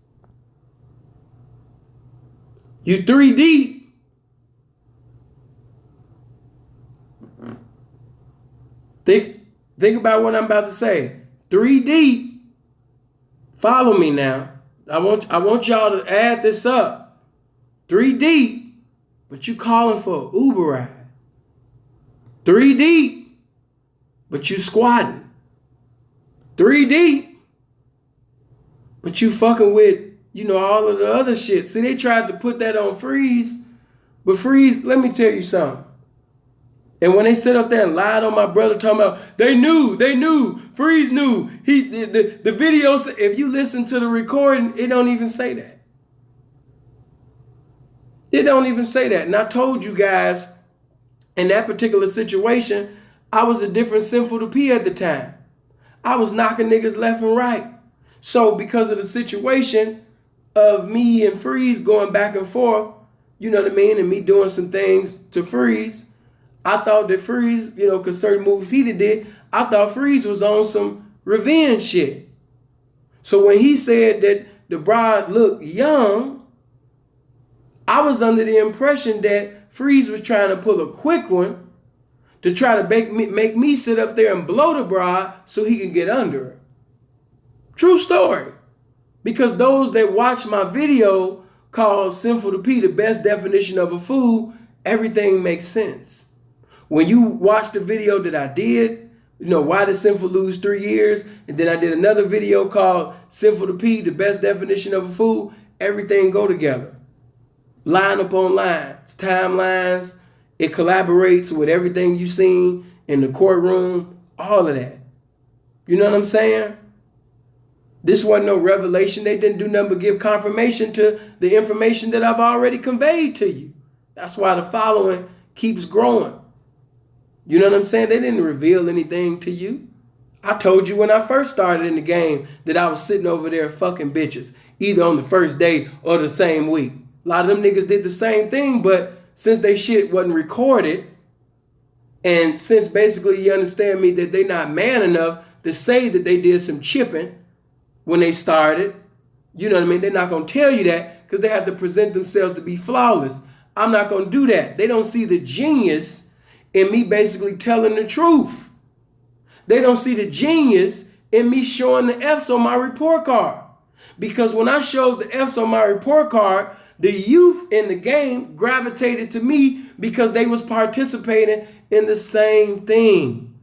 S6: You 3 deep. Think about what I'm about to say. 3 deep. Follow me now. I want y'all to add this up. 3 deep, but you calling for an Uber ride. 3 deep, but you squatting. 3 deep, but you fucking with, all of the other shit. See, they tried to put that on Freeze, but Freeze, let me tell you something. And when they sit up there and lied on my brother, talking about they knew, Freeze knew. The video, if you listen to the recording, it don't even say that. It don't even say that. And I told you guys, in that particular situation, I was a different Sinful to P at the time. I was knocking niggas left and right. So because of the situation of me and Freeze going back and forth, you know what I mean, and me doing some things to Freeze, I thought that Freeze, because certain moves he did, I thought Freeze was on some revenge shit. So when he said that the bride looked young, I was under the impression that Freeze was trying to pull a quick one to try to make me sit up there and blow the bride so he can get under her. True story. Because those that watch my video called Sinful to P, the best definition of a fool, everything makes sense. When you watch the video that I did, why did Sinful lose 3 years? And then I did another video called Sinful to P, the best definition of a fool, everything go together. Line upon line, timelines, it collaborates with everything you seen in the courtroom, all of that. You know what I'm saying? This wasn't no revelation. They didn't do nothing but give confirmation to the information that I've already conveyed to you. That's why the following keeps growing. You know what I'm saying? They didn't reveal anything to you. I told you when I first started in the game that I was sitting over there fucking bitches, either on the first day or the same week. A lot of them niggas did the same thing, but since they shit wasn't recorded, and since basically you understand me that they not man enough to say that they did some chipping when they started, you know what I mean? They're not going to tell you that because they have to present themselves to be flawless. I'm not going to do that. They don't see the genius in me basically telling the truth. They don't see the genius in me showing the F's on my report card. Because when I showed the F's on my report card, the youth in the game gravitated to me because they was participating in the same thing.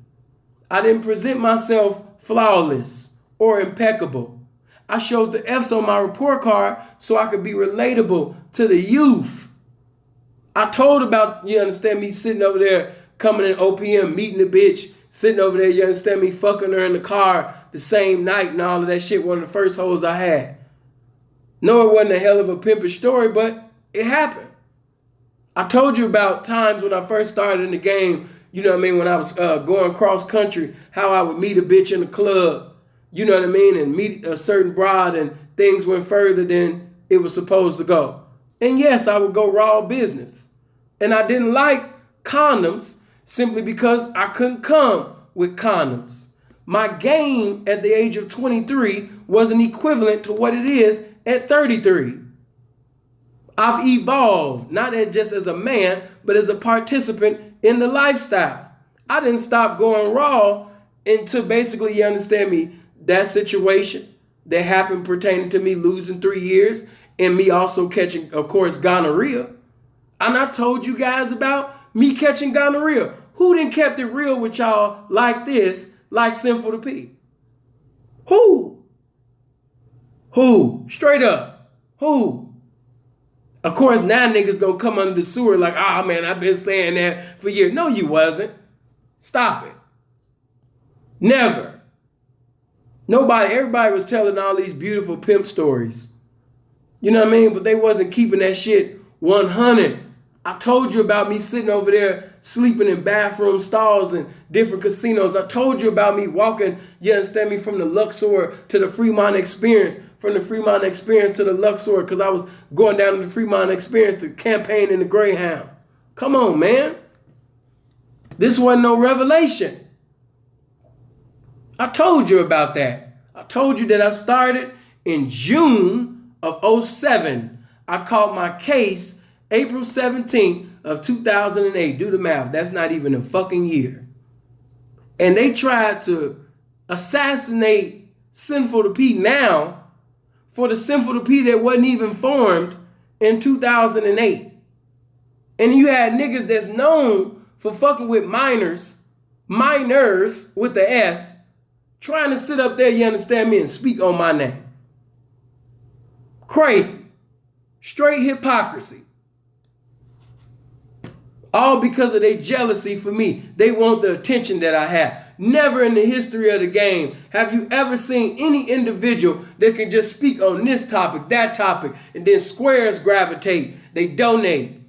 S6: I didn't present myself flawless or impeccable. I showed the F's on my report card so I could be relatable to the youth. I told about, you understand me, sitting over there, coming in OPM, meeting the bitch, sitting over there, you understand me, fucking her in the car the same night and all of that shit, one of the first hoes I had. No, it wasn't a hell of a pimpish story, but it happened. I told you about times when I first started in the game, you know what I mean, when I was going cross country, how I would meet a bitch in the club, you know what I mean, and meet a certain broad and things went further than it was supposed to go. And yes, I would go raw business. And I didn't like condoms simply because I couldn't come with condoms. My game at the age of 23 wasn't equivalent to what it is at 33. I've evolved, not just as a man, but as a participant in the lifestyle. I didn't stop going raw until basically, you understand me, that situation that happened pertaining to me losing 3 years and me also catching, of course, gonorrhea. And I told you guys about me catching gonorrhea. Who done kept it real with y'all like this, like Sinful to P? Who? Straight up. Who? Of course, now niggas gonna come under the sewer like, man, I've been saying that for years. No, you wasn't. Stop it. Never. Everybody was telling all these beautiful pimp stories. You know what I mean? But they wasn't keeping that shit 100. I told you about me sitting over there sleeping in bathroom stalls and different casinos. I told you about me walking, you understand me, from the Luxor to the Fremont Experience, from the Fremont Experience to the Luxor, because I was going down to the Fremont Experience to campaign in the Greyhound. Come on, man. This wasn't no revelation. I told you about that. I told you that I started in June of 07. I caught my case April 17th of 2008. Do the math. That's not even a fucking year. And they tried to assassinate Sinful to P now for the Sinful to P that wasn't even formed in 2008. And you had niggas that's known for fucking with minors with the S, trying to sit up there, you understand me, and speak on my name. Crazy. Straight hypocrisy. All because of their jealousy for me. They want the attention that I have. Never in the history of the game have you ever seen any individual that can just speak on this topic, that topic, and then squares gravitate. They donate.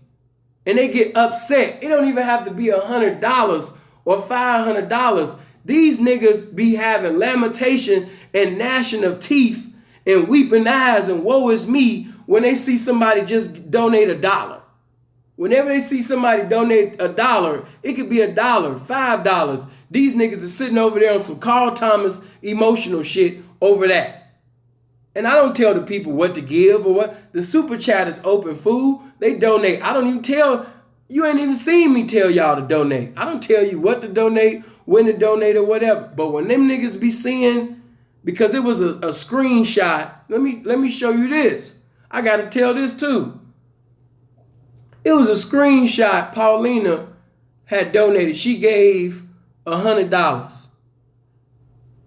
S6: And they get upset. It don't even have to be $100 or $500. These niggas be having lamentation and gnashing of teeth and weeping eyes and woe is me when they see somebody just donate $1. Whenever they see somebody donate $1, it could be $1, $5. These niggas are sitting over there on some Carl Thomas emotional shit over that. And I don't tell the people what to give or what. The super chat is open, fool. They donate. I don't even tell, you ain't even seen me tell y'all to donate. I don't tell you what to donate, when to donate or whatever. But when them niggas be seeing, because it was a screenshot, let me show you this. I got to tell this too. It was a screenshot Paulina had donated. She gave $100.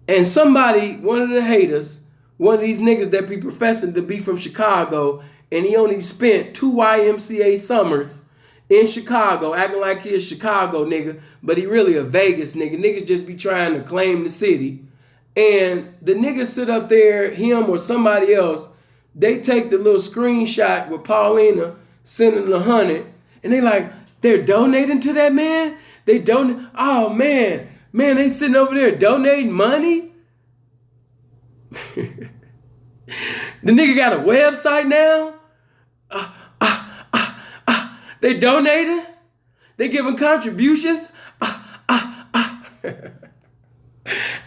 S6: And somebody, one of the haters, one of these niggas that be professing to be from Chicago, and he only spent 2 YMCA summers in Chicago, acting like he a Chicago nigga, but he really a Vegas nigga. Niggas just be trying to claim the city. And the niggas sit up there, him or somebody else, they take the little screenshot with Paulina sending 100, and they like, they're donating to that man? They donate, oh man, they sitting over there donating money? The nigga got a website now? They donating? They giving contributions? And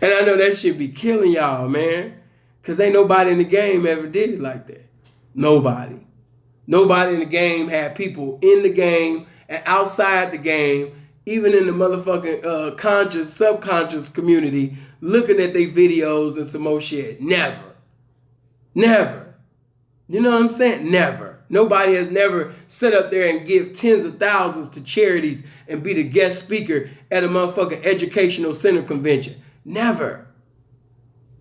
S6: I know that shit be killing y'all, man. Because ain't nobody in the game ever did it like that. Nobody. Nobody in the game had people in the game and outside the game, even in the motherfucking conscious, subconscious community, looking at their videos and some more shit. Never. Never. You know what I'm saying? Never. Nobody has never sat up there and give tens of thousands to charities and be the guest speaker at a motherfucking educational center convention. Never.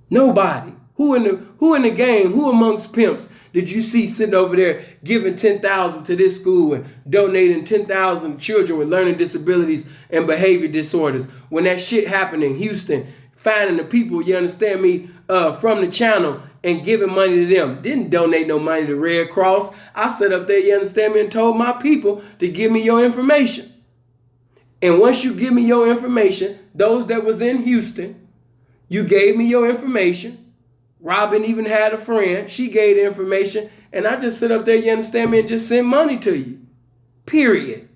S6: Nobody. Who in the game, who amongst pimps did you see sitting over there giving $10,000 to this school and donating 10,000 children with learning disabilities and behavior disorders? When that shit happened in Houston, finding the people, you understand me, from the channel and giving money to them. Didn't donate no money to Red Cross. I sat up there, you understand me, and told my people to give me your information. And once you give me your information, those that was in Houston, you gave me your information. Robin even had a friend. She gave the information. And I just sit up there, you understand me, and just send money to you. Period.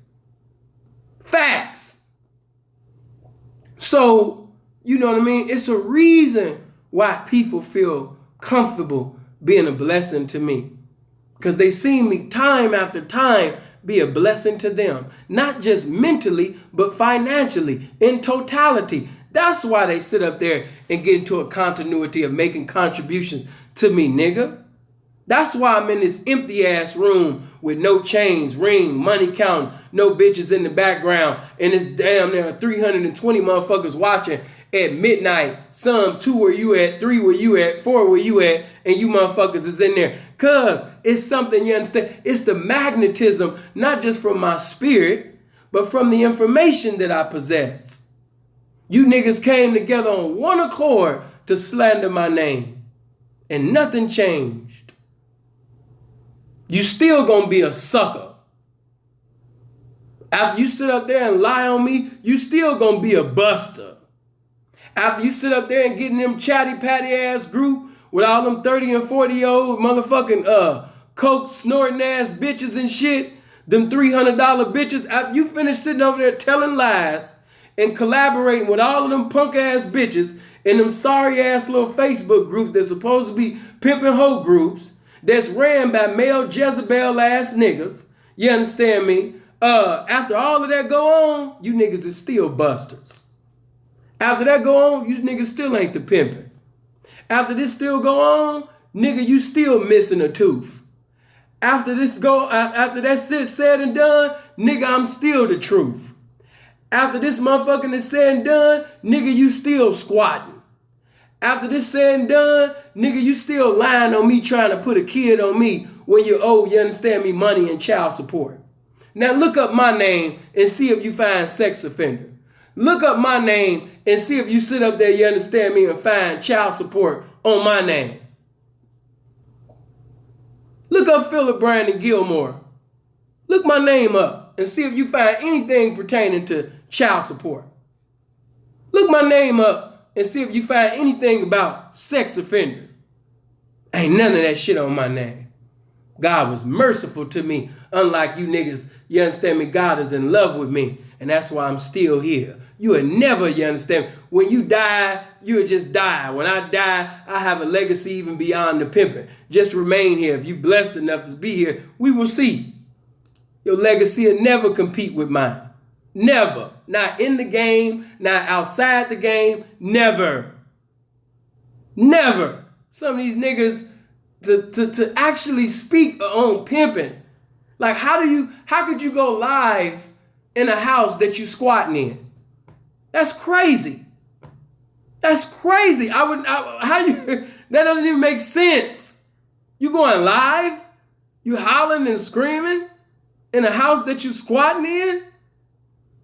S6: Facts. So, you know what I mean? It's a reason why people feel comfortable being a blessing to me. Because they see me time after time be a blessing to them. Not just mentally, but financially, in totality. That's why they sit up there and get into a continuity of making contributions to me, nigga. That's why I'm in this empty ass room with no chains, ring, money counting, no bitches in the background, and it's damn near 320 motherfuckers watching at midnight. Some 2 where you at, 3 where you at, 4 where you at, and you motherfuckers is in there. Cause it's something, you understand, it's the magnetism, not just from my spirit, but from the information that I possess. You niggas came together on one accord to slander my name. And nothing changed. You still gonna be a sucker. After you sit up there and lie on me, you still gonna be a buster. After you sit up there and get in them chatty patty ass group with all them 30 and 40-year-old motherfucking coke snorting ass bitches and shit, them $300 bitches, after you finish sitting over there telling lies and collaborating with all of them punk ass bitches in them sorry ass little Facebook groups that's supposed to be pimping hoe groups, that's ran by male Jezebel ass niggas. You understand me? After all of that go on, you niggas is still busters. After that go on, you niggas still ain't the pimping. After this still go on, nigga, you still missing a tooth. After that shit said and done, nigga, I'm still the truth. After this motherfucking is said and done, nigga, you still squatting. After this said and done, nigga, you still lying on me trying to put a kid on me when you owe, you understand me, money and child support. Now look up my name and see if you find sex offender. Look up my name and see if you sit up there, you understand me, and find child support on my name. Look up Philip Brandon Gilmore. Look my name up and see if you find anything pertaining to child support. Look my name up and see if you find anything about sex offender. Ain't none of that shit on my name. God was merciful to me. Unlike you niggas, you understand me, God is in love with me. And that's why I'm still here. You would never, you understand, when you die, you would just die. When I die, I have a legacy even beyond the pimping. Just remain here. If you blessed enough to be here, we will see. Your legacy will never compete with mine. Never. Not in the game, not outside the game. Never. Never. Some of these niggas to actually speak on pimping. Like how could you go live in a house that you squatting in? That's crazy. That's crazy. That doesn't even make sense. You going live? You hollering and screaming in a house that you squatting in?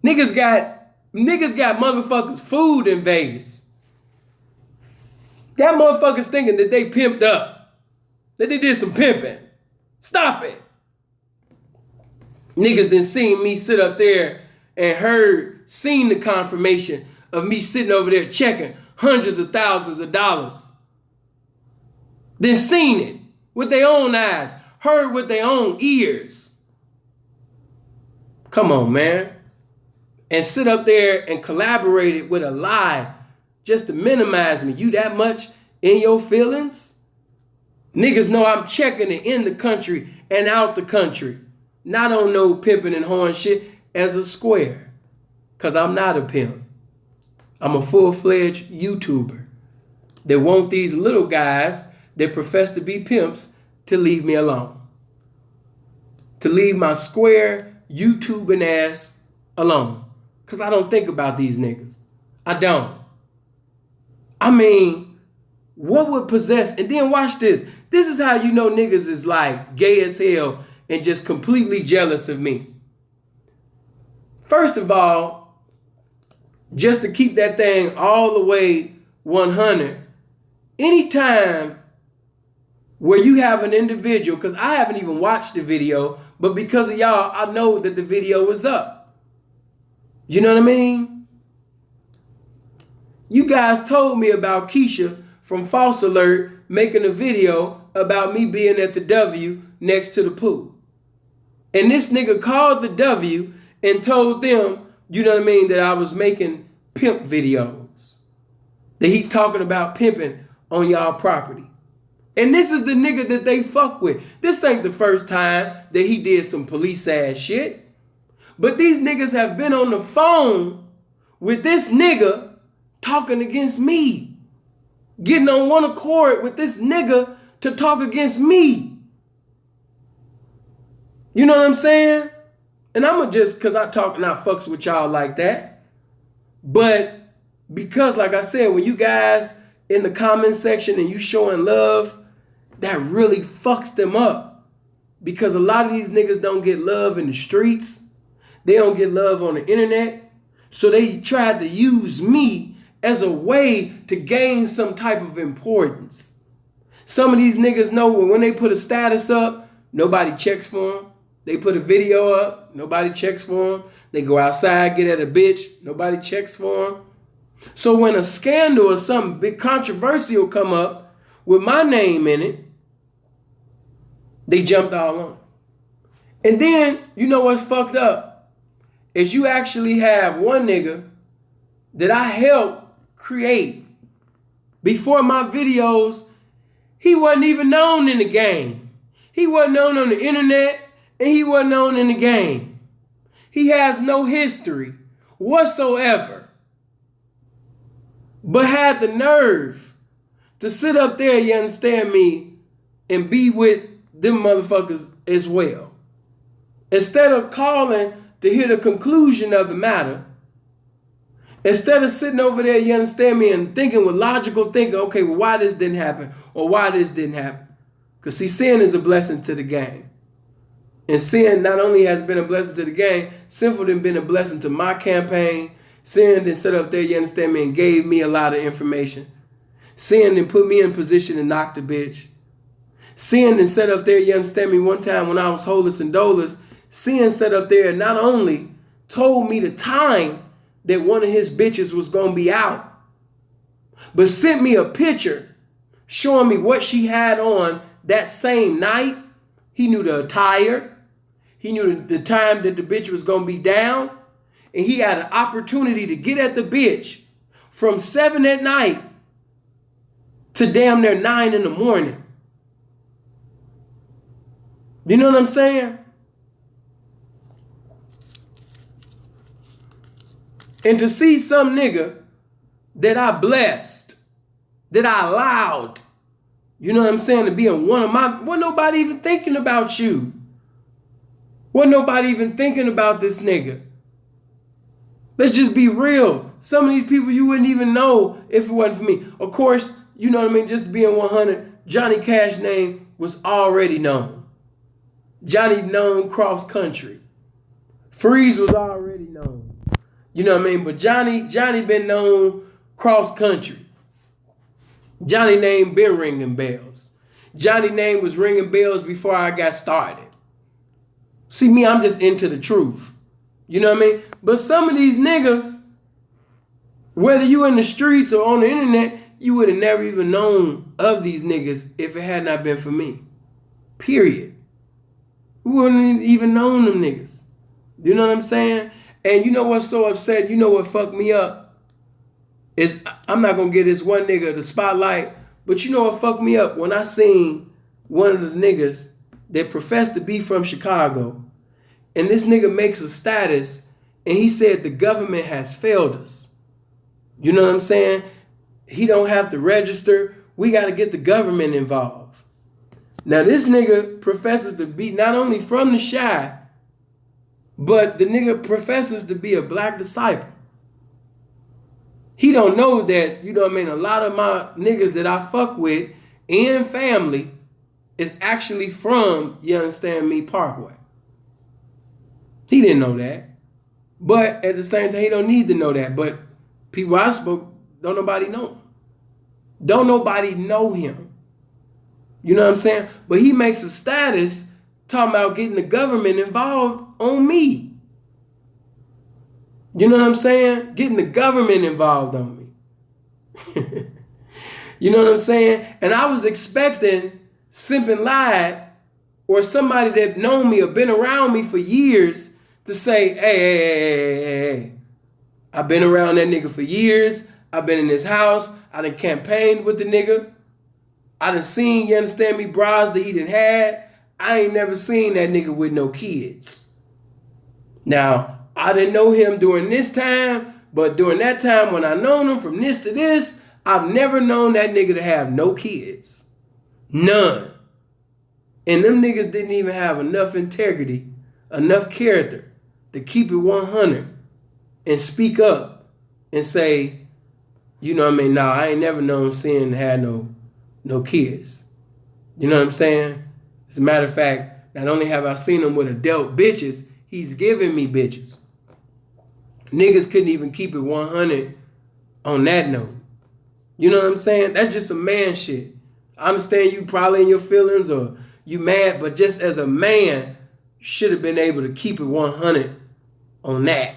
S6: Niggas got motherfuckers food in Vegas. Got motherfuckers thinking that they pimped up. That they did some pimping. Stop it. Niggas done seen me sit up there and seen the confirmation of me sitting over there checking hundreds of thousands of dollars. Then seen it with their own eyes, heard with their own ears. Come on, man. And sit up there and collaborated with a lie just to minimize me. You that much in your feelings? Niggas know I'm checking it in the country and out the country. Not on no pimping and horn shit as a square. Because I'm not a pimp. I'm a full-fledged YouTuber that want these little guys that profess to be pimps to leave me alone. To leave my square YouTubing ass alone. Because I don't think about these niggas. I don't. I mean, what would possess... And then watch this. This is how you know niggas is like gay as hell and just completely jealous of me. First of all, just to keep that thing all the way 100, anytime where you have an individual, because I haven't even watched the video, but because of y'all, I know that the video is up. You know what I mean? You guys told me about Keisha from False Alert making a video about me being at the W next to the pool. And this nigga called the W and told them, you know what I mean, that I was making pimp videos. That he's talking about pimping on y'all property. And this is the nigga that they fuck with. This ain't the first time that he did some police ass shit. But these niggas have been on the phone with this nigga talking against me. Getting on one accord with this nigga to talk against me. You know what I'm saying? And I'ma just, cause I talk and I fucks with y'all like that. But because like I said, when you guys in the comment section and you showing love, that really fucks them up. Because a lot of these niggas don't get love in the streets. They don't get love on the internet. So they tried to use me as a way to gain some type of importance. Some of these niggas know when they put a status up, nobody checks for them. They put a video up, nobody checks for them. They go outside, get at a bitch, nobody checks for them. So when a scandal or something big controversial come up with my name in it, they jumped all on it. And then, you know what's fucked up? Is you actually have one nigga that I helped create. Before my videos, he wasn't even known in the game. He wasn't known on the internet, and he wasn't known in the game. He has no history whatsoever, but had the nerve to sit up there, you understand me, and be with them motherfuckers as well. Instead of calling to hear the conclusion of the matter, instead of sitting over there, you understand me, and thinking with logical thinking, okay, well, why this didn't happen or why this didn't happen. Because see, sin is a blessing to the game. And sin not only has been a blessing to the game, sinful done been a blessing to my campaign. Sin done set up there, you understand me, and gave me a lot of information. Sin done put me in position to knock the bitch. Sin done set up there, you understand me, one time when I was holeless and doleless, sin set up there and not only told me the time that one of his bitches was going to be out, but sent me a picture showing me what she had on that same night. He knew the attire. He knew the time that the bitch was going to be down. And he had an opportunity to get at the bitch from 7 at night to damn near 9 in the morning. You know what I'm saying? And to see some nigga that I blessed, that I allowed, you know what I'm saying, to be in one of my, wasn't nobody even thinking about you. Wasn't nobody even thinking about this nigga. Let's just be real. Some of these people you wouldn't even know if it wasn't for me. Of course, you know what I mean, just being 100, Johnny Cash's name was already known. Johnny known cross country. Freeze was already known. You know what I mean? But Johnny been known cross country. Johnny name been ringing bells. Johnny name was ringing bells before I got started. See me, I'm just into the truth. You know what I mean? But some of these niggas, whether you in the streets or on the internet, you would have never even known of these niggas if it had not been for me. Period. We wouldn't even known them niggas. You know what I'm saying? And you know what's so upset? You know what fucked me up? Is I'm not going to give this one nigga the spotlight, but you know what fucked me up? When I seen one of the niggas that professed to be from Chicago, and this nigga makes a status, and he said the government has failed us. You know what I'm saying? He don't have to register. We got to get the government involved. Now this nigga professes to be not only from the Chi, but the nigga professes to be a black disciple. He don't know that, you know what I mean, a lot of my niggas that I fuck with and family is actually from, you understand me, Parkway. He didn't know that. But at the same time, he don't need to know that. But people I spoke, don't nobody know him. Don't nobody know him. You know what I'm saying? But he makes a status talking about getting the government involved on me. You know what I'm saying? Getting the government involved on me. You know what I'm saying? And I was expecting Simpin' Lied or somebody that known me or been around me for years to say, hey. I've been around that nigga for years. I've been in his house. I done campaigned with the nigga. I done seen, you understand me, bras that he done had. I ain't never seen that nigga with no kids. Now, I didn't know him during this time, but during that time when I known him from this to this, I've never known that nigga to have no kids. None. And them niggas didn't even have enough integrity, enough character to keep it 100 and speak up and say, you know what I mean, nah, I ain't never known Sin had no kids. You know what I'm saying? As a matter of fact, not only have I seen him with adult bitches, he's giving me bitches. Niggas couldn't even keep it 100 on that note. You know what I'm saying? That's just some man shit. I understand you probably in your feelings or you mad, but just as a man, should have been able to keep it 100 on that.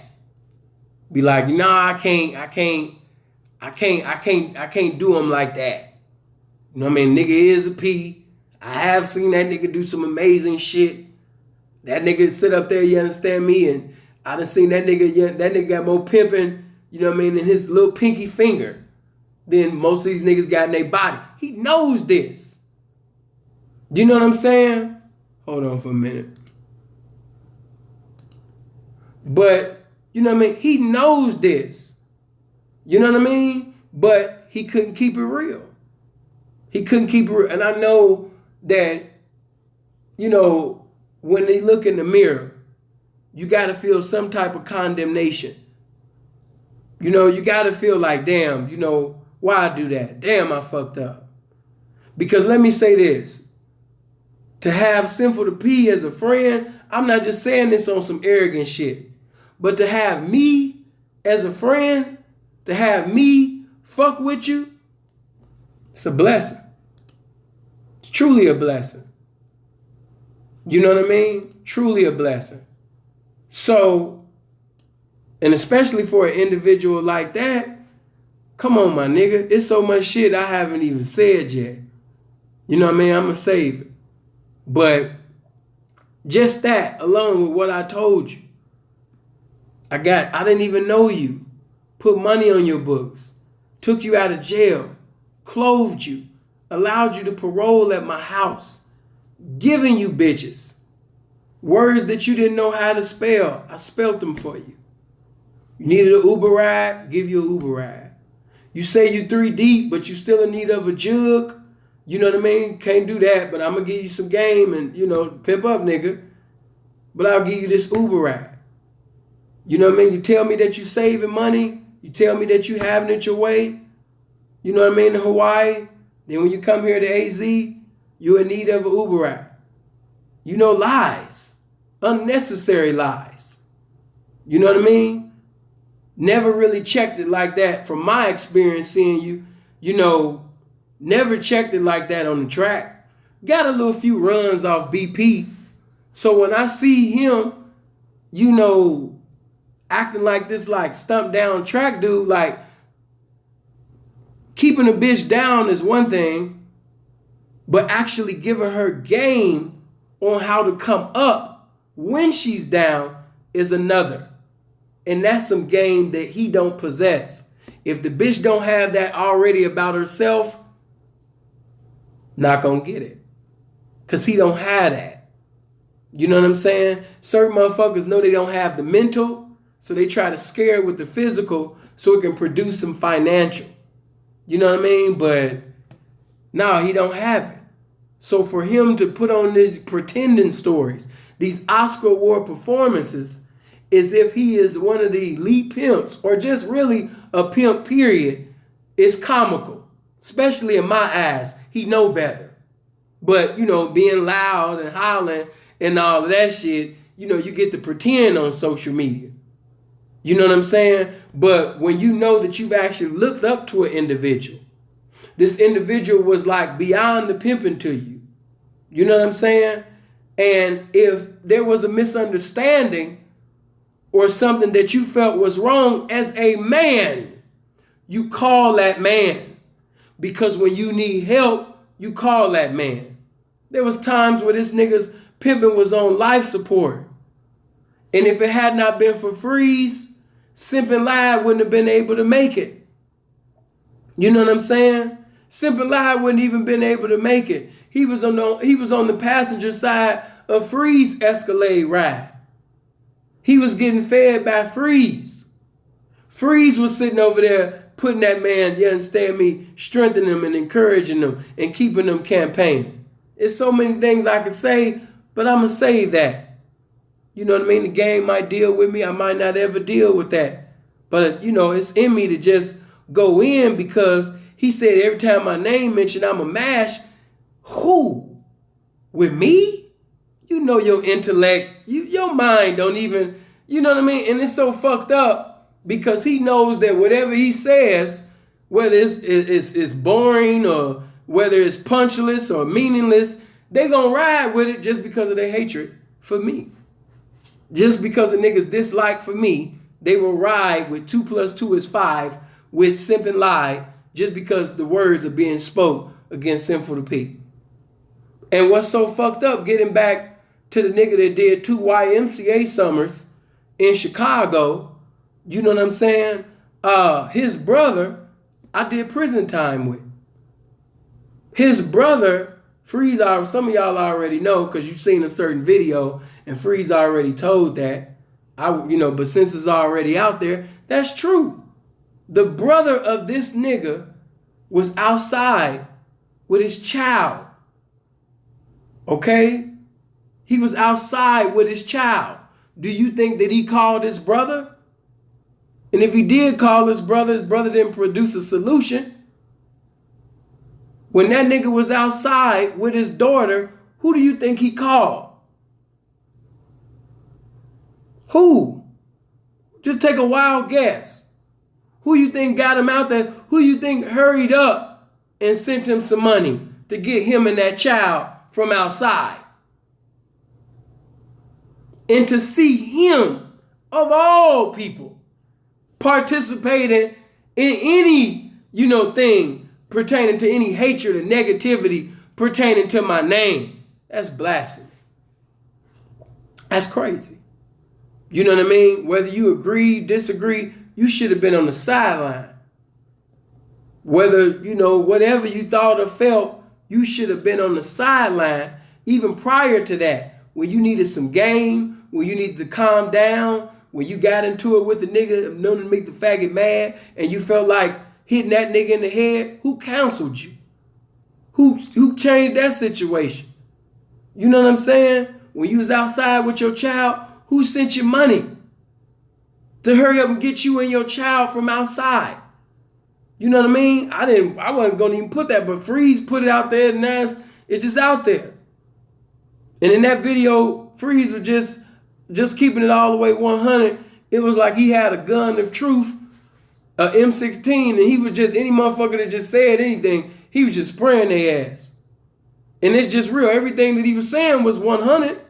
S6: Be like, nah, I can't do him like that. You know what I mean? Nigga is a P. I have seen that nigga do some amazing shit. That nigga sit up there, you understand me? And I done seen that nigga got more pimping, you know what I mean, in his little pinky finger than most of these niggas got in their body. He knows this. You know what I'm saying? Hold on for a minute. But, you know what I mean? He knows this. You know what I mean? But he couldn't keep it real. He couldn't keep it real. And I know that, you know, when they look in the mirror, you got to feel some type of condemnation. You know, you got to feel like, damn, you know, why I do that? Damn, I fucked up. Because let me say this. To have Sinful to P as a friend, I'm not just saying this on some arrogant shit. But to have me as a friend, to have me fuck with you, it's a blessing. It's truly a blessing. You know what I mean? Truly a blessing. So, and especially for an individual like that, come on, my nigga. It's so much shit I haven't even said yet. You know what I mean? I'm going to save it. But just that, along with what I told you, I didn't even know you, put money on your books, took you out of jail, clothed you, allowed you to parole at my house, giving you bitches, words that you didn't know how to spell, I spelled them for you. You needed an Uber ride, give you an Uber ride. You say you 3 deep, but you still in need of a jug, you know what I mean? Can't do that, but I'm going to give you some game and, you know, pimp up, nigga. But I'll give you this Uber ride. You know what I mean? You tell me that you saving money. You tell me that you having it your way. You know what I mean? In Hawaii. Then when you come here to AZ, you're in need of an Uber ride. You know, lies. Unnecessary lies. You know what I mean? Never really checked it like that. From my experience seeing you, you know, never checked it like that on the track. Got a little few runs off BP. So when I see him, you know, acting like this like stumped down track dude, like keeping a bitch down is one thing, but actually giving her game on how to come up when she's down is another. And that's some game that he don't possess. If the bitch don't have that already about herself, not gonna get it. Cause he don't have that. You know what I'm saying? Certain motherfuckers know they don't have the mental, so they try to scare it with the physical so it can produce some financial. You know what I mean? But no, he don't have it. So for him to put on these pretending stories, these Oscar Award performances, as if he is one of the elite pimps or just really a pimp period, is comical. Especially in my eyes. He know better. But, you know, being loud and hollering and all of that shit, you know, you get to pretend on social media. You know what I'm saying? But when you know that you've actually looked up to an individual, this individual was like beyond the pimping to you. You know what I'm saying? And if there was a misunderstanding or something that you felt was wrong as a man, you call that man. Because when you need help, you call that man. There was times where this nigga's pimping was on life support. And if it had not been for Freeze, Simpin' Live wouldn't have been able to make it. You know what I'm saying? Simpin' Live wouldn't even been able to make it. He was on the passenger side of Freeze Escalade ride. He was getting fed by Freeze. Freeze was sitting over there putting that man, you understand me, strengthening him and encouraging him and keeping them campaigning. It's so many things I could say, but I'm going to save that. You know what I mean? The game might deal with me. I might not ever deal with that. But, you know, it's in me to just go in because he said every time my name mentioned, I'm a mash. Who? With me? You know your intellect, your mind don't even, you know what I mean? And it's so fucked up because he knows that whatever he says, whether it's boring or whether it's punchless or meaningless, they gonna ride with it just because of their hatred for me. Just because a nigga's dislike for me, they will ride with 2 + 2 is 5 with Simp and Lie just because the words are being spoke against Sinful to P. And what's so fucked up, getting back to the nigga that did 2 YMCA summers in Chicago, you know what I'm saying? His brother, I did prison time with. His brother Freeze, some of y'all already know because you've seen a certain video and Freeze already told that. But since it's already out there, that's true. The brother of this nigga was outside with his child. Okay? He was outside with his child. Do you think that he called his brother? And if he did call his brother didn't produce a solution. When that nigga was outside with his daughter, who do you think he called? Who? Just take a wild guess. Who you think got him out there? Who you think hurried up and sent him some money to get him and that child from outside? And to see him, of all people, participating in any, thing pertaining to any hatred or negativity pertaining to my name, that's blasphemy. That's crazy. You know what I mean? Whether you agree, disagree, you should have been on the sideline. Whether, whatever you thought or felt, you should have been on the sideline even prior to that, when you needed some game, when you needed to calm down, when you got into it with the nigga known to make the faggot mad, and you felt like hitting that nigga in the head. Who counseled you? Who changed that situation? You know what I'm saying? When you was outside with your child, who sent you money to hurry up and get you and your child from outside? You know what I mean? I wasn't gonna even put that, but Freeze put it out there, and now it's just out there. And in that video, Freeze was just keeping it all the way 100. It was like he had a gun of truth, a M16, and he was just, any motherfucker that just said anything, he was just spraying their ass. And it's just real. Everything that he was saying was 100.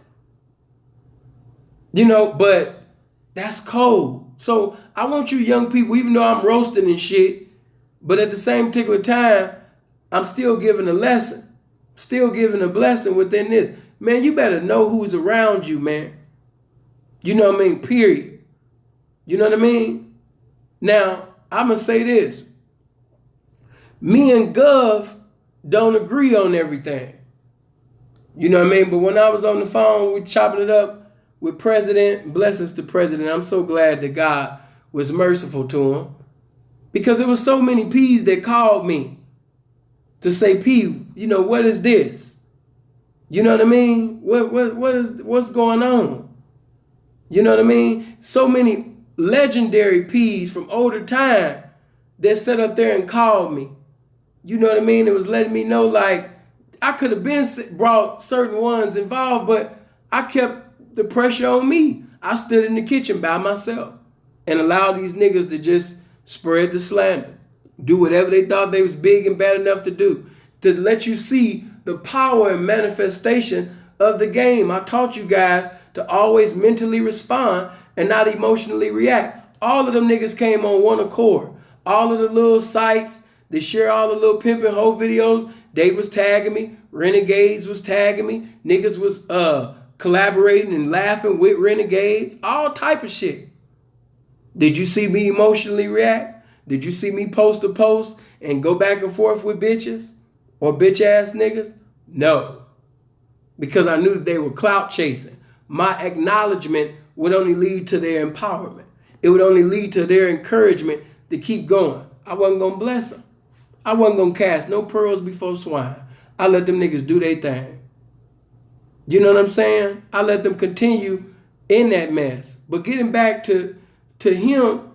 S6: But that's cold. So I want you young people, even though I'm roasting and shit, but at the same particular time, I'm still giving a lesson, still giving a blessing within this. Man, you better know who's around you, man. You know what I mean? Period. You know what I mean? Now, I'm going to say this. Me and Gov don't agree on everything. You know what I mean? But when I was on the phone, we chopping it up with President, blessings to President. I'm so glad that God was merciful to him. Because there was so many P's that called me to say, P, what is this? You know what I mean? What's going on? You know what I mean? So many legendary P's from older time that sat up there and called me. You know what I mean? It was letting me know, like, I could have been brought certain ones involved, but I kept the pressure on me. I stood in the kitchen by myself and allowed these niggas to just spread the slander, do whatever they thought they was big and bad enough to do, to let you see the power and manifestation of the game. I taught you guys to always mentally respond and not emotionally react. All of them niggas came on one accord. All of the little sites, they share all the little pimping hoe videos. They was tagging me. Renegades was tagging me. Niggas was collaborating and laughing with renegades. All type of shit. Did you see me emotionally react? Did you see me post a post and go back and forth with bitches or bitch ass niggas? No. Because I knew that they were clout chasing. My acknowledgement would only lead to their empowerment. It would only lead to their encouragement to keep going. I wasn't going to bless them. I wasn't going to cast no pearls before swine. I let them niggas do their thing. You know what I'm saying? I let them continue in that mess. But getting back to him,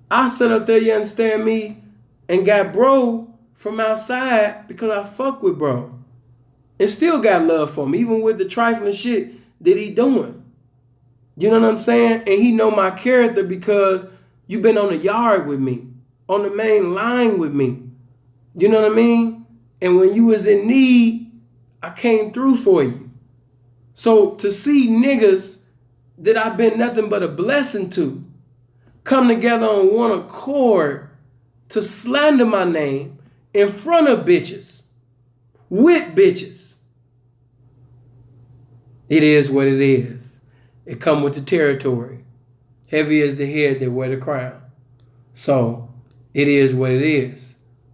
S6: I sat up there, you understand me, and got bro from outside because I fuck with bro. And still got love for him, even with the trifling shit that he doing. You know what I'm saying? And he know my character because you been on the yard with me, on the main line with me. You know what I mean? And when you was in need, I came through for you. So to see niggas that I've been nothing but a blessing to come together on one accord to slander my name in front of bitches, with bitches. It is what it is. It come with the territory. Heavy is the head that wear the crown. So it is what it is.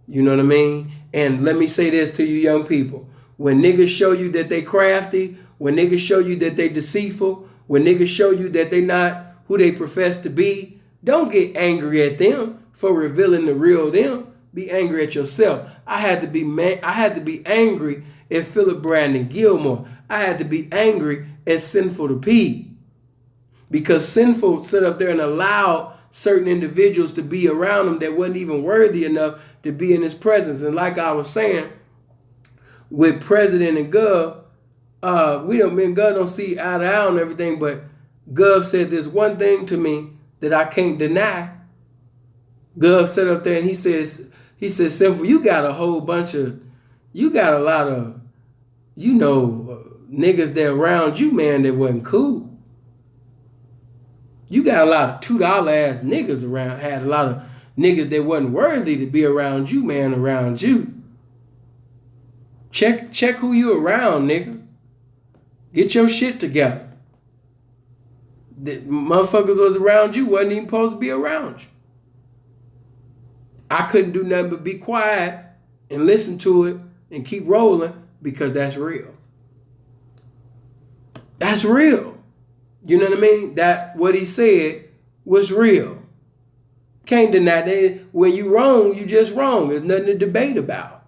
S6: You know what I mean? And let me say this to you young people. When niggas show you that they crafty, when niggas show you that they deceitful, when niggas show you that they not who they profess to be, don't get angry at them for revealing the real them. Be angry at yourself. I had to be angry at Philip Brandon Gilmore. I had to be angry at Sinful the P. Because Sinful sit up there and allowed certain individuals to be around him that wasn't even worthy enough to be in his presence. And like I was saying, with President and Gov, me and Gov don't see eye to eye on everything, but Gov said this one thing to me that I can't deny. Gov sat up there and he says, Sinful, you got a lot of, niggas that around you, man, that wasn't cool. You got a lot of $2 ass niggas around, had a lot of niggas that wasn't worthy to be around you, man, around you. Check who you around, nigga. Get your shit together. The motherfuckers was around you, wasn't even supposed to be around you. I couldn't do nothing but be quiet and listen to it and keep rolling because that's real. That's real. You know what I mean? That what he said was real. Can't deny that. When you wrong, you just wrong. There's nothing to debate about.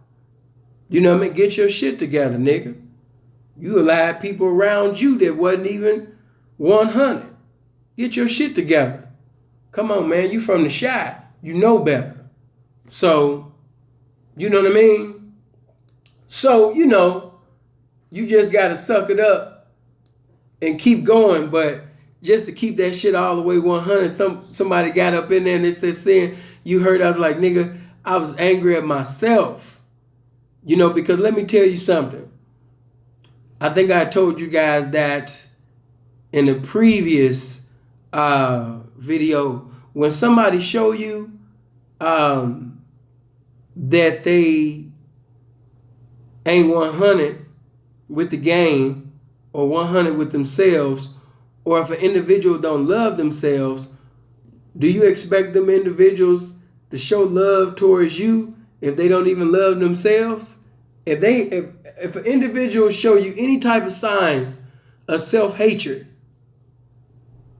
S6: You know what I mean? Get your shit together, nigga. You allowed people around you that wasn't even 100. Get your shit together. Come on, man. You from the Chi. You know better. So, you know what I mean? So, you just got to suck it up and keep going. But just to keep that shit all the way 100, somebody got up in there and they said, saying, you heard, I was like, nigga, I was angry at myself. Because let me tell you something. I think I told you guys that in the previous video, when somebody show you that they ain't 100 with the game or 100 with themselves, or if an individual don't love themselves, do you expect them individuals to show love towards you if they don't even love themselves? If an individual show you any type of signs of self-hatred,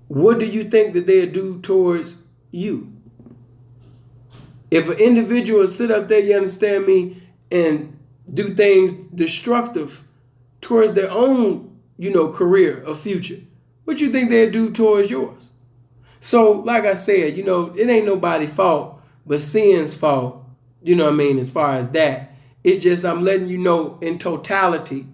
S6: what do you think that they'll do towards you? If an individual sit up there, you understand me, and do things destructive towards their own, career or future, what you think they'll do towards yours? So, like I said, it ain't nobody's fault but sin's fault, as far as that. It's just I'm letting you know in totality,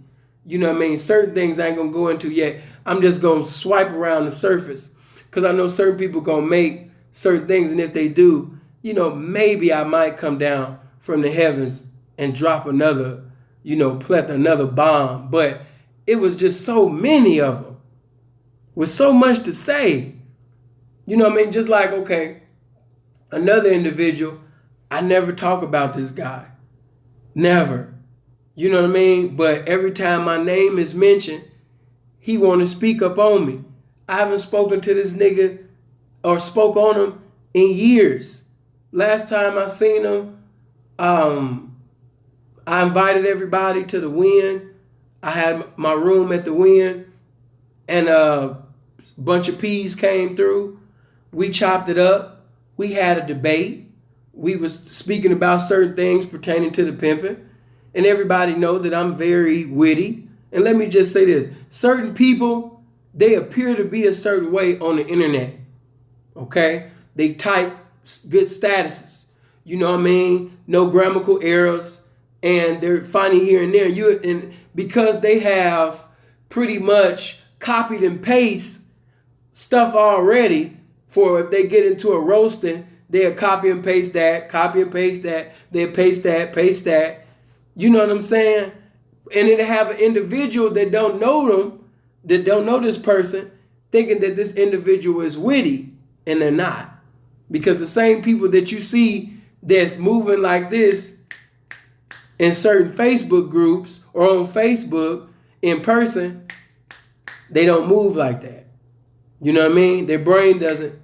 S6: certain things I ain't going to go into yet. I'm just going to swipe around the surface because I know certain people going to make certain things, and if they do, maybe I might come down from the heavens and drop another, another bomb. But it was just so many of them with so much to say. Just like, okay, another individual, I never talk about this guy. Never. You know what I mean? But every time my name is mentioned, he want to speak up on me. I haven't spoken to this nigga or spoke on him in years. Last time I seen him, I invited everybody to the Win. I had my room at the Win, and a bunch of P's came through. We chopped it up. We had a debate. We was speaking about certain things pertaining to the pimping, and everybody know that I'm very witty. And let me just say this. Certain people, they appear to be a certain way on the internet, okay? They type good statuses, no grammatical errors, and they're funny here and there. And because they have pretty much copied and paste stuff already for if they get into a roasting, they'll copy and paste that, they'll paste that. You know what I'm saying? And then they have an individual that don't know them, that don't know this person, thinking that this individual is witty, and they're not. Because the same people that you see that's moving like this in certain Facebook groups or on Facebook in person, they don't move like that. You know what I mean? Their brain doesn't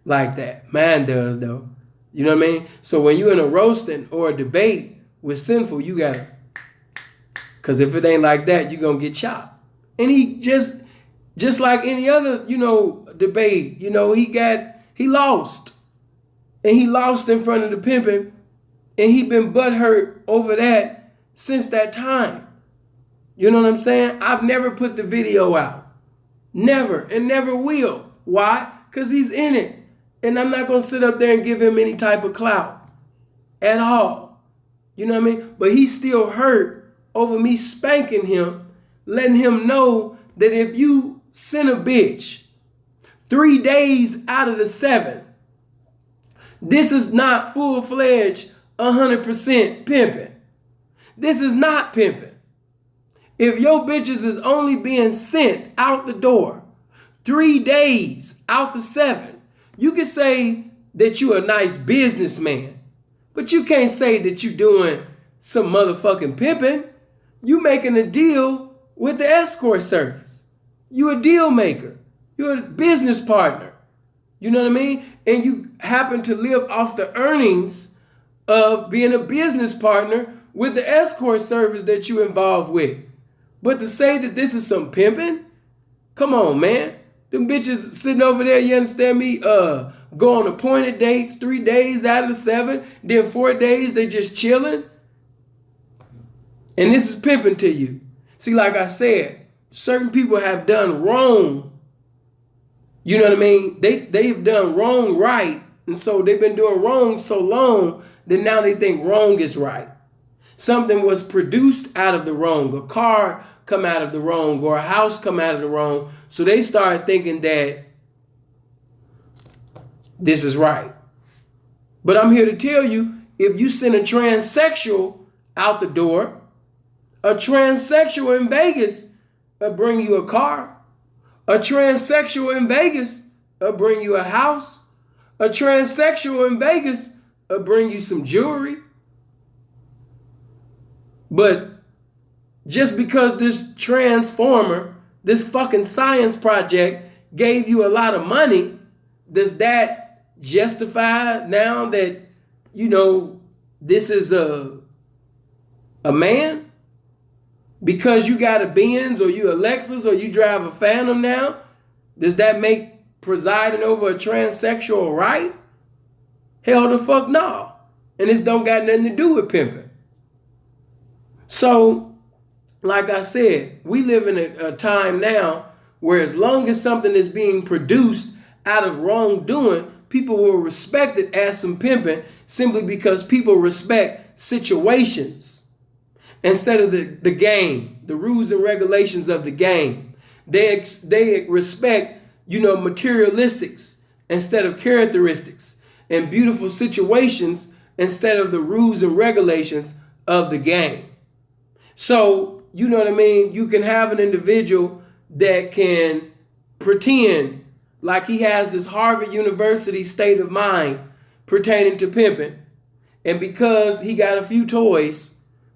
S6: like that. Mine does, though. You know what I mean? So when you're in a roasting or a debate with Sinful, you gotta Because if it ain't like that, you're going to get chopped. And he just like any other, debate, he lost. And he lost in front of the pimping. And he been butthurt over that since that time. You know what I'm saying? I've never put the video out. Never, and never will. Why? Because he's in it. And I'm not going to sit up there and give him any type of clout at all. You know what I mean? But he's still hurt over me spanking him, letting him know that if you send a bitch 3 days out of the 7, this is not full-fledged 100% pimping. This is not pimping. If your bitches is only being sent out the door 3 days out the 7, you can say that you a nice businessman, but you can't say that you doing some motherfucking pimping. You making a deal with the escort service. You a deal maker. You're a business partner. You know what I mean? And you happen to live off the earnings of being a business partner with the escort service that you involved with. But to say that this is some pimping, come on, man. Them bitches sitting over there, you understand me, go on appointed dates 3 days out of the 7, then 4 days they just chilling. And this is pimping to you. See, like I said, certain people have done wrong. You know what I mean? They've done wrong right. And so they've been doing wrong so long that now they think wrong is right. Something was produced out of the wrong. A car come out of the wrong, or a house come out of the wrong. So they start thinking that this is right. But I'm here to tell you, if you send a transsexual out the door, a transsexual in Vegas will bring you a car. A transsexual in Vegas will bring you a house. A transsexual in Vegas will bring you some jewelry. But just because this transformer, this fucking science project gave you a lot of money, does that justify now that, this is a man? Because you got a Benz or you a Lexus or you drive a Phantom now, does that make presiding over a transsexual right? Hell the fuck no. And this don't got nothing to do with pimping. So, like I said, we live in a time now where as long as something is being produced out of wrongdoing, people will respect it as some pimping simply because people respect situations instead of the game, the rules and regulations of the game. They respect, materialistics instead of characteristics, and beautiful situations instead of the rules and regulations of the game. So, you know what I mean? You can have an individual that can pretend like he has this Harvard University state of mind pertaining to pimping. And because he got a few toys,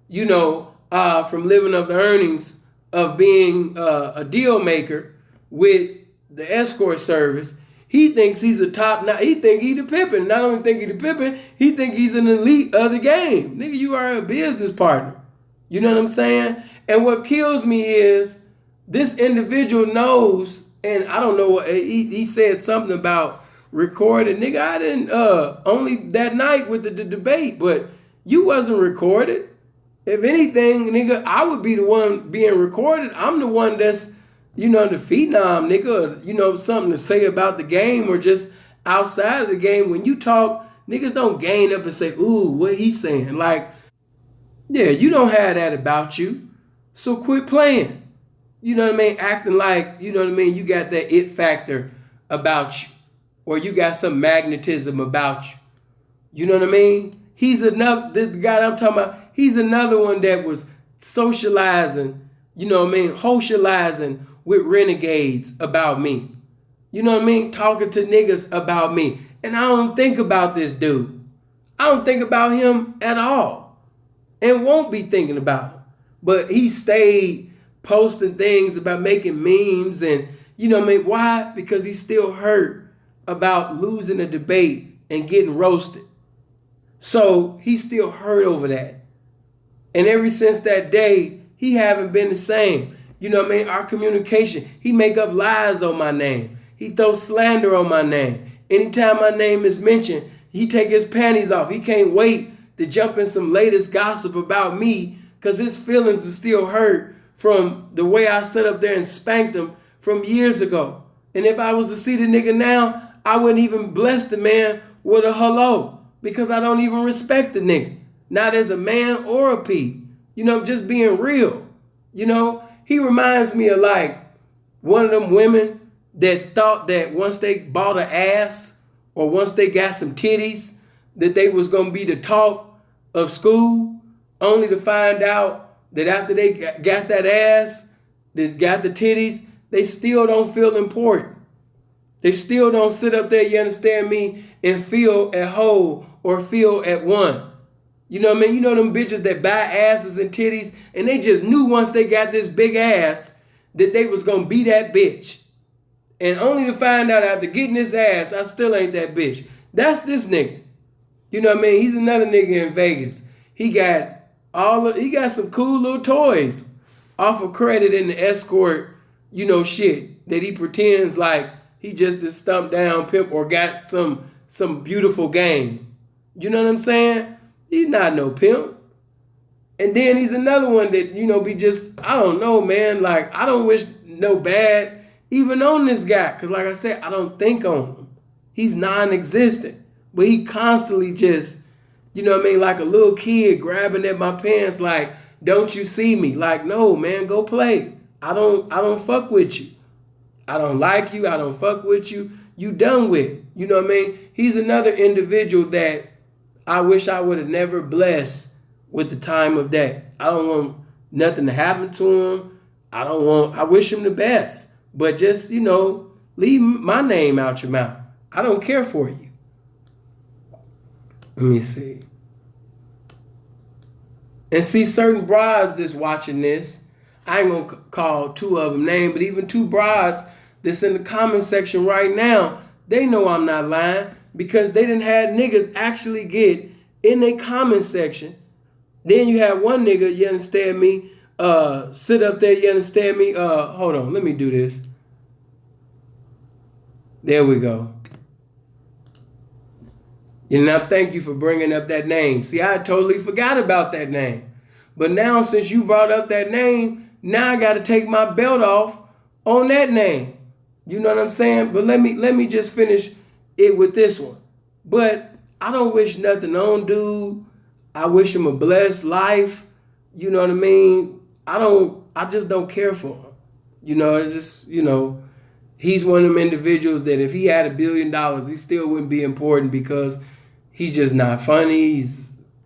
S6: from living off the earnings of being a deal maker with the escort service, he thinks he's a top notch. He think he the pimping. Not only think he the pimping, he think he's an elite of the game. Nigga, you are a business partner. You know what I'm saying? And what kills me is this individual knows, and I don't know what he said something about recorded. Nigga, I didn't only that night with the debate, but you wasn't recorded. If anything, nigga, I would be the one being recorded. I'm the one that's, the phenom, nigga, something to say about the game or just outside of the game. When you talk, niggas don't gain up and say, ooh, what he saying? Like, yeah, you don't have that about you. So quit playing. You know what I mean? Acting like, you got that it factor about you. Or you got some magnetism about you. You know what I mean? He's another, this guy I'm talking about, he's another one that was socializing, socializing with renegades about me. You know what I mean? Talking to niggas about me. And I don't think about this dude. I don't think about him at all. And won't be thinking about him. But he stayed posting things about making memes and, why? Because he's still hurt about losing a debate and getting roasted. So he's still hurt over that. And ever since that day, he haven't been the same. You know what I mean? Our communication, he make up lies on my name. He throws slander on my name. Anytime my name is mentioned, he take his panties off. He can't wait to jump in some latest gossip about me because his feelings are still hurt from the way I sat up there and spanked him from years ago. And if I was to see the nigga now, I wouldn't even bless the man with a hello because I don't even respect the nigga. Not as a man or a P. You know, just being real. You know, he reminds me of like one of them women that thought that once they bought an ass or once they got some titties, that they was going to be the talk of school, only to find out that after they got that ass, that got the titties, they still don't feel important. They still don't sit up there, you understand me, and feel at whole or feel at one. You know what I mean? You know them bitches that buy asses and titties, and they just knew once they got this big ass that they was going to be that bitch. And only to find out after getting this ass, I still ain't that bitch. That's this nigga. You know what I mean? He's another nigga in Vegas. He got some cool little toys off of credit in the escort, you know, shit that he pretends like he just a stumped down pimp or got some beautiful game. You know what I'm saying? He's not no pimp. And then he's another one that, you know, be just, I don't know, man. Like, I don't wish no bad even on this guy. Because like I said, I don't think on him. He's non-existent. But he constantly just, you know what I mean, like a little kid grabbing at my pants like, don't you see me? Like, no, man, go play. I don't fuck with you. I don't like you. I don't fuck with you. You done with. You know what I mean? He's another individual that I wish I would have never blessed with the time of day. I don't want nothing to happen to him. I wish him the best. But just, you know, leave my name out your mouth. I don't care for you. Let me see. And see, certain brides that's watching this, I ain't gonna call two of them names, but even two brides that's in the comment section right now, they know I'm not lying because they didn't have niggas actually get in their comment section. Then you have one nigga, you understand me, sit up there, you understand me? Hold on, let me do this. There we go. And now thank you for bringing up that name. See, I totally forgot about that name. But now since you brought up that name, now I got to take my belt off on that name. You know what I'm saying? But let me just finish it with this one. But I don't wish nothing on dude. I wish him a blessed life. You know what I mean? I just don't care for him. You know, it just, you know, he's one of them individuals that if he had $1 billion, he still wouldn't be important because he's just not funny.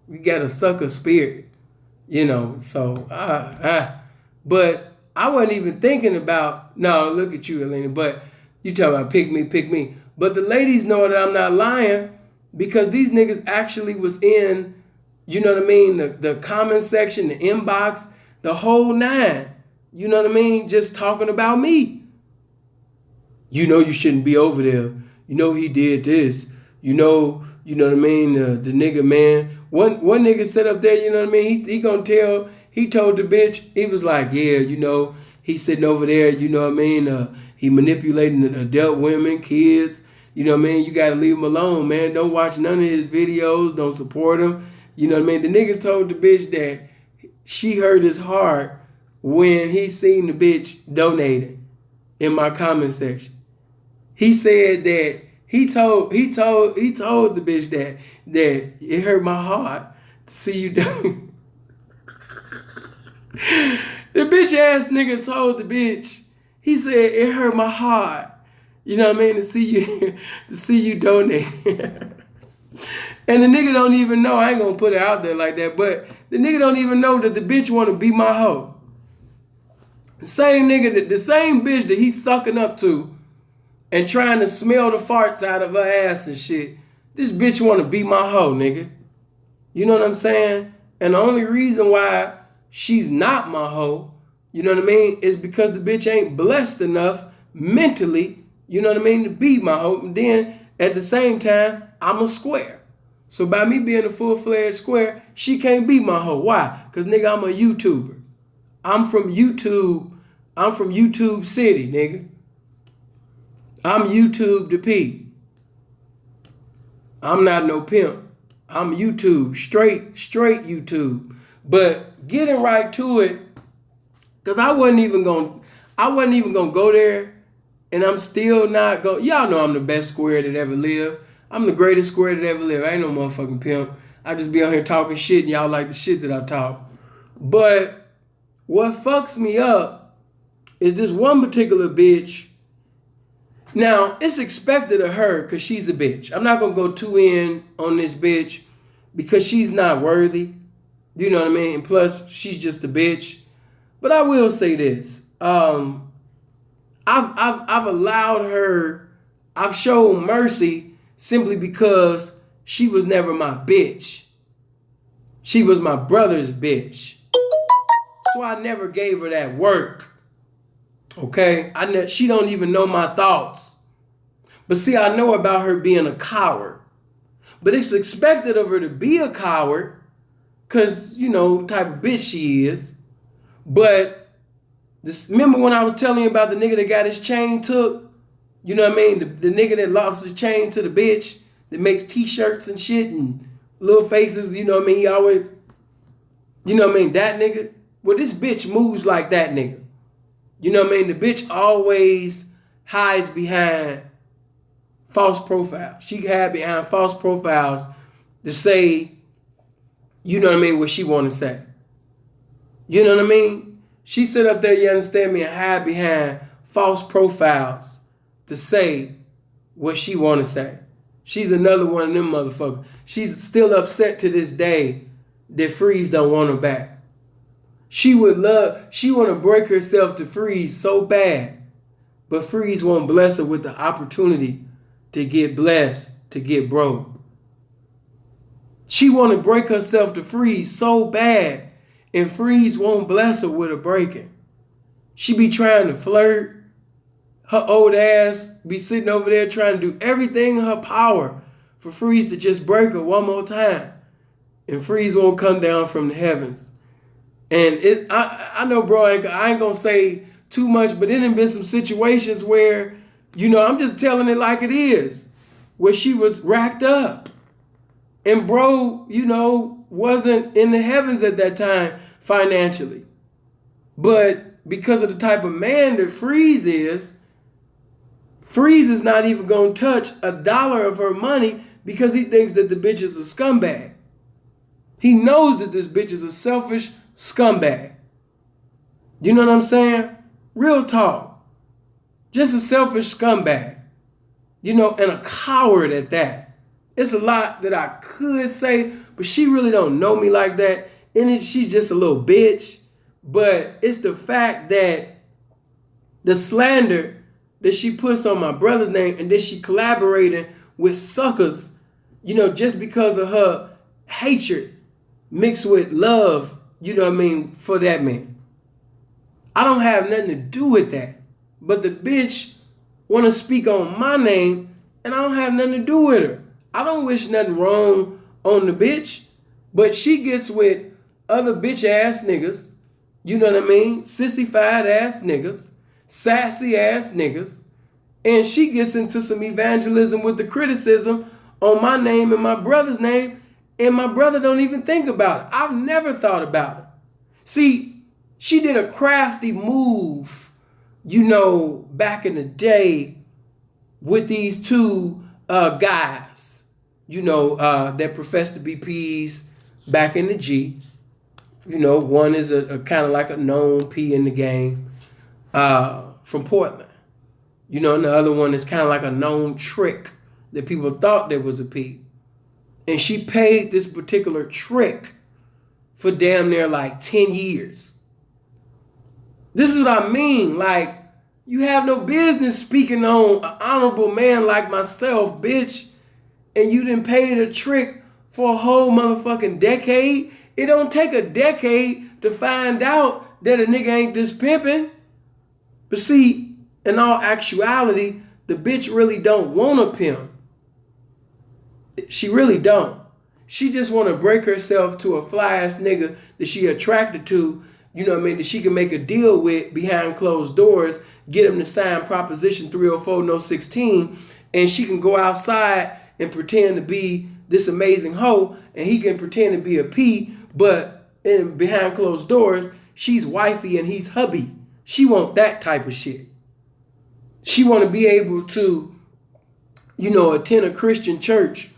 S6: He got a sucker spirit, you know. So, but I wasn't even thinking about, no, look at you, Elena, but you talking about pick me. But the ladies know that I'm not lying because these niggas actually was in, you know what I mean, the comment section, the inbox, the whole nine. You know what I mean? Just talking about me. You know you shouldn't be over there. You know he did this. You know what I mean? The nigga, man. One nigga sat up there, you know what I mean? He told the bitch, he was like, yeah, you know, he's sitting over there, you know what I mean? He manipulating adult women, kids. You know what I mean? You got to leave him alone, man. Don't watch none of his videos. Don't support him. You know what I mean? The nigga told the bitch that she hurt his heart when he seen the bitch donating in my comment section. He said that he told the bitch that it hurt my heart to see you donate. The bitch ass nigga told the bitch, he said it hurt my heart, you know what I mean, to see you donate. And the nigga don't even know, I ain't gonna put it out there like that, but the nigga don't even know that the bitch wanna be my hoe. The same bitch that he's sucking up to and trying to smell the farts out of her ass and shit, this bitch wanna be my hoe, nigga. You know what I'm saying? And the only reason why she's not my hoe, you know what I mean, is because the bitch ain't blessed enough mentally, you know what I mean, to be my hoe. And then at the same time, I'm a square. So by me being a full-fledged square, she can't be my hoe. Why? Because nigga, I'm a YouTuber. I'm from YouTube. I'm from YouTube City, nigga. I'm YouTube the P. I'm not no pimp. I'm YouTube, straight YouTube. But getting right to it, cause I wasn't even gonna go there, and I'm still not going. Y'all know I'm the best square that ever lived. I'm the greatest square that ever lived. I ain't no motherfucking pimp. I just be out here talking shit, and y'all like the shit that I talk. But what fucks me up is this one particular bitch. Now, it's expected of her because she's a bitch. I'm not going to go too in on this bitch because she's not worthy. You know what I mean? And plus, she's just a bitch. But I will say this. I've allowed her, I've shown mercy simply because she was never my bitch. She was my brother's bitch. So I never gave her that work. Okay? She don't even know my thoughts. But see, I know about her being a coward. But it's expected of her to be a coward because, you know, type of bitch she is. But remember when I was telling you about the nigga that got his chain took? You know what I mean? The nigga that lost his chain to the bitch that makes t-shirts and shit and little faces, you know what I mean? He always, you know what I mean? That nigga. Well, this bitch moves like that nigga. You know what I mean? The bitch always hides behind false profiles. She hide behind false profiles to say, you know what I mean, what she want to say. You know what I mean? She sit up there, you understand me, and hide behind false profiles to say what she want to say. She's another one of them motherfuckers. She's still upset to this day that Freeze don't want her back. She want to break herself to Freeze so bad, but Freeze won't bless her with the opportunity to get blessed, to get broke. She want to break herself to Freeze so bad, and Freeze won't bless her with a breaking. She be trying to flirt. Her old ass be sitting over there trying to do everything in her power for Freeze to just break her one more time. And Freeze won't come down from the heavens. And I know, bro, I ain't gonna say too much, but it done been some situations where, you know, I'm just telling it like it is, where she was racked up. And bro, you know, wasn't in the heavens at that time financially. But because of the type of man that Freeze is not even gonna touch $1 of her money because he thinks that the bitch is a scumbag. He knows that this bitch is a selfish scumbag. You know what I'm saying? Real talk. Just a selfish scumbag. You know, and a coward at that. It's a lot that I could say, but she really don't know me like that. And she's just a little bitch. But it's the fact that the slander that she puts on my brother's name and that she collaborating with suckers, you know, just because of her hatred mixed with love, you know what I mean, for that man. I don't have nothing to do with that. But the bitch want to speak on my name and I don't have nothing to do with her. I don't wish nothing wrong on the bitch, but she gets with other bitch ass niggas, you know what I mean, sissified ass niggas, sassy ass niggas, and she gets into some evangelism with the criticism on my name and my brother's name, and my brother don't even think about it. I've never thought about it. See, she did a crafty move, you know, back in the day with these two guys, you know, that profess to be P's back in the G. You know, one is a kind of like a known P in the game from Portland. You know, and the other one is kind of like a known trick that people thought there was a P. And she paid this particular trick for damn near like 10 years. This is what I mean. Like, you have no business speaking on an honorable man like myself, bitch. And you done paid a trick for a whole motherfucking decade. It don't take a decade to find out that a nigga ain't just pimping. But see, in all actuality, the bitch really don't want a pimp. She really don't. She just want to break herself to a fly ass nigga that she attracted to, you know what I mean, that she can make a deal with behind closed doors, get him to sign Proposition 304 No 16, and she can go outside and pretend to be this amazing hoe, and he can pretend to be a P, but behind closed doors, she's wifey and he's hubby. She want that type of shit. She want to be able to, you know, attend a Christian church,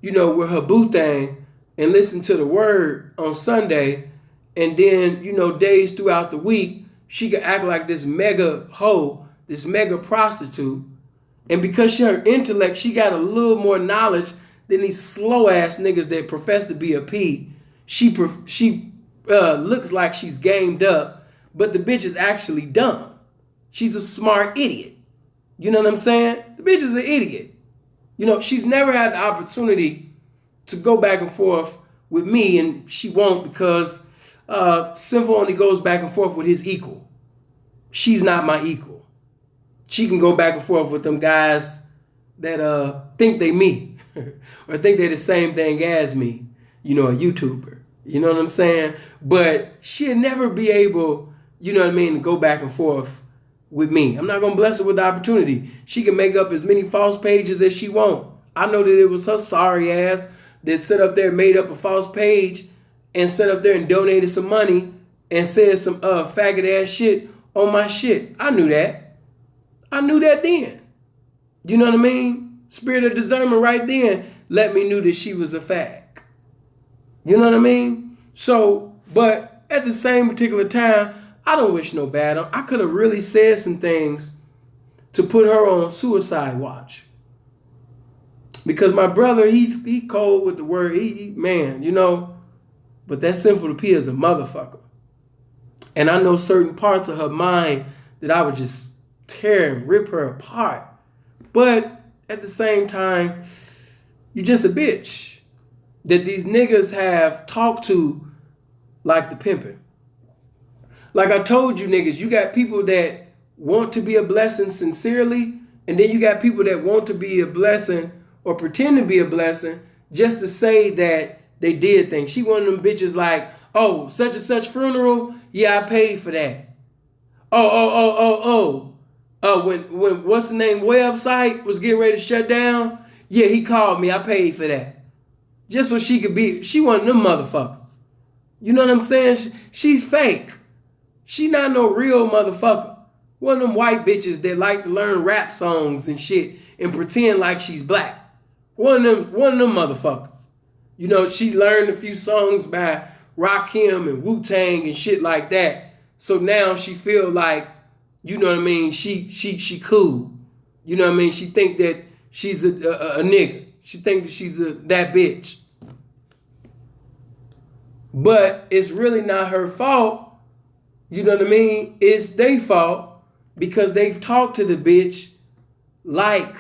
S6: you know, with her boo thing and listen to the word on Sunday, and then, you know, days throughout the week, she can act like this mega hoe, this mega prostitute. And because her intellect, she got a little more knowledge than these slow ass niggas that profess to be a P. She looks like she's gamed up, but the bitch is actually dumb. She's a smart idiot. You know what I'm saying? The bitch is an idiot. You know, she's never had the opportunity to go back and forth with me, and she won't because Sinful only goes back and forth with his equal. She's not my equal. She can go back and forth with them guys that think they me or think they're the same thing as me, you know, a YouTuber. You know what I'm saying? But she'll never be able, you know what I mean, to go back and forth with me. I'm not going to bless her with the opportunity. She can make up as many false pages as she wants. I know that it was her sorry ass that set up there, made up a false page and set up there and donated some money and said some faggot ass shit on my shit. I knew that. I knew that then. You know what I mean? Spirit of discernment right then let me knew that she was a fag. You know what I mean? So, but at the same particular time, I don't wish no bad on. I could have really said some things to put her on suicide watch. Because my brother, he cold with the word, he man, you know, but that Sinful to P is a motherfucker. And I know certain parts of her mind that I would just tear and rip her apart. But at the same time, you're just a bitch that these niggas have talked to like the pimping. Like I told you niggas, you got people that want to be a blessing sincerely, and then you got people that want to be a blessing or pretend to be a blessing just to say that they did things. She one of them bitches like, oh, such and such funeral, yeah, I paid for that. When what's the name website was getting ready to shut down, yeah, he called me, I paid for that. Just so she could be, she one of them motherfuckers. You know what I'm saying? She's fake. She not no real motherfucker. One of them white bitches that like to learn rap songs and shit and pretend like she's black. One of them motherfuckers. You know, she learned a few songs by Rakim and Wu-Tang and shit like that. So now she feel like, you know what I mean, she cool. You know what I mean? She think that she's a nigga. She think that she's that bitch. But it's really not her fault. You know what I mean? It's their fault because they've talked to the bitch like,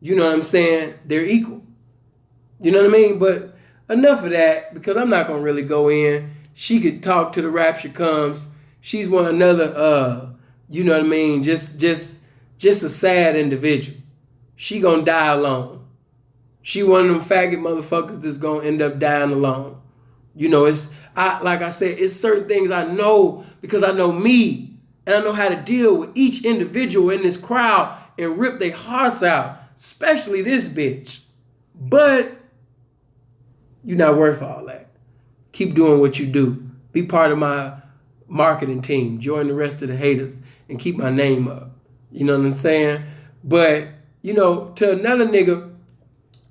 S6: you know what I'm saying, they're equal. You know what I mean? But enough of that, because I'm not going to really go in. She could talk to the rapture comes. She's one another, you know what I mean, just a sad individual. She going to die alone. She one of them faggot motherfuckers that's going to end up dying alone. You know, like I said, it's certain things I know because I know me and I know how to deal with each individual in this crowd and rip their hearts out, especially this bitch. But you're not worth all that. Keep doing what you do. Be part of my marketing team. Join the rest of the haters and keep my name up. You know what I'm saying? But, you know, to another nigga,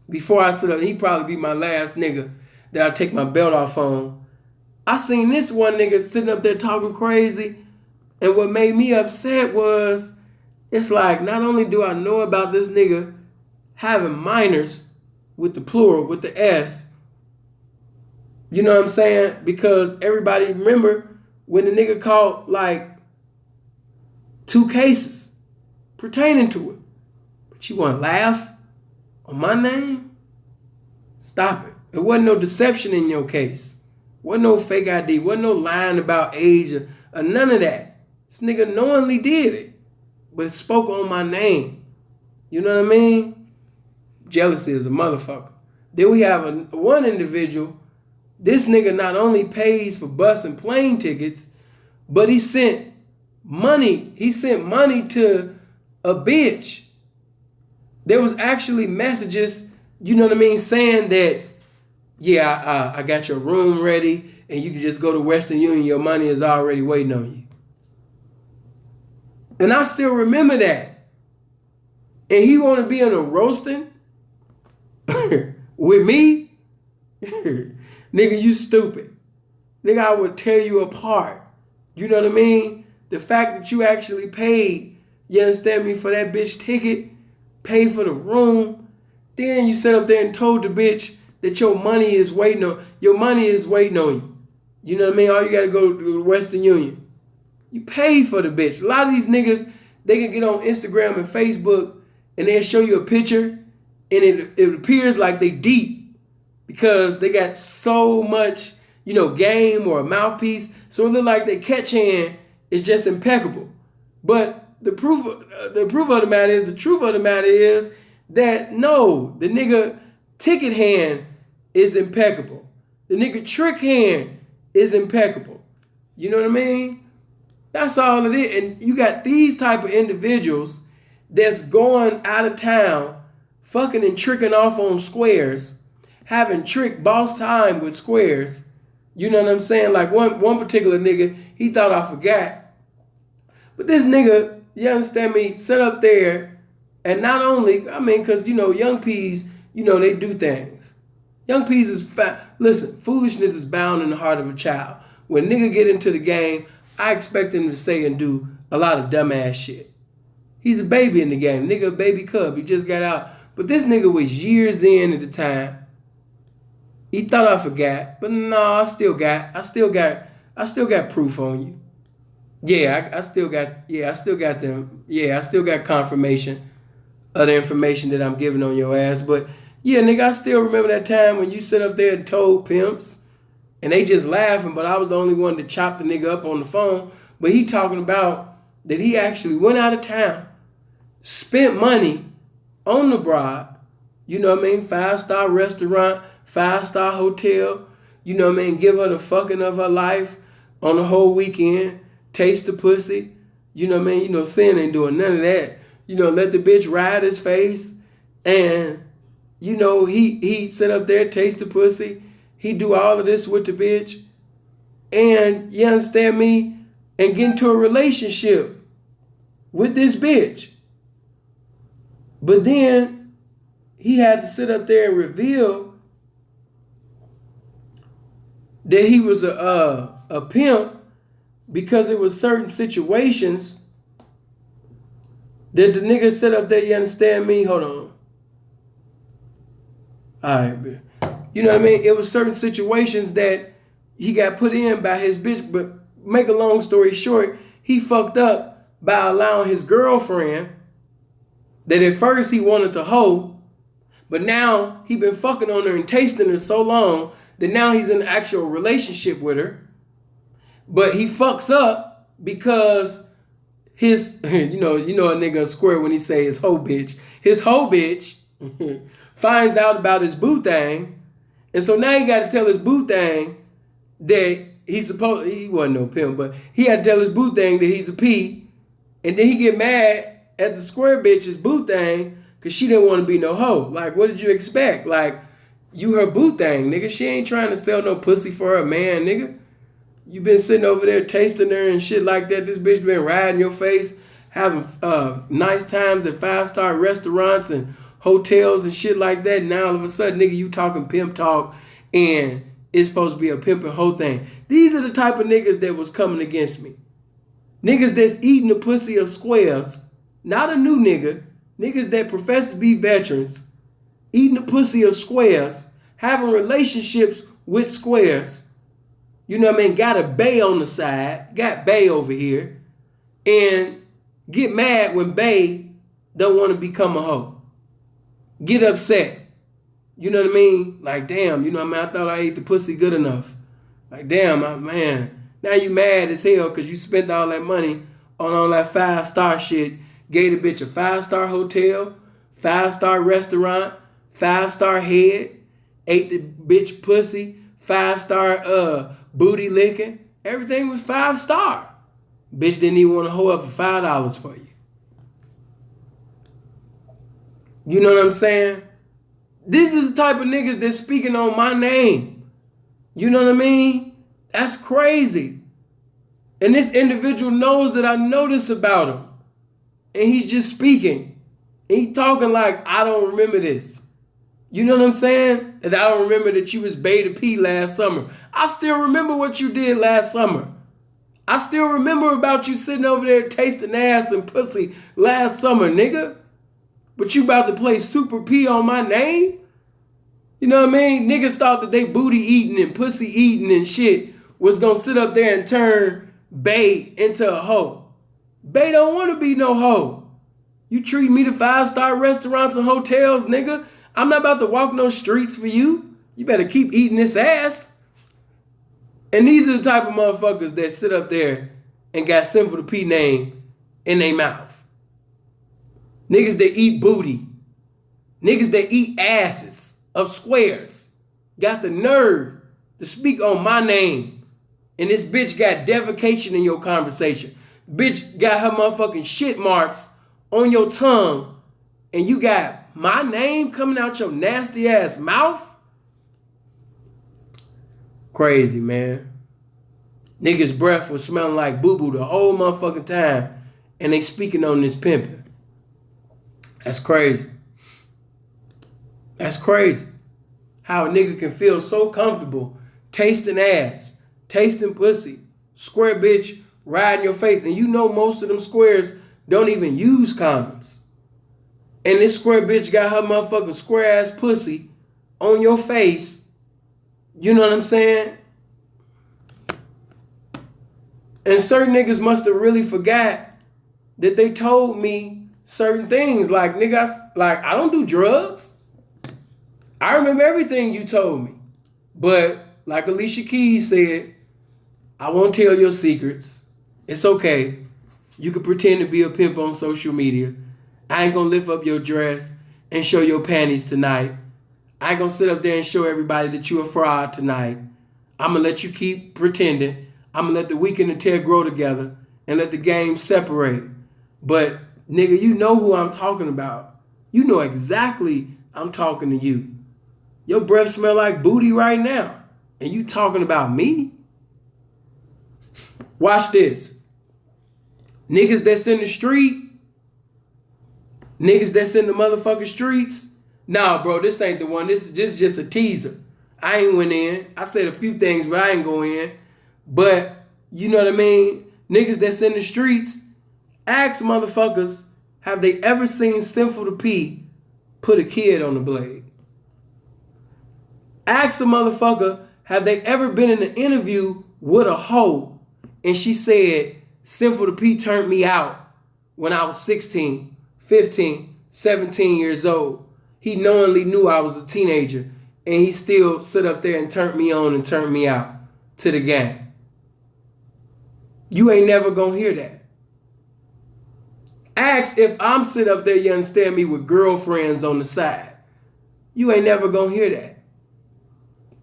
S6: before I sit up, he'd probably be my last nigga that I take my belt off on. I seen this one nigga sitting up there talking crazy, and what made me upset was, it's like, not only do I know about this nigga having minors with the plural, with the S, you know what I'm saying? Because everybody remember when the nigga caught like 2 cases pertaining to it. But you want to laugh on my name? Stop it. There wasn't no deception in your case. Wasn't no fake ID. Wasn't no lying about age or none of that. This nigga knowingly did it, but spoke on my name. You know what I mean? Jealousy is a motherfucker. Then we have one individual. This nigga not only pays for bus and plane tickets, But he sent money. He sent money to a bitch. There was actually messages, you know what I mean, saying that, yeah, I got your room ready and you can just go to Western Union. Your money is already waiting on you. And I still remember that. And he want to be in a roasting with me? Nigga, you stupid. Nigga, I would tear you apart. You know what I mean? The fact that you actually paid, you understand me, for that bitch ticket, paid for the room, then you sat up there and told the bitch that your money is waiting on you. You know what I mean? All you gotta go to Western Union. You paid for the bitch. A lot of these niggas, they can get on Instagram and Facebook and they'll show you a picture and it appears like they deep because they got so much, you know, game or a mouthpiece. So it look like their catch hand is just impeccable. But the truth of the matter is that no, the nigga ticket hand is impeccable. The nigga trick hand is impeccable. You know what I mean? That's all it is. And you got these type of individuals that's going out of town, fucking and tricking off on squares, having trick boss time with squares. You know what I'm saying? Like one particular nigga, he thought I forgot. But this nigga, you understand me, sat up there and not only, I mean, because, you know, young peas, you know, they do things. Young peas is listen, foolishness is bound in the heart of a child. When nigga get into the game, I expect him to say and do a lot of dumbass shit. He's a baby in the game. Nigga, a baby cub. He just got out. But this nigga was years in at the time. He thought I forgot. But no, I still got proof on you. Yeah, I still got them. Yeah, I still got confirmation of the information that I'm giving on your ass. But yeah, nigga, I still remember that time when you sit up there and told pimps and they just laughing, but I was the only one to chop the nigga up on the phone. But he talking about that he actually went out of town, spent money on the bride, you know what I mean, 5-star restaurant, 5-star hotel, you know what I mean, give her the fucking of her life on the whole weekend, taste the pussy, you know what I mean, you know, sin ain't doing none of that. You know, let the bitch ride his face, and, you know, he sit up there, taste the pussy, he do all of this with the bitch, and, you understand me, and get into a relationship with this bitch. But then he had to sit up there and reveal that he was a pimp because it was certain situations that the nigga sit up there, you understand me? Hold on. All right, you know what I mean? It was certain situations that he got put in by his bitch, but make a long story short, he fucked up by allowing his girlfriend that at first he wanted to hoe, but now he been fucking on her and tasting her so long that now he's in an actual relationship with her. But he fucks up because his, you know a nigga square when he say his hoe bitch. His hoe bitch finds out about his boo thing, and so now he got to tell his boo thing that he wasn't no pimp, but he had to tell his boo thing that he's a P, and then he get mad at the square bitch's boo thing because she didn't want to be no hoe. Like, what did you expect? Like, you her boo thing, nigga. She ain't trying to sell no pussy for her man, nigga. You been sitting over there tasting her and shit like that. This bitch been riding your face, having nice times at 5-star restaurants and hotels and shit like that. Now all of a sudden, nigga, you talking pimp talk and it's supposed to be a pimp and hoe thing. These are the type of niggas that was coming against me. Niggas that's eating the pussy of squares. Not a new nigga. Niggas that profess to be veterans. Eating the pussy of squares. Having relationships with squares. You know what I mean? Got a bae on the side. Got bae over here. And get mad when bae don't want to become a hoe. Get upset. You know what I mean? Like, damn, you know what I mean? I thought I ate the pussy good enough. Like, damn, man. Now you mad as hell because you spent all that money on all that 5-star shit. Gave the bitch a 5-star hotel, 5-star restaurant, 5-star head. Ate the bitch pussy, 5-star booty licking. Everything was 5-star. Bitch didn't even want to hold up for $5 for you. You know what I'm saying? This is the type of niggas that's speaking on my name. You know what I mean? That's crazy. And this individual knows that I know this about him. And he's just speaking. And he talking like, I don't remember this. You know what I'm saying? And I don't remember that you was Beta P last summer. I still remember what you did last summer. I still remember about you sitting over there tasting ass and pussy last summer, nigga. But you about to play Super P on my name? You know what I mean? Niggas thought that they booty eating and pussy eating and shit was gonna sit up there and turn Bay into a hoe. Bay don't want to be no hoe. You treat me to 5-star restaurants and hotels, nigga. I'm not about to walk no streets for you. You better keep eating this ass. And these are the type of motherfuckers that sit up there and got Simple the P name in their mouth. Niggas that eat booty. Niggas that eat asses of squares. Got the nerve to speak on my name. And this bitch got defecation in your conversation. Bitch got her motherfucking shit marks on your tongue. And you got my name coming out your nasty ass mouth? Crazy, man. Niggas' breath was smelling like boo-boo the whole motherfucking time. And they speaking on this pimping. That's crazy. That's crazy. How a nigga can feel so comfortable tasting ass, tasting pussy, square bitch riding your face. And you know most of them squares don't even use condoms. And this square bitch got her motherfucking square ass pussy on your face. You know what I'm saying? And certain niggas must have really forgot that they told me certain things. Like, nigga, I don't do drugs. I remember everything you told me. But like Alicia Keys said, I won't tell your secrets. It's okay. You can pretend to be a pimp on social media. I ain't gonna lift up your dress and show your panties tonight. I ain't gonna sit up there and show everybody that you a fraud tonight. I'm gonna let you keep pretending. I'm gonna let the weak and the tear grow together and let the game separate. But nigga, you know who I'm talking about. You know exactly I'm talking to you. Your breath smell like booty right now. And you talking about me? Watch this. Niggas that's in the street. Niggas that's in the motherfucking streets. Nah, bro, this ain't the one. This is just a teaser. I ain't went in. I said a few things, but I ain't go in. But, you know what I mean? Niggas that's in the streets. Ask motherfuckers, have they ever seen Sinful the P put a kid on the blade? Ask a motherfucker, have they ever been in an interview with a hoe and she said, Sinful the P turned me out when I was 16, 15, 17 years old. He knowingly knew I was a teenager and he still sit up there and turned me on and turned me out to the gang. You ain't never gonna hear that. Ask if I'm sit up there, you understand me, with girlfriends on the side. You ain't never gonna hear that.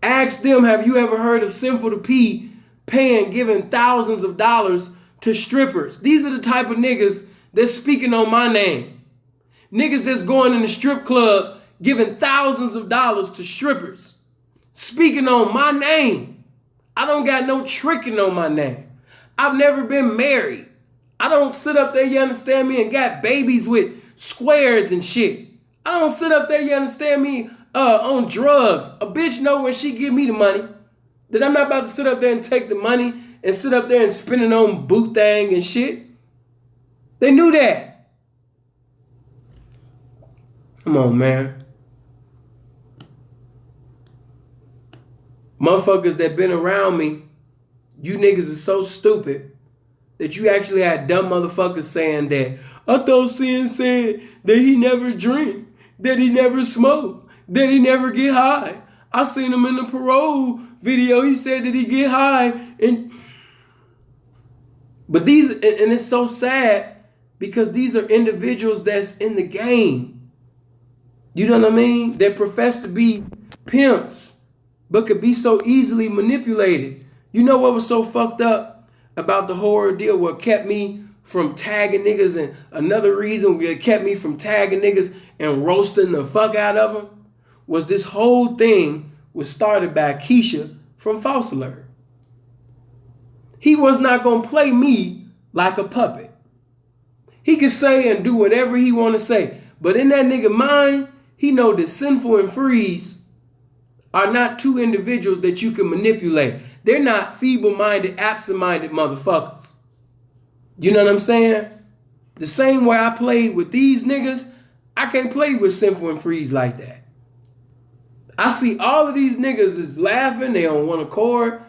S6: Ask them, have you ever heard of Sinful the P giving thousands of dollars to strippers? These are the type of niggas that's speaking on my name. Niggas that's going in the strip club giving thousands of dollars to strippers. Speaking on my name. I don't got no tricking on my name. I've never been married. I don't sit up there, you understand me, and got babies with squares and shit. I don't sit up there, you understand me, on drugs. A bitch know when she give me the money that I'm not about to sit up there and take the money and sit up there and spend it on boot thing and shit. They knew that. Come on, man. Motherfuckers that been around me, you niggas are so stupid that you actually had dumb motherfuckers saying that, I thought Sin said that he never drink, that he never smoke, that he never get high. I seen him in the parole video. He said that he get high. But these, and it's so sad because these are individuals that's in the game. You know what I mean? That profess to be pimps, but could be so easily manipulated. You know what was so fucked up? about the whole ordeal, what kept me from tagging niggas, and another reason that kept me from tagging niggas and roasting the fuck out of them, was this whole thing was started by Keisha from False Alert. He was not going to play me like a puppet. He could say and do whatever he want to say. But in that nigga mind, he know that Sinful and Freeze are not two individuals that you can manipulate. They're not feeble-minded, absent-minded motherfuckers. You know what I'm saying? The same way I played with these niggas, I can't play with Sinful and Freeze like that. I see all of these niggas is laughing, they on one accord.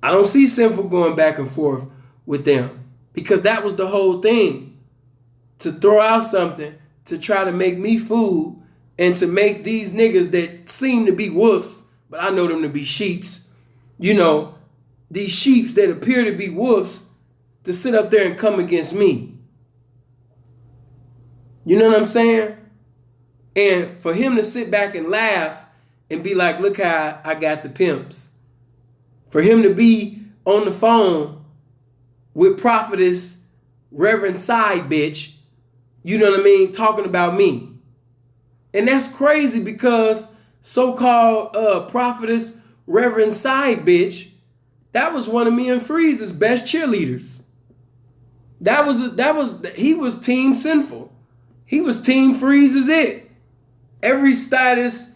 S6: I don't see Sinful going back and forth with them. Because that was the whole thing. To throw out something to try to make me fool and to make these niggas that seem to be wolves, but I know them to be sheeps, you know, these sheeps that appear to be wolves, to sit up there and come against me. You know what I'm saying? And for him to sit back and laugh and be like, look how I got the pimps. For him to be on the phone with prophetess Reverend Side Bitch, you know what I mean, talking about me. And that's crazy because so-called prophetess Reverend Side Bitch, that was one of me and Freeze's best cheerleaders. He was Team Sinful. He was Team Freeze is it. Every status,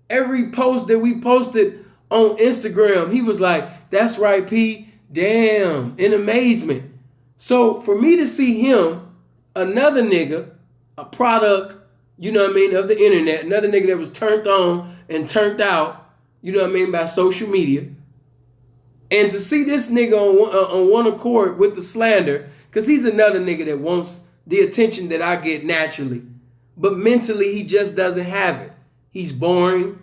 S6: every post that we posted on Instagram, he was like, that's right, P. Damn, in amazement. So for me to see him, another nigga, a product, you know what I mean, of the internet, another nigga that was turned on and turned out, you know what I mean, by social media, and to see this nigga on one accord with the slander, because he's another nigga that wants the attention that I get naturally, but mentally he just doesn't have it. He's boring.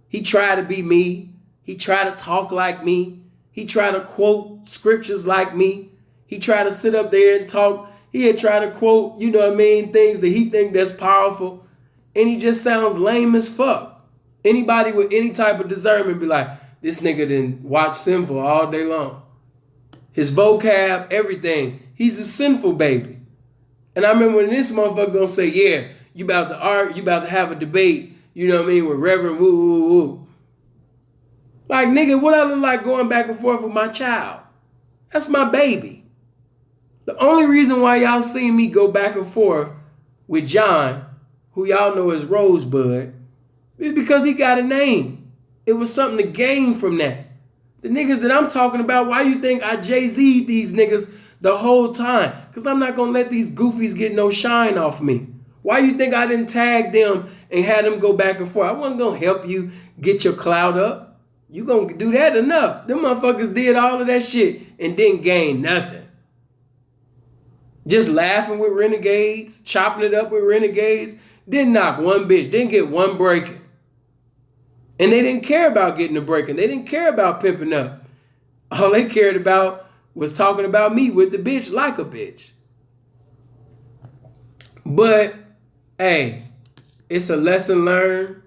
S6: He tried to be me. He tried to talk like me. He tried to quote scriptures like me. He tried to sit up there and talk. He had tried to quote, you know what I mean, things that he think that's powerful. And he just sounds lame as fuck. Anybody with any type of discernment be like, this nigga didn't watch Sinful all day long. His vocab, everything. He's a sinful baby. And I remember when this motherfucker gonna say, yeah, you about to argue, you about to have a debate, you know what I mean, with Reverend woo woo woo. Like, nigga, what I look like going back and forth with my child? That's my baby. The only reason why y'all seen me go back and forth with John, who y'all know as Rosebud, is because he got a name. It was something to gain from that. The niggas that I'm talking about, why you think I Jay-Z'd these niggas the whole time? Because I'm not going to let these goofies get no shine off me. Why you think I didn't tag them and had them go back and forth? I wasn't going to help you get your clout up. You gonna do that enough. Them motherfuckers did all of that shit and didn't gain nothing. Just laughing with renegades, chopping it up with renegades, didn't knock one bitch, didn't get one breaking. And they didn't care about getting a breaking. They didn't care about pimping up. All they cared about was talking about me with the bitch like a bitch. But, hey, it's a lesson learned.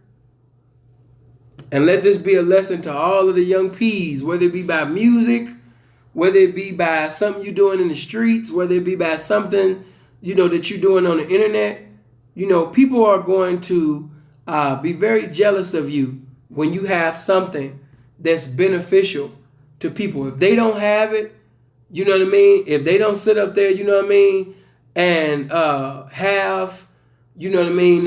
S6: And let this be a lesson to all of the young P's, whether it be by music, whether it be by something you're doing in the streets, whether it be by something, you know, that you're doing on the internet. You know, people are going to be very jealous of you when you have something that's beneficial to people. If they don't have it, you know what I mean? If they don't sit up there, you know what I mean, and have, you know what I mean,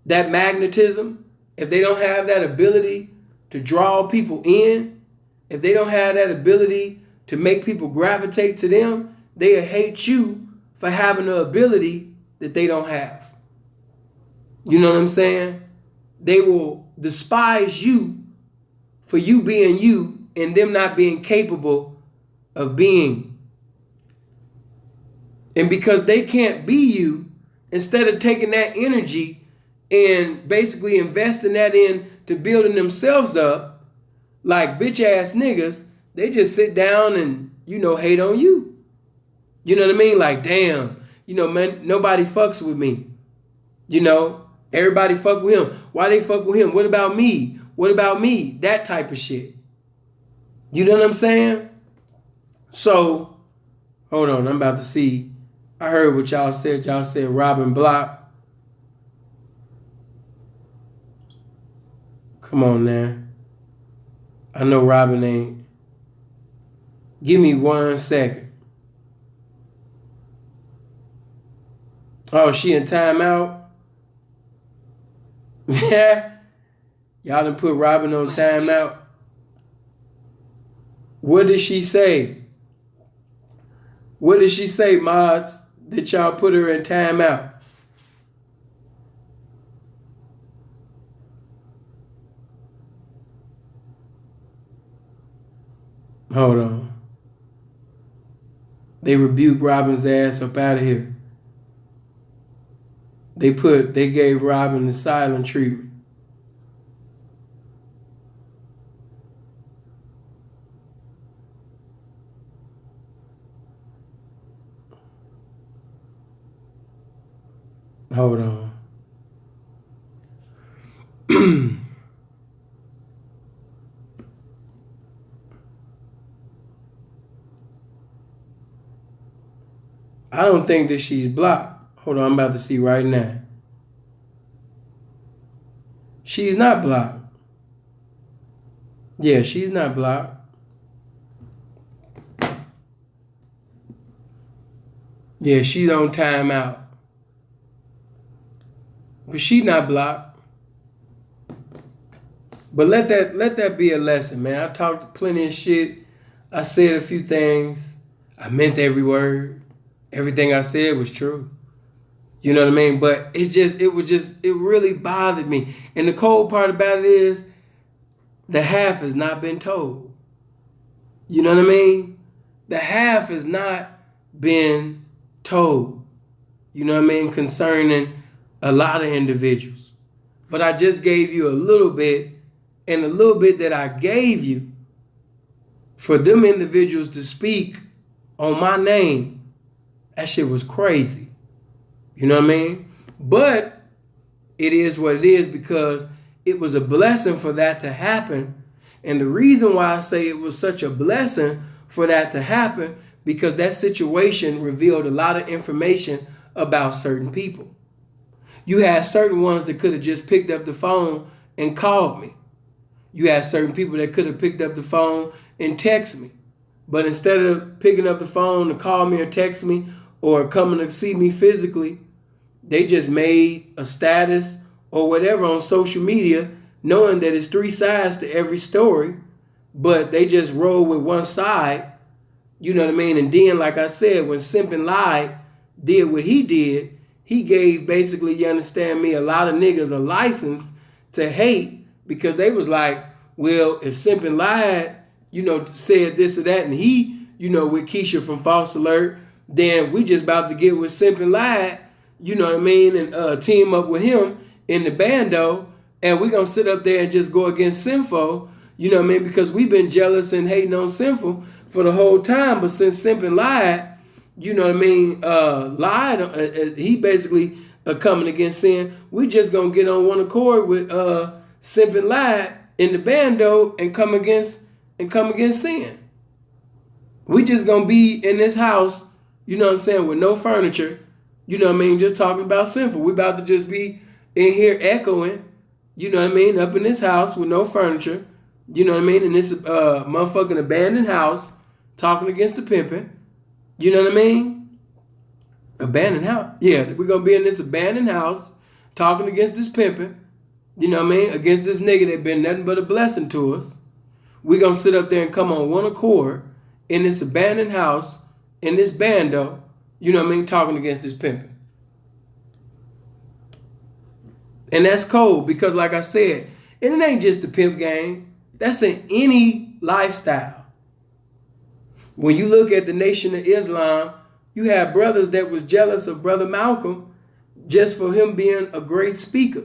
S6: that magnetism, if they don't have that ability to draw people in, if they don't have that ability to make people gravitate to them, they'll hate you for having the ability that they don't have. You know what I'm saying? They will despise you for you being you and them not being capable of being. And because they can't be you, instead of taking that energy and basically investing that in to building themselves up, like bitch ass niggas, they just sit down and, you know, hate on you. You know what I mean? Like, damn, you know, man, nobody fucks with me. You know, everybody fuck with him. Why they fuck with him? What about me? What about me? That type of shit. You know what I'm saying? So, hold on, I'm about to see. I heard what y'all said. Y'all said Robin Block. Come on now. I know Robin ain't. Give me 1 second. Oh, she in timeout? Yeah. Y'all done put Robin on timeout. What did she say? What did she say, mods, that y'all put her in timeout? Hold on. They rebuked Robin's ass up out of here. They gave Robin the silent treatment. Hold on. I don't think that she's blocked. Hold on, I'm about to see right now. She's not blocked. Yeah, she's not blocked. Yeah, she's on timeout. But she's not blocked. But let that be a lesson, man. I talked plenty of shit. I said a few things. I meant every word. Everything I said was true. You know what I mean? But it really bothered me. And the cold part about it is the half has not been told. You know what I mean? The half has not been told. You know what I mean? Concerning a lot of individuals. But I just gave you a little bit, and a little bit that I gave you for them individuals to speak on my name, that shit was crazy. You know what I mean? But it is what it is, because it was a blessing for that to happen. And the reason why I say it was such a blessing for that to happen, because that situation revealed a lot of information about certain people. You had certain ones that could have just picked up the phone and called me. You had certain people that could have picked up the phone and text me. But instead of picking up the phone to call me or text me or coming to see me physically, they just made a status or whatever on social media, knowing that it's 3 sides to every story, but they just roll with one side. You know what I mean? And then, like I said, when Simpin Lied did what he did, he gave basically, you understand me, a lot of niggas a license to hate, because they was like, well, if Simpin Lied, said this or that, and he, with Keisha from False Alert, then we just about to get with Simpin Lied, you know what I mean, and team up with him in the bando, and we gonna sit up there and just go against Sinful, you know what I mean, because we've been jealous and hating on Sinful for the whole time. But since Simpin Lied, you know what I mean, lied, he basically coming against Sin, we just gonna get on one accord with Simpin Lied in the bando and come against Sin. We just gonna be in this house, you know what I'm saying, with no furniture, you know what I mean, just talking about Sinful. We about to just be in here echoing, you know what I mean, up in this house with no furniture, you know what I mean, in this motherfucking abandoned house, talking against the pimping, you know what I mean? Abandoned house. Yeah, we're gonna be in this abandoned house, talking against this pimping, you know what I mean, against this nigga that been nothing but a blessing to us. We're gonna sit up there and come on one accord in this abandoned house, in this bando, you know what I mean, talking against this pimping. And that's cold, because like I said, and it ain't just the pimp game. That's in any lifestyle. When you look at the Nation of Islam, you have brothers that was jealous of Brother Malcolm just for him being a great speaker,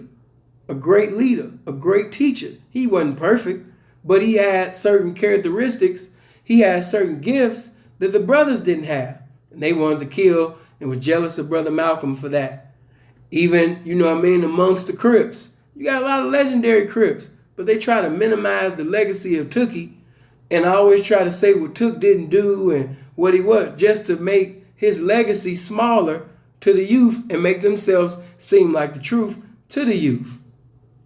S6: a great leader, a great teacher. He wasn't perfect, but he had certain characteristics. He had certain gifts that the brothers didn't have. And they wanted to kill and was jealous of Brother Malcolm for that. Even, you know what I mean, amongst the Crips. You got a lot of legendary Crips, but they try to minimize the legacy of Tookie And I always try to say what Took didn't do and what he was, just to make his legacy smaller to the youth and make themselves seem like the truth to the youth.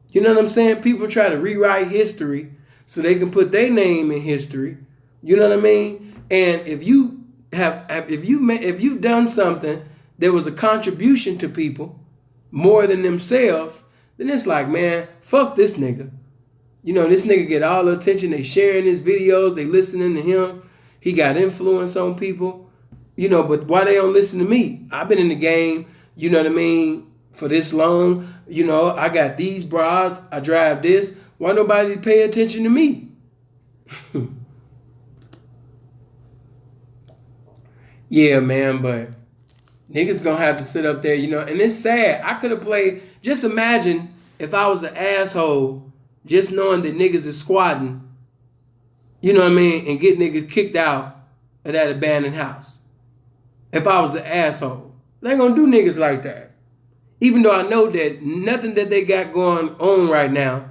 S6: You know what I'm saying? People try to rewrite history so they can put their name in history. You know what I mean? And if you've done something that was a contribution to people more than themselves, then it's like, man, fuck this nigga. You know, this nigga get all the attention. They sharing his videos. They listening to him. He got influence on people. You know, but why they don't listen to me? I've been in the game, you know what I mean, for this long. You know, I got these broads. I drive this. Why nobody pay attention to me? Yeah, man, but niggas gonna have to sit up there, you know, and it's sad. I could have played, just imagine if I was an asshole just knowing that niggas is squatting, you know what I mean, and get niggas kicked out of that abandoned house. If I was an asshole. They ain't gonna do niggas like that. Even though I know that nothing that they got going on right now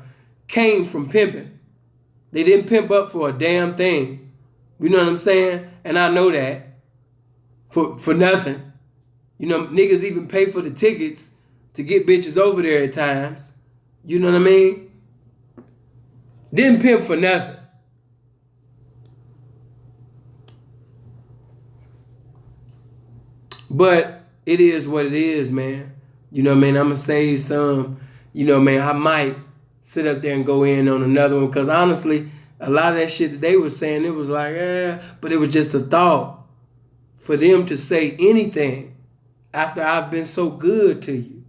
S6: came from pimping. They didn't pimp up for a damn thing. You know what I'm saying? And I know that. For nothing. You know, niggas even pay for the tickets to get bitches over there at times. You know what I mean? Didn't pimp for nothing. But it is what it is, man. You know what I mean? I'm going to save some. You know, man, I might sit up there and go in on another one. Because honestly, a lot of that shit that they were saying, it was like, but it was just a thought. For them to say anything after I've been so good to you.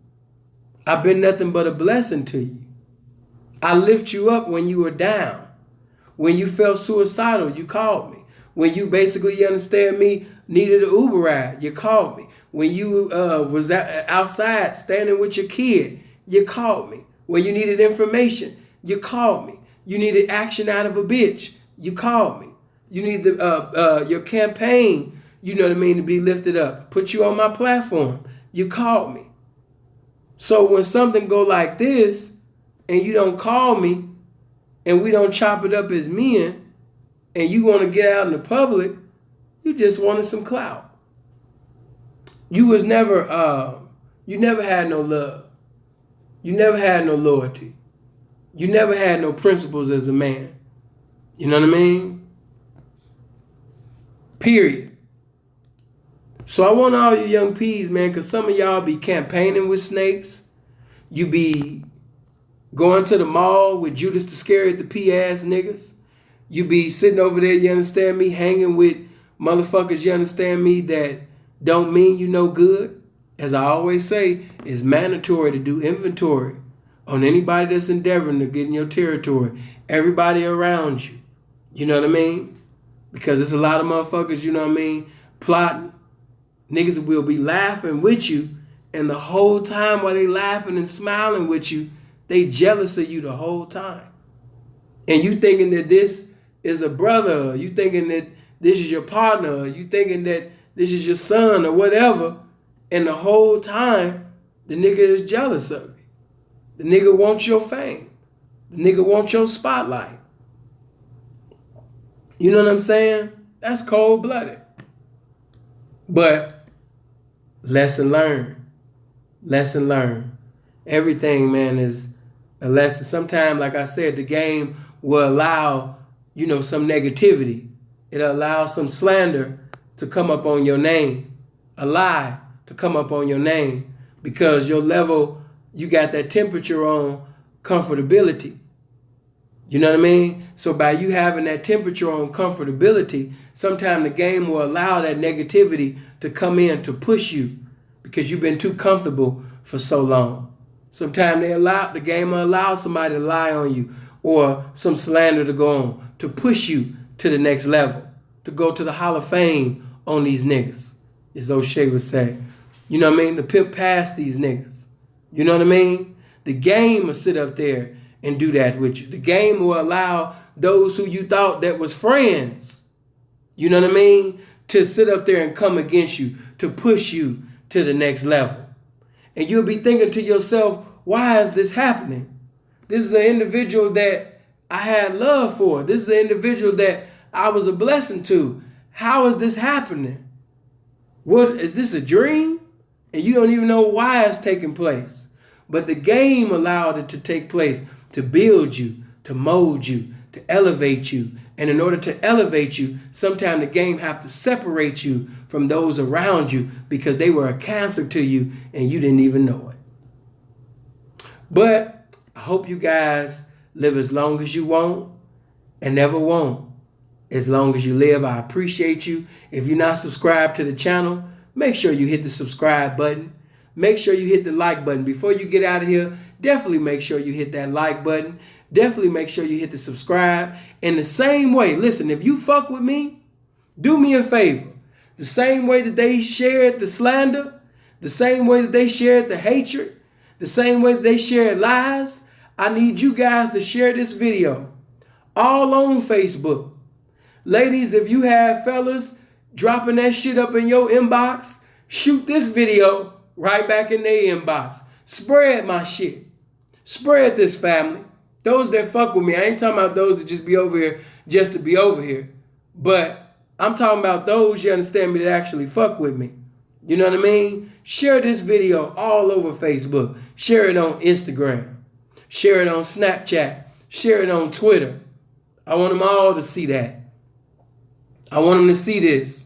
S6: I've been nothing but a blessing to you. I lift you up when you were down. When you felt suicidal, you called me. When you basically, you understand me, needed an Uber ride, you called me. When you was outside standing with your kid, you called me. When you needed information, you called me. You needed action out of a bitch, you called me. You need your campaign, you know what I mean, to be lifted up. Put you on my platform. You called me. So when something go like this, and you don't call me, and we don't chop it up as men, and you want to get out in the public, you just wanted some clout. You was never, you never had no love. You never had no loyalty. You never had no principles as a man. You know what I mean? Period. So I want all you young P's, man, because some of y'all be campaigning with snakes. You be going to the mall with Judas the Iscariot, the P-ass niggas. You be sitting over there, you understand me, hanging with motherfuckers, you understand me, that don't mean you no good. As I always say, it's mandatory to do inventory on anybody that's endeavoring to get in your territory. Everybody around you. You know what I mean? Because there's a lot of motherfuckers, you know what I mean, plotting. Niggas will be laughing with you, and the whole time while they laughing and smiling with you, they jealous of you the whole time. And you thinking that this is a brother, or you thinking that this is your partner, or you thinking that this is your son or whatever, and the whole time the nigga is jealous of you. The nigga wants your fame. The nigga wants your spotlight. You know what I'm saying? That's cold-blooded. But lesson learned. Lesson learned. Everything, man, is a lesson. Sometimes, like I said, the game will allow, you know, some negativity. It'll allow some slander to come up on your name. A lie to come up on your name. Because your level, you got that temperature on comfortability. You know what I mean? So by you having that temperature on comfortability, sometimes the game will allow that negativity to come in to push you because you've been too comfortable for so long. Sometimes the game will allow somebody to lie on you or some slander to go on to push you to the next level, to go to the Hall of Fame on these niggas, as O'Shea would say. You know what I mean? To pimp past these niggas. You know what I mean? The game will sit up there and do that with you. The game will allow those who you thought that was friends, you know what I mean, to sit up there and come against you, to push you to the next level. And you'll be thinking to yourself, why is this happening? This is an individual that I had love for. This is an individual that I was a blessing to. How is this happening? What is this, a dream? And you don't even know why it's taking place. But the game allowed it to take place to build you, to mold you, to elevate you. And in order to elevate you, sometimes the game have to separate you from those around you because they were a cancer to you and you didn't even know it. But I hope you guys live as long as you want and never won't. As long as you live, I appreciate you. If you're not subscribed to the channel, make sure you hit the subscribe button. Make sure you hit the like button. Before you get out of here, definitely make sure you hit that like button. Definitely make sure you hit the subscribe. In the same way, listen, if you fuck with me, do me a favor. The same way that they shared the slander, the same way that they shared the hatred, the same way that they shared lies, I need you guys to share this video all on Facebook. Ladies, if you have fellas dropping that shit up in your inbox, shoot this video right back in their inbox. Spread my shit. Spread this, family. Those that fuck with me, I ain't talking about those that just be over here just to be over here. But I'm talking about those, you understand me, that actually fuck with me. You know what I mean? Share this video all over Facebook. Share it on Instagram. Share it on Snapchat. Share it on Twitter. I want them all to see that. I want them to see this.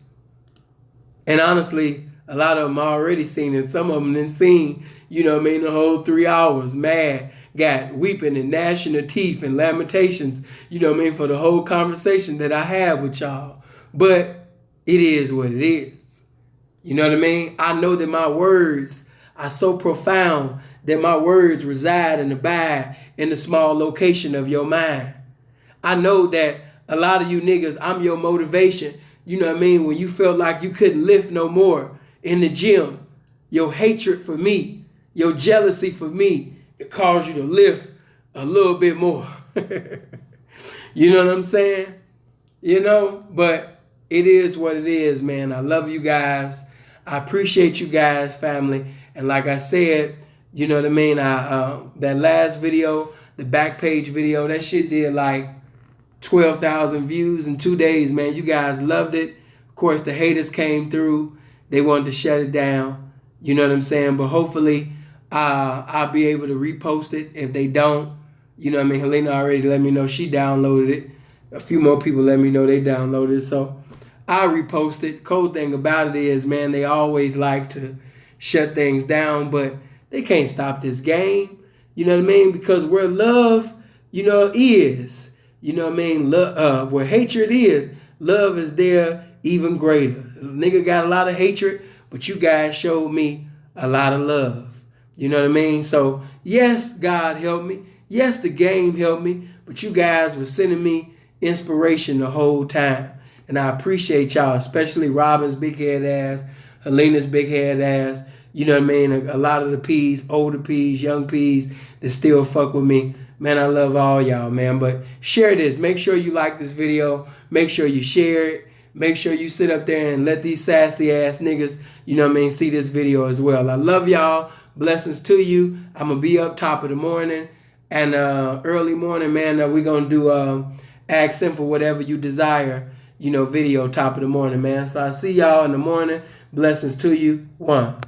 S6: And honestly, a lot of them already seen it. Some of them didn't seen, you know what I mean, the whole 3 hours, mad, got weeping and gnashing of teeth and lamentations, you know what I mean, for the whole conversation that I have with y'all. But it is what it is. You know what I mean? I know that my words are so profound that my words reside and abide in the small location of your mind. I know that a lot of you niggas, I'm your motivation. You know what I mean? When you felt like you couldn't lift no more in the gym, your hatred for me, your jealousy for me, it caused you to lift a little bit more. You know what I'm saying? You know, but it is what it is, man. I love you guys. I appreciate you guys, family. And like I said, you know what I mean? That last video, the back page video, that shit did like 12,000 views in 2 days, man. You guys loved it. Of course, the haters came through. They wanted to shut it down. You know what I'm saying? But hopefully, I'll be able to repost it. If they don't, you know what I mean? Helena already let me know she downloaded it. A few more people let me know they downloaded it. So I'll repost it. Cool thing about it is, man, they always like to shut things down, but they can't stop this game. You know what I mean? Because where love, you know, is, you know what I mean? Where hatred is, love is there even greater. Nigga got a lot of hatred, but you guys showed me a lot of love. You know what I mean? So, yes, God helped me. Yes, the game helped me. But you guys were sending me inspiration the whole time. And I appreciate y'all, especially Robin's big head ass, Helena's big head ass. You know what I mean? A lot of the P's, older P's, young P's that still fuck with me. Man, I love all y'all, man. But share this. Make sure you like this video. Make sure you share it. Make sure you sit up there and let these sassy ass niggas, you know what I mean, see this video as well. I love y'all. Blessings to you. I'm going to be up top of the morning. And early morning, man, we're going to do Ask Him for Whatever You Desire, you know, video top of the morning, man. So I see y'all in the morning. Blessings to you. One.